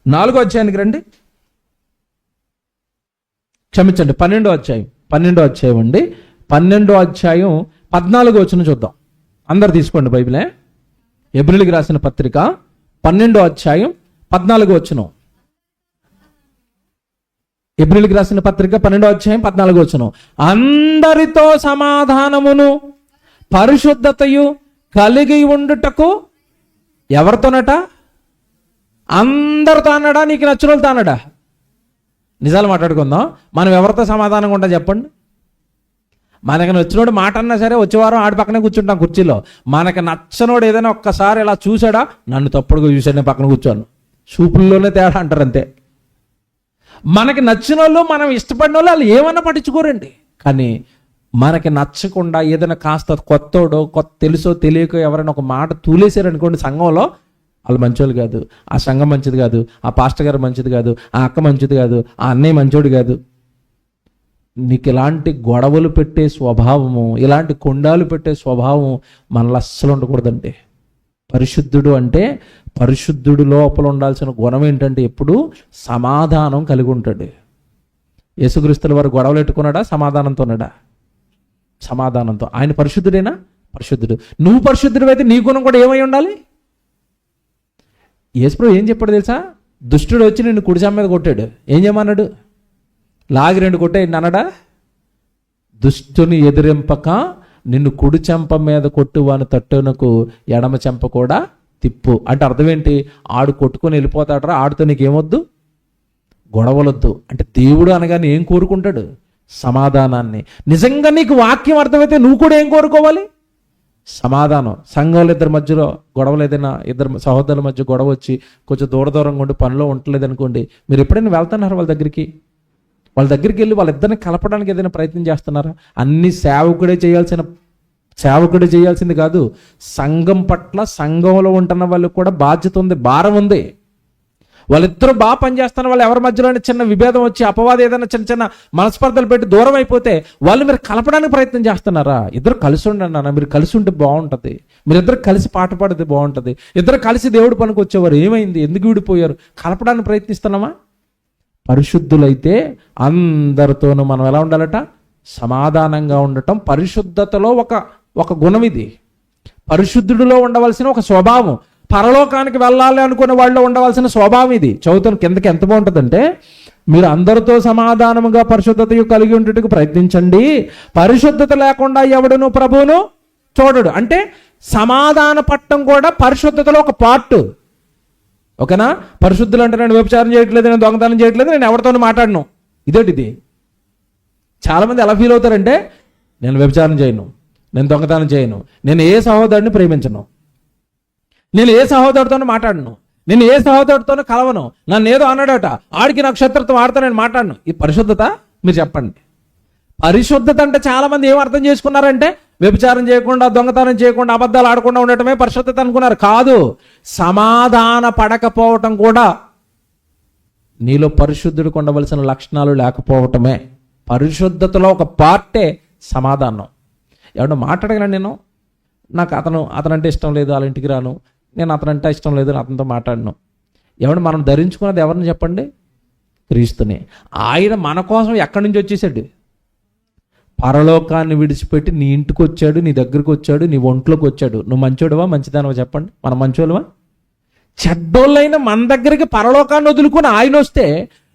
4వ అధ్యాయానికి రండి. క్షమించండి, 12వ అధ్యాయం అండి. 12వ అధ్యాయం 14వ వచనం చూద్దాం. అందరు తీసుకోండి బైబిలే. హెబ్రీయులకు రాసిన పత్రిక 12వ అధ్యాయం 14వ వచనం. హెబ్రీయులకు రాసిన పత్రిక 12వ అధ్యాయం 14వ వచనం. అందరితో సమాధానమును పరిశుద్ధతయు కలిగి ఉండుటకు ఎవరితోనట? అందరితో అన్నాడా? నీకు నచ్చిన వాళ్ళతో అన్నాడా? నిజాలు మాట్లాడుకుందాం. మనం ఎవరితో సమాధానంగా ఉంటాం చెప్పండి? మనకు నచ్చినోడు మాట అన్నా సరే వచ్చేవారం ఆడి పక్కనే కూర్చుంటాం కుర్చీలో. మనకు నచ్చనోడు ఏదైనా ఒక్కసారి ఇలా చూసాడా, నన్ను తప్పుడుగా చూశాడు, నేను పక్కన కూర్చోను. చూపుల్లోనే తేడా అంటారు అంతే. మనకి నచ్చిన వాళ్ళు, మనం ఇష్టపడిన వాళ్ళు వాళ్ళు ఏమన్నా పట్టించుకోరండి. కానీ మనకి నచ్చకుండా ఏదైనా కాస్త కొత్తోడో తెలుసో తెలియకో ఎవరైనా ఒక మాట తూలేశారనుకోండి సంఘంలో, వాళ్ళు మంచోళ్ళు కాదు, ఆ సంఘం మంచిది కాదు, ఆ పాస్టర్ గారు మంచిది కాదు, ఆ అక్క మంచిది కాదు, ఆ అన్నయ్య మంచోడు కాదు. నీకు ఇలాంటి గొడవలు పెట్టే స్వభావము, ఇలాంటి కొండాలు పెట్టే స్వభావం మనలో అస్సలు ఉండకూడదండి. పరిశుద్ధుడు అంటే పరిశుద్ధుడు లోపల ఉండాల్సిన గుణం ఏంటంటే ఎప్పుడు సమాధానం కలిగి ఉంటాడు. యేసుక్రీస్తుల వారు గొడవలు పెట్టుకున్నాడా? సమాధానంతోన్నాడా? సమాధానంతో. ఆయన పరిశుద్ధుడేనా? పరిశుద్ధుడు. నువ్వు పరిశుద్ధుడు అయితే నీ గుణం కూడా ఏమై ఉండాలి? యేసుప్రభు ఏం చెప్పాడు తెలుసా? దుష్టుడు వచ్చి నిన్ను కుడిచాం మీద కొట్టాడు, ఏం చేయమన్నాడు? లాగి 2 కొట్టాడు అన్నాడా? దుష్టుని ఎదిరింపక నిన్ను కుడి చెంప మీద కొట్టువాని తట్టునకు ఎడమ చెంప కూడా తిప్పు. అంటే అర్థం ఏంటి? ఆడు కొట్టుకొని వెళ్ళిపోతాడరా, ఆడితో నీకేమొద్దు? గొడవలొద్దు. అంటే దేవుడు అనగానే ఏం కోరుకుంటాడు? సమాధానాన్ని. నిజంగా నీకు వాక్యం అర్థమైతే నువ్వు కూడా ఏం కోరుకోవాలి? సమాధానం. సంఘంలో ఇద్దరి మధ్యలో గొడవలు, ఏదైనా ఇద్దరు సహోదరుల మధ్య గొడవ వచ్చి కొంచెం దూరంగా ఉండి పనిలో ఉండలేదు అనుకోండి, మీరు ఎప్పుడైనా వెళ్తున్నారు వాళ్ళ దగ్గరికి వెళ్ళి వాళ్ళిద్దరిని కలపడానికి ఏదైనా ప్రయత్నం చేస్తున్నారా? అన్ని సేవకుడే చేయాల్సింది కాదు. సంఘం పట్ల, సంఘంలో ఉంటున్న వాళ్ళకి కూడా బాధ్యత ఉంది, భారం ఉంది. వాళ్ళిద్దరూ బాగా పనిచేస్తున్న వాళ్ళు ఎవరి మధ్యలో చిన్న విభేదం వచ్చి అపవాదం ఏదైనా చిన్న మనస్పర్ధలు పెట్టి దూరం అయిపోతే వాళ్ళు మీరు కలపడానికి ప్రయత్నం చేస్తున్నారా? ఇద్దరు కలిసి ఉండండి అన్న, మీరు కలిసి ఉంటే బాగుంటుంది. మీరిద్దరు కలిసి పాట పాడితే బాగుంటుంది. ఇద్దరు కలిసి దేవుడి పనికి వచ్చేవారు, ఏమైంది? ఎందుకు విడిపోయారు? కలపడానికి ప్రయత్నిస్తున్నామా? పరిశుద్ధులైతే అందరితోనూ మనం ఎలా ఉండాలట? సమాధానంగా ఉండటం పరిశుద్ధతలో ఒక గుణం. ఇది పరిశుద్ధుడిలో ఉండవలసిన ఒక స్వభావం. పరలోకానికి వెళ్ళాలి అనుకునే వాళ్ళలో ఉండవలసిన స్వభావం ఇది. చదువుతాను కిందకి. ఎంత బాగుంటుందంటే, మీరు అందరితో సమాధానముగా పరిశుద్ధత కలిగి ఉండేందుకు ప్రయత్నించండి, పరిశుద్ధత లేకుండా ఎవడును ప్రభువును చూడడు. అంటే సమాధాన పట్టం కూడా పరిశుద్ధతలో ఒక పార్ట్. ఓకేనా? పరిశుద్ధులు అంటే నేను వ్యభిచారం చేయట్లేదు, నేను దొంగతనం చేయట్లేదు, నేను ఎవరితోనూ మాట్లాడను. ఇదేంటిది? చాలామంది ఎలా ఫీల్ అవుతారంటే, నేను వ్యభిచారం చేయను, నేను దొంగతనం చేయను, నేను ఏ సహోదరుడిని ప్రేమించను, నేను ఏ సహోదరుడితోనూ మాట్లాడను, నేను ఏ సహోదరుడితోనూ కలవను, నన్ను ఏదో అన్నాడట ఆడికి నాకు శత్రుత్వం, ఆడితో నేను మాట్లాడను. ఈ పరిశుద్ధత? మీరు చెప్పండి. పరిశుద్ధత అంటే చాలా మంది ఏం అర్థం చేసుకున్నారంటే, వ్యభిచారం చేయకుండా, దొంగతనం చేయకుండా, అబద్ధాలు ఆడకుండా ఉండటమే పరిశుద్ధత అనుకున్నారు. కాదు. సమాధాన పడకపోవటం కూడా నీలో పరిశుద్ధుడికి ఉండవలసిన లక్షణాలు లేకపోవటమే. పరిశుద్ధతలో ఒక పార్టే సమాధానం. ఎవడో మాట్లాడగలను, నేను నాకు అతనంటే ఇష్టం లేదు, వాళ్ళ ఇంటికి రాను, నేను అతనంటే ఇష్టం లేదు, అతనితో మాట్లాడను. ఎవడు మనం ధరించుకున్నది ఎవరిని చెప్పండి? క్రీస్తుని. ఆయన మన కోసం ఎక్కడి నుంచి వచ్చేసాడు? పరలోకాన్ని విడిచిపెట్టి నీ ఇంటికి వచ్చాడు, నీ దగ్గరికి వచ్చాడు, నీ ఒంట్లోకి వచ్చాడు. నువ్వు మంచోడువా, మంచిదానవా చెప్పండి? మనం మంచోళ్ళవా? చెడ్డోళ్ళైన మన దగ్గరికి పరలోకాన్ని వదులుకుని ఆయన వస్తే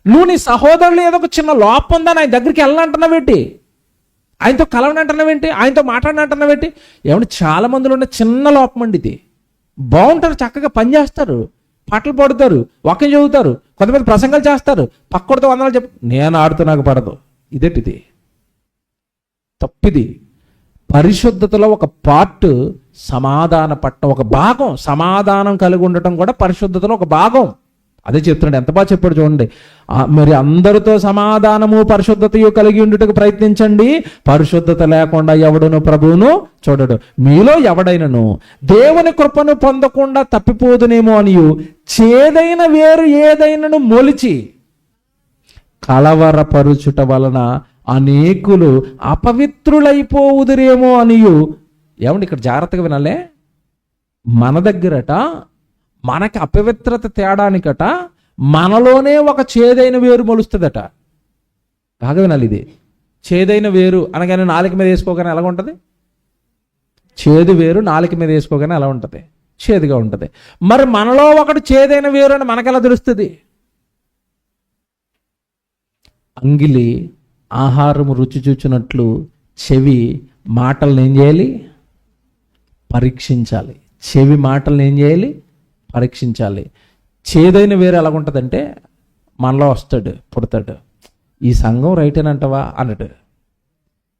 నువ్వు నీ సహోదరులు ఏదో ఒక చిన్న లోపం ఉందని ఆయన దగ్గరికి వెళ్ళనంటున్నావేంటి? ఆయనతో కలవనంటున్నావేంటి? ఆయనతో మాట్లాడనంటున్నావేంటి? ఏమంటే చాలా మందిలో ఉన్న చిన్న లోపం అండి ఇది. బాగుంటారు, చక్కగా పనిచేస్తారు, పాటలు పాడుతారు, వాక్యం చదువుతారు, కొంతమంది ప్రసంగాలు చేస్తారు, పక్కడితో వందలు చెప్పు, నేను ఆడుతూ నాకు పడదు. ఇదేంటిది? తప్పిది. పరిశుద్ధతలో ఒక పార్ట్ సమాధాన పట్టం, ఒక భాగం. సమాధానం కలిగి ఉండటం కూడా పరిశుద్ధతలో ఒక భాగం. అదే చెప్తున్నాడు, ఎంత బాగా చెప్పాడు చూడండి. మరి అందరితో సమాధానము పరిశుద్ధతయు కలిగి ఉండుటకు ప్రయత్నించండి, పరిశుద్ధత లేకుండా ఎవడును ప్రభువును చూడడు. మీలో ఎవడైనను దేవుని కృపను పొందకుండా తప్పిపోదునేమో అనియు చేదైన వేరు ఏదైనను మొలిచి కలవరపరుచుట వలన అనేకులు అపవిత్రులైపోవుదురేమో అనియు. ఏమండి, ఇక్కడ జాగ్రత్తగా వినాలే. మన దగ్గరట మనకి అపవిత్రత తేడానికట మనలోనే ఒక చేదైన వేరు మొలుస్తుందట. బాగా వినాలి ఇది. చేదైన వేరు అనగానే నాలుక మీద వేసుకోగానే ఎలా ఉంటుంది? చేదు వేరు నాలుక మీద వేసుకోగానే ఎలా ఉంటుంది? చేదుగా ఉంటుంది. మరి మనలో ఒకటి చేదైన వేరు అని మనకెలా తెలుస్తుంది? అంగిలి ఆహారం రుచి చూచినట్లు చెవి మాటలను ఏం చేయాలి? పరీక్షించాలి. చెవి మాటలను ఏం చేయాలి? పరీక్షించాలి. చేదైన వేరు ఎలాగుంటుందంటే మనలో వస్తాడు, పుడతాడు, ఈ సంఘం రైటేనంటవా అన్నట్టు.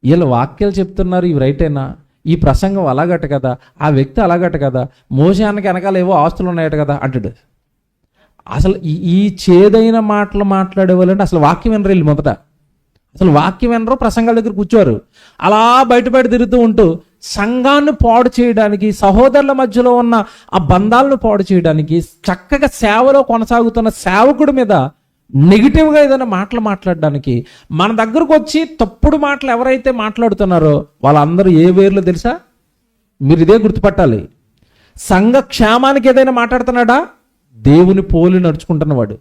వీళ్ళు వాక్యాలు చెప్తున్నారు, ఇవి రైటేనా? ఈ ప్రసంగం అలాగట కదా, ఆ వ్యక్తి అలాగట కదా, మోసానికి వెనకాల ఏవో ఆస్తులు ఉన్నాయట కదా అంటాడు. అసలు ఈ చేదైన మాటలు మాట్లాడే వాళ్ళంటే అసలు వాక్యం వినరు. వీళ్ళు మొదట అసలు వాక్యం వినరు, ప్రసంగాల దగ్గర కూర్చోరు. అలా బయట తిరుగుతూ ఉంటూ సంఘాన్ని పాడు చేయడానికి, సహోదరుల మధ్యలో ఉన్న ఆ బంధాలను పాడు చేయడానికి, చక్కగా సేవలో కొనసాగుతున్న సేవకుడి మీద నెగిటివ్గా ఏదైనా మాటలు మాట్లాడడానికి మన దగ్గరకు వచ్చి తప్పుడు మాటలు ఎవరైతే మాట్లాడుతున్నారో వాళ్ళందరూ ఏ వేర్లు తెలుసా? మీరు ఇదే గుర్తుపట్టాలి. సంఘ క్షేమానికి ఏదైనా మాట్లాడుతున్నాడా? దేవుని పోలి నడుచుకుంటున్నవాడు.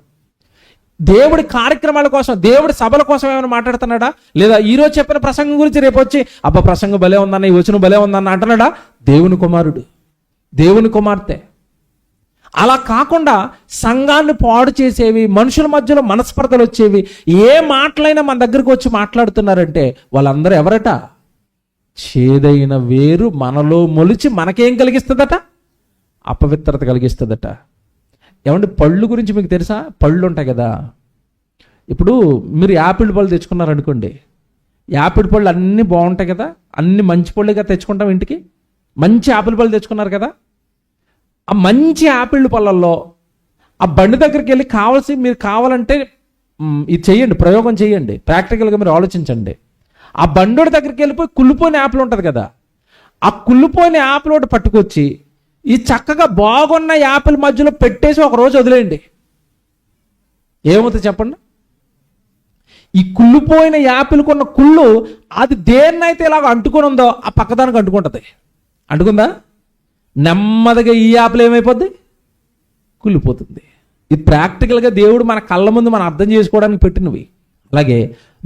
దేవుడి కార్యక్రమాల కోసం, దేవుడి సభల కోసం ఏమైనా మాట్లాడుతున్నాడా? లేదా ఈరోజు చెప్పిన ప్రసంగం గురించి రేపు వచ్చి అబ్బా ప్రసంగం భలే ఉందన్న, ఈ వచనం భలే ఉందన్న అంటున్నాడా? దేవుని కుమారుడు, దేవుని కుమార్తె. అలా కాకుండా సంఘాన్ని పాడు చేసేవి, మనుషుల మధ్యలో మనస్పర్ధలు వచ్చేవి, ఏ మాటలైనా మన దగ్గరకు వచ్చి మాట్లాడుతున్నారంటే వాళ్ళందరూ ఎవరట? చేదైన వేరు మనలో మొలిచి మనకేం కలిగిస్తుందట? అపవిత్రత కలిగిస్తుందట. ఏమంటే పళ్ళు గురించి మీకు తెలుసా? పళ్ళు ఉంటాయి కదా. ఇప్పుడు మీరు యాపిల్ పళ్ళు తెచ్చుకున్నారనుకోండి, యాపిల్ పళ్ళు అన్నీ బాగుంటాయి కదా, అన్ని మంచి పళ్ళుగా తెచ్చుకుంటాం ఇంటికి. మంచి యాపిల్ పళ్ళు తెచ్చుకున్నారు కదా, ఆ మంచి యాపిల్ పళ్ళల్లో ఆ బండి దగ్గరికి వెళ్ళి మీరు కావాలంటే ఇది చేయండి, ప్రయోగం చేయండి, ప్రాక్టికల్గా మీరు ఆలోచించండి. ఆ బండోడి దగ్గరికి వెళ్ళిపోయి కుళ్ళిపోయిన యాపిల్ ఉంటుంది కదా, ఆ కుళ్ళిపోయిన యాపిల్ ఒకటి పట్టుకొచ్చి ఈ చక్కగా బాగున్న యాపిల్ మధ్యలో పెట్టేసి ఒక రోజు వదిలేయండి, ఏమవుతుంది చెప్పండి? ఈ కుళ్ళిపోయిన యాపిల్కి ఉన్న కుళ్ళు అది దేన్నైతే ఇలాగ అంటుకొని ఉందో ఆ పక్కదానికి అంటుకుంటుంది. అంటుకుందా? నెమ్మదిగా ఈ యాపిల్ ఏమైపోద్ది? కుళ్ళిపోతుంది. ఇది ప్రాక్టికల్గా దేవుడు మన కళ్ళ ముందు మనం అర్థం చేసుకోవడానికి పెట్టినవి. అలాగే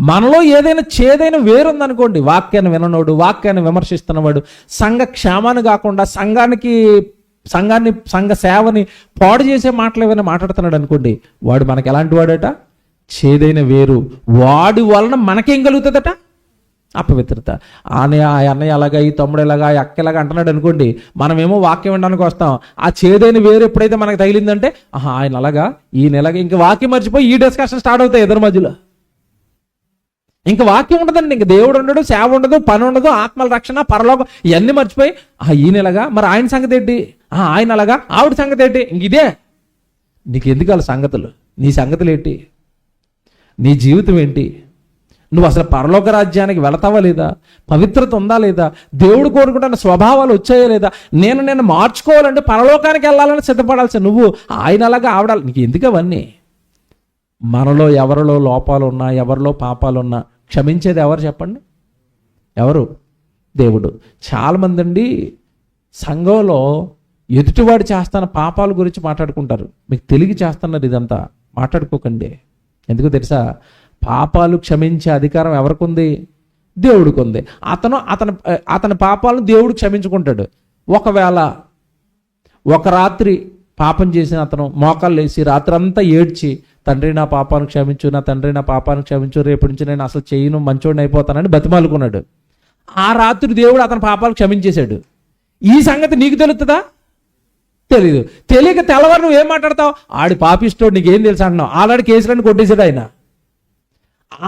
మనలో ఏదైనా చేదైన వేరుందనుకోండి, వాక్యాన్ని విననోడు, వాక్యాన్ని విమర్శిస్తున్నవాడు, సంఘ క్షేమాన్ని కాకుండా సంఘ సేవని పాడు చేసే మాటలు ఏమైనా మాట్లాడుతున్నాడు అనుకోండి, వాడు మనకి ఎలాంటి వాడట? చేదైన వేరు. వాడి వలన మనకేం కలుగుతుందట? అపవిత్రత. ఆ అన్నయ్య అలాగా, ఈ తమ్ముడు ఎలాగా, ఈ అక్క ఎలాగా అంటున్నాడు అనుకోండి, మనమేమో వాక్యం వినడానికి వస్తాం. ఆ చేదైన వేరు ఎప్పుడైతే మనకు తగిలిందంటే ఆయన అలాగా, ఈయన ఎలాగా, ఇంక వాక్యం మర్చిపోయి ఈ డిస్కషన్ స్టార్ట్ అవుతాయి ఇద్దరి మధ్యలో. ఇంకా వాక్యం ఉండదండి, ఇంక దేవుడు ఉండడు, సేవ ఉండదు, పని ఉండదు, ఆత్మల రక్షణ, పరలోకం ఇవన్నీ మర్చిపోయి ఈయన ఎలాగా, మరి ఆయన సంగతి ఏంటి, ఆయన అలాగా, ఆవిడ సంగతి ఏంటి, ఇంక ఇదే. నీకు ఎందుకు వాళ్ళ సంగతులు? నీ సంగతులు ఏంటి? నీ జీవితం ఏంటి? నువ్వు అసలు పరలోక రాజ్యానికి వెళతావా లేదా? పవిత్రత ఉందా లేదా? దేవుడు కోరుకుంటున్న స్వభావాలు వచ్చాయా లేదా? నేను మార్చుకోవాలంటే పరలోకానికి వెళ్ళాలని సిద్ధపడాల్సి నువ్వు ఆయన అలాగా ఆవిడాలి. నీకు ఎందుకు అవన్నీ? మనలో ఎవరిలో లోపాలు ఉన్నా, ఎవరిలో పాపాలు ఉన్నా క్షమించేది ఎవరు చెప్పండి? ఎవరు? దేవుడు. చాలామంది అండి సంఘంలో ఎదుటివాడు చేస్తున్న పాపాల గురించి మాట్లాడుకుంటారు. మీకు తెలియ చేస్తున్నారు. ఇదంతా మాట్లాడుకోకండి. ఎందుకు తెలుసా? పాపాలు క్షమించే అధికారం ఎవరికి ఉంది? దేవుడికి ఉంది. అతని పాపాలను దేవుడు క్షమించుకుంటాడు. ఒకవేళ ఒక రాత్రి పాపం చేసిన అతను మోకాళ్ళు వేసి రాత్రి అంతా ఏడ్చి, తండ్రి నా పాపాన్ని క్షమించు, నా తండ్రి నా పాపాన్ని క్షమించు, రేపటి నుంచి నేను అసలు చేయను, మంచోడిని అయిపోతానని బతిమాలుకున్నాడు. ఆ రాత్రి దేవుడు అతని పాపాలు క్షమించేశాడు. ఈ సంగతి నీకు తెలుస్తుందా? తెలీదు. తెలియక తెల్లవారు నువ్వు ఏం మాట్లాడతావు? ఆడి పాపిష్టోడు, నీకేం తెలుసు అంటున్నావు. ఆల్రెడీ కేసులన్నీ కొట్టేశాడు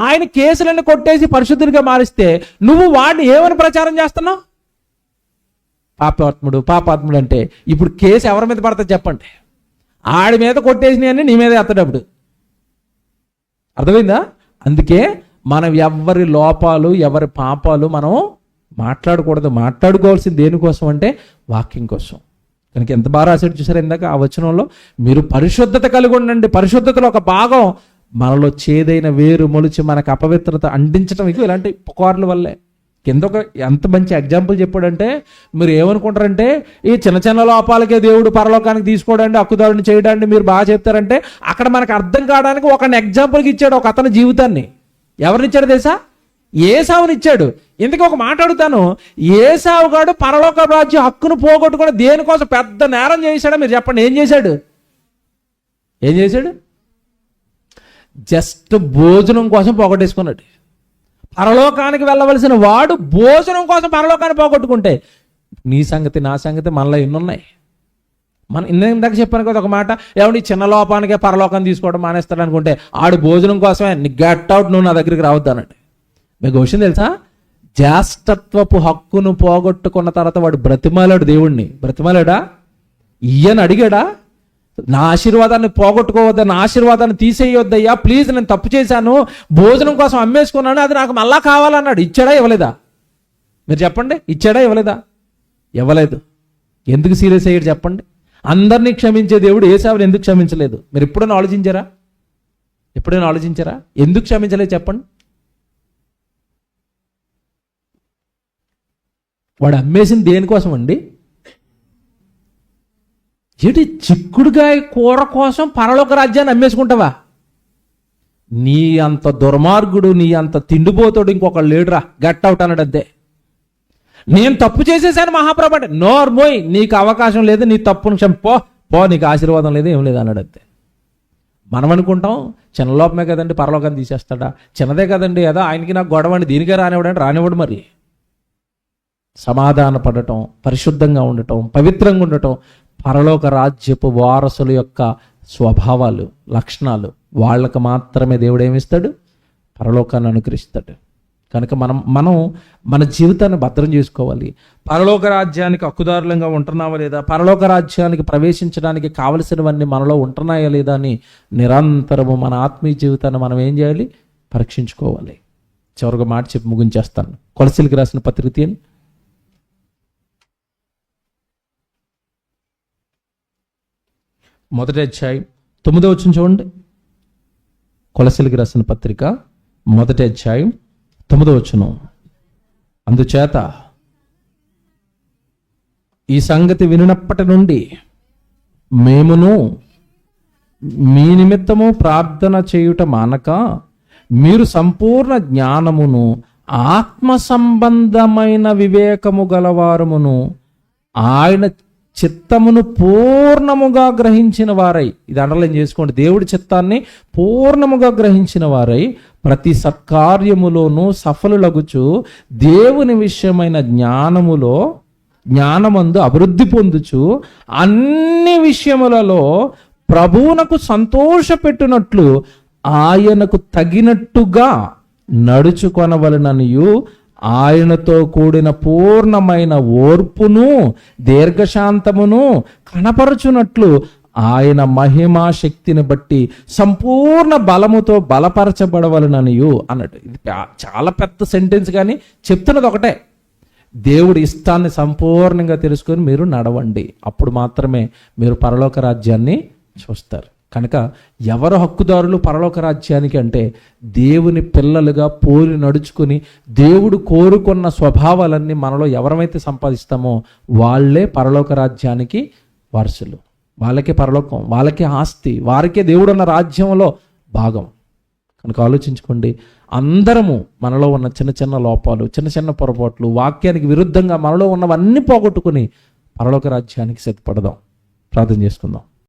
ఆయన కేసులన్నీ కొట్టేసి పరిశుద్ధుడిగా మారిస్తే నువ్వు వాడిని ఏమని ప్రచారం చేస్తున్నావు? పాపాత్ముడు అంటే ఇప్పుడు కేసు ఎవరి మీద పడుతుంది చెప్పండి? ఆడి మీద కొట్టేసినాయని నీ మీద ఎత్తడప్పుడు. అర్థమైందా? అందుకే మనం ఎవరి లోపాలు ఎవరి పాపాలు మనం మాట్లాడకూడదు. మాట్లాడుకోవాల్సింది దేనికోసం అంటే వాక్యం కోసం. కనుక ఎంత బాగా రాశాడు చూసారు ఇందాక ఆ వచనంలో, మీరు పరిశుద్ధత కలిగి ఉండండి. పరిశుద్ధతలో ఒక భాగం మనలో చేదైన వేరు మొలిచి మనకు అపవిత్రత అంటించడం ఇలాంటి పుకార్ల వల్లే. కింద ఒక ఎంత మంచి ఎగ్జాంపుల్ చెప్పాడంటే, మీరు ఏమనుకుంటారంటే ఈ చిన్న చిన్న లోపాలకే దేవుడు పరలోకానికి తీసుకోవడండి, హక్కుదారుని చేయడాన్ని మీరు బాగా చెప్తారంటే, అక్కడ మనకు అర్థం కావడానికి ఒక ఎగ్జాంపుల్కి ఇచ్చాడు ఒక అతని జీవితాన్ని. ఎవరినిచ్చాడు తెలుసా? ఏసావుని ఇచ్చాడు. ఇందుకే ఒక మాట అడుగుతాను, ఏసావు గాడు పరలోక రాజ్య హక్కును పోగొట్టుకుని దేనికోసం పెద్ద నేరం చేశాడా? మీరు చెప్పండి. ఏం చేశాడు? జస్ట్ భోజనం కోసం పోగొట్టేసుకున్నాడు. పరలోకానికి వెళ్ళవలసిన వాడు భోజనం కోసం పరలోకాన్ని పోగొట్టుకుంటే నీ సంగతి నా సంగతి మనలో ఎన్నున్నాయి. ఇందాక చెప్పాను కదా ఒక మాట, ఏమంటే చిన్న లోపానికే పరలోకాన్ని తీసుకోవడం మానేస్తాడు అనుకుంటే ఆడు భోజనం కోసమే నీ గెట్ అవుట్, నువ్వు నా దగ్గరికి రావద్దు అన్నట్టు. మీకు విషయం తెలుసా? జ్యేష్ఠత్వపు హక్కును పోగొట్టుకున్న తర్వాత వాడు బ్రతిమాలాడు దేవుణ్ణి. బ్రతిమాలాడా? ఈయన అడిగాడా? నా ఆశీర్వాదాన్ని పోగొట్టుకోవద్దా, నా ఆశీర్వాదాన్ని తీసేయొద్దయ్యా, ప్లీజ్ నేను తప్పు చేశాను, భోజనం కోసం అమ్మేసుకున్నాను, అది నాకు మళ్ళా కావాలన్నాడు. ఇచ్చాడా ఇవ్వలేదా? మీరు చెప్పండి. ఇచ్చాడా ఇవ్వలేదా? ఇవ్వలేదు. ఎందుకు సీరియస్ అయ్యాడు చెప్పండి? అందరినీ క్షమించే దేవుడు ఏసావుని ఎందుకు క్షమించలేదు? మీరు ఎప్పుడైనా ఆలోచించారా? ఎందుకు క్షమించలేదు చెప్పండి? వాడు అమ్మేసింది దేనికోసం అండి? చిక్కుడుకాయ కూర కోసం పరలోక రాజ్యాన్ని అమ్మేసుకుంటావా? నీ అంత దుర్మార్గుడు, నీ అంత తిండిపోతాడు ఇంకొక లేడురా, గట్ అవుట్ అన్నాడు. అంతే. నేను తప్పు చేసేసాను మహాప్రభు అంటే, నోర్మోయ్, నీకు అవకాశం లేదు, నీ తప్పును పో, నీకు ఆశీర్వాదం లేదు, ఏం లేదు అన్నాడు. అంతే. మనం అనుకుంటాం చిన్న లోపమే కదండి పరలోకాన్ని తీసేస్తాడా, చిన్నదే కదండి, ఏదో ఆయనకి నాకు గొడవ అండి, దీనికే రానివ్వడంటే రానివ్వడు. మరి సమాధాన పడటం, పరిశుద్ధంగా ఉండటం, పవిత్రంగా ఉండటం పరలోక రాజ్యపు వారసుల యొక్క స్వభావాలు, లక్షణాలు. వాళ్ళకు మాత్రమే దేవుడు ఏమిస్తాడు? పరలోకాన్ని అనుగ్రహిస్తాడు. కనుక మనం మన జీవితాన్ని భద్రం చేసుకోవాలి. పరలోక రాజ్యానికి హక్కుదారులంగా ఉంటున్నావా లేదా, పరలోక రాజ్యానికి ప్రవేశించడానికి కావలసినవన్నీ మనలో ఉంటున్నాయా లేదా అని నిరంతరము మన ఆత్మీయ జీవితాన్ని మనం ఏం చేయాలి? పరీక్షించుకోవాలి. చివరిగా మాట చెప్పి ముగించేస్తాను. కొలసీలకు రాసిన పత్రిక తీయండి. 1వ అధ్యాయం 9వ వచనం చూడండి. కొలసీలకు రాసిన పత్రిక 1వ అధ్యాయం 9వ వచనం. అందుచేత ఈ సంగతి వినినప్పటి నుండి మేమును మీ నిమిత్తము ప్రార్థన చేయుట మానక, మీరు సంపూర్ణ జ్ఞానమును ఆత్మ సంబంధమైన వివేకము గలవారమును ఆయన చిత్తమును పూర్ణముగా గ్రహించిన వారై, ఇది అండర్లైన్ చేసుకోండి, దేవుడి చిత్తాన్ని పూర్ణముగా గ్రహించిన వారై ప్రతి సత్కార్యములోనూ సఫలులగుచు దేవుని విషయమైన జ్ఞానమందు అభివృద్ధి పొందుచు అన్ని విషయములలో ప్రభువునకు సంతోషపెట్టునట్లు ఆయనకు తగినట్టుగా నడుచుకొనవలననియు, ఆయనతో కూడిన పూర్ణమైన ఓర్పును దీర్ఘశాంతమును కనపరచునట్లు ఆయన మహిమా శక్తిని బట్టి సంపూర్ణ బలముతో బలపరచబడవలననియు అన్నట్టు. ఇది చాలా పెద్ద సెంటెన్స్, కానీ చెప్తున్నది ఒకటే. దేవుడి ఇష్టాన్ని సంపూర్ణంగా తెలుసుకొని మీరు నడవండి. అప్పుడు మాత్రమే మీరు పరలోక రాజ్యాన్ని చూస్తారు. కనుక ఎవరు హక్కుదారులు పరలోక రాజ్యానికి అంటే, దేవుని పిల్లలుగా పోలి నడుచుకుని దేవుడు కోరుకున్న స్వభావాలన్నీ మనలో ఎవరమైతే సంపాదిస్తామో వాళ్ళే పరలోక రాజ్యానికి వారసులు. వాళ్ళకే పరలోకం, వాళ్ళకే ఆస్తి, వారికే దేవుడు ఉన్న రాజ్యంలో భాగం. కనుక ఆలోచించుకోండి. అందరము మనలో ఉన్న చిన్న చిన్న లోపాలు, చిన్న చిన్న పొరపాట్లు, వాక్యానికి విరుద్ధంగా మనలో ఉన్నవన్నీ పోగొట్టుకుని పరలోక రాజ్యానికి సిద్ధపడదాం. ప్రార్థన చేసుకుందాం.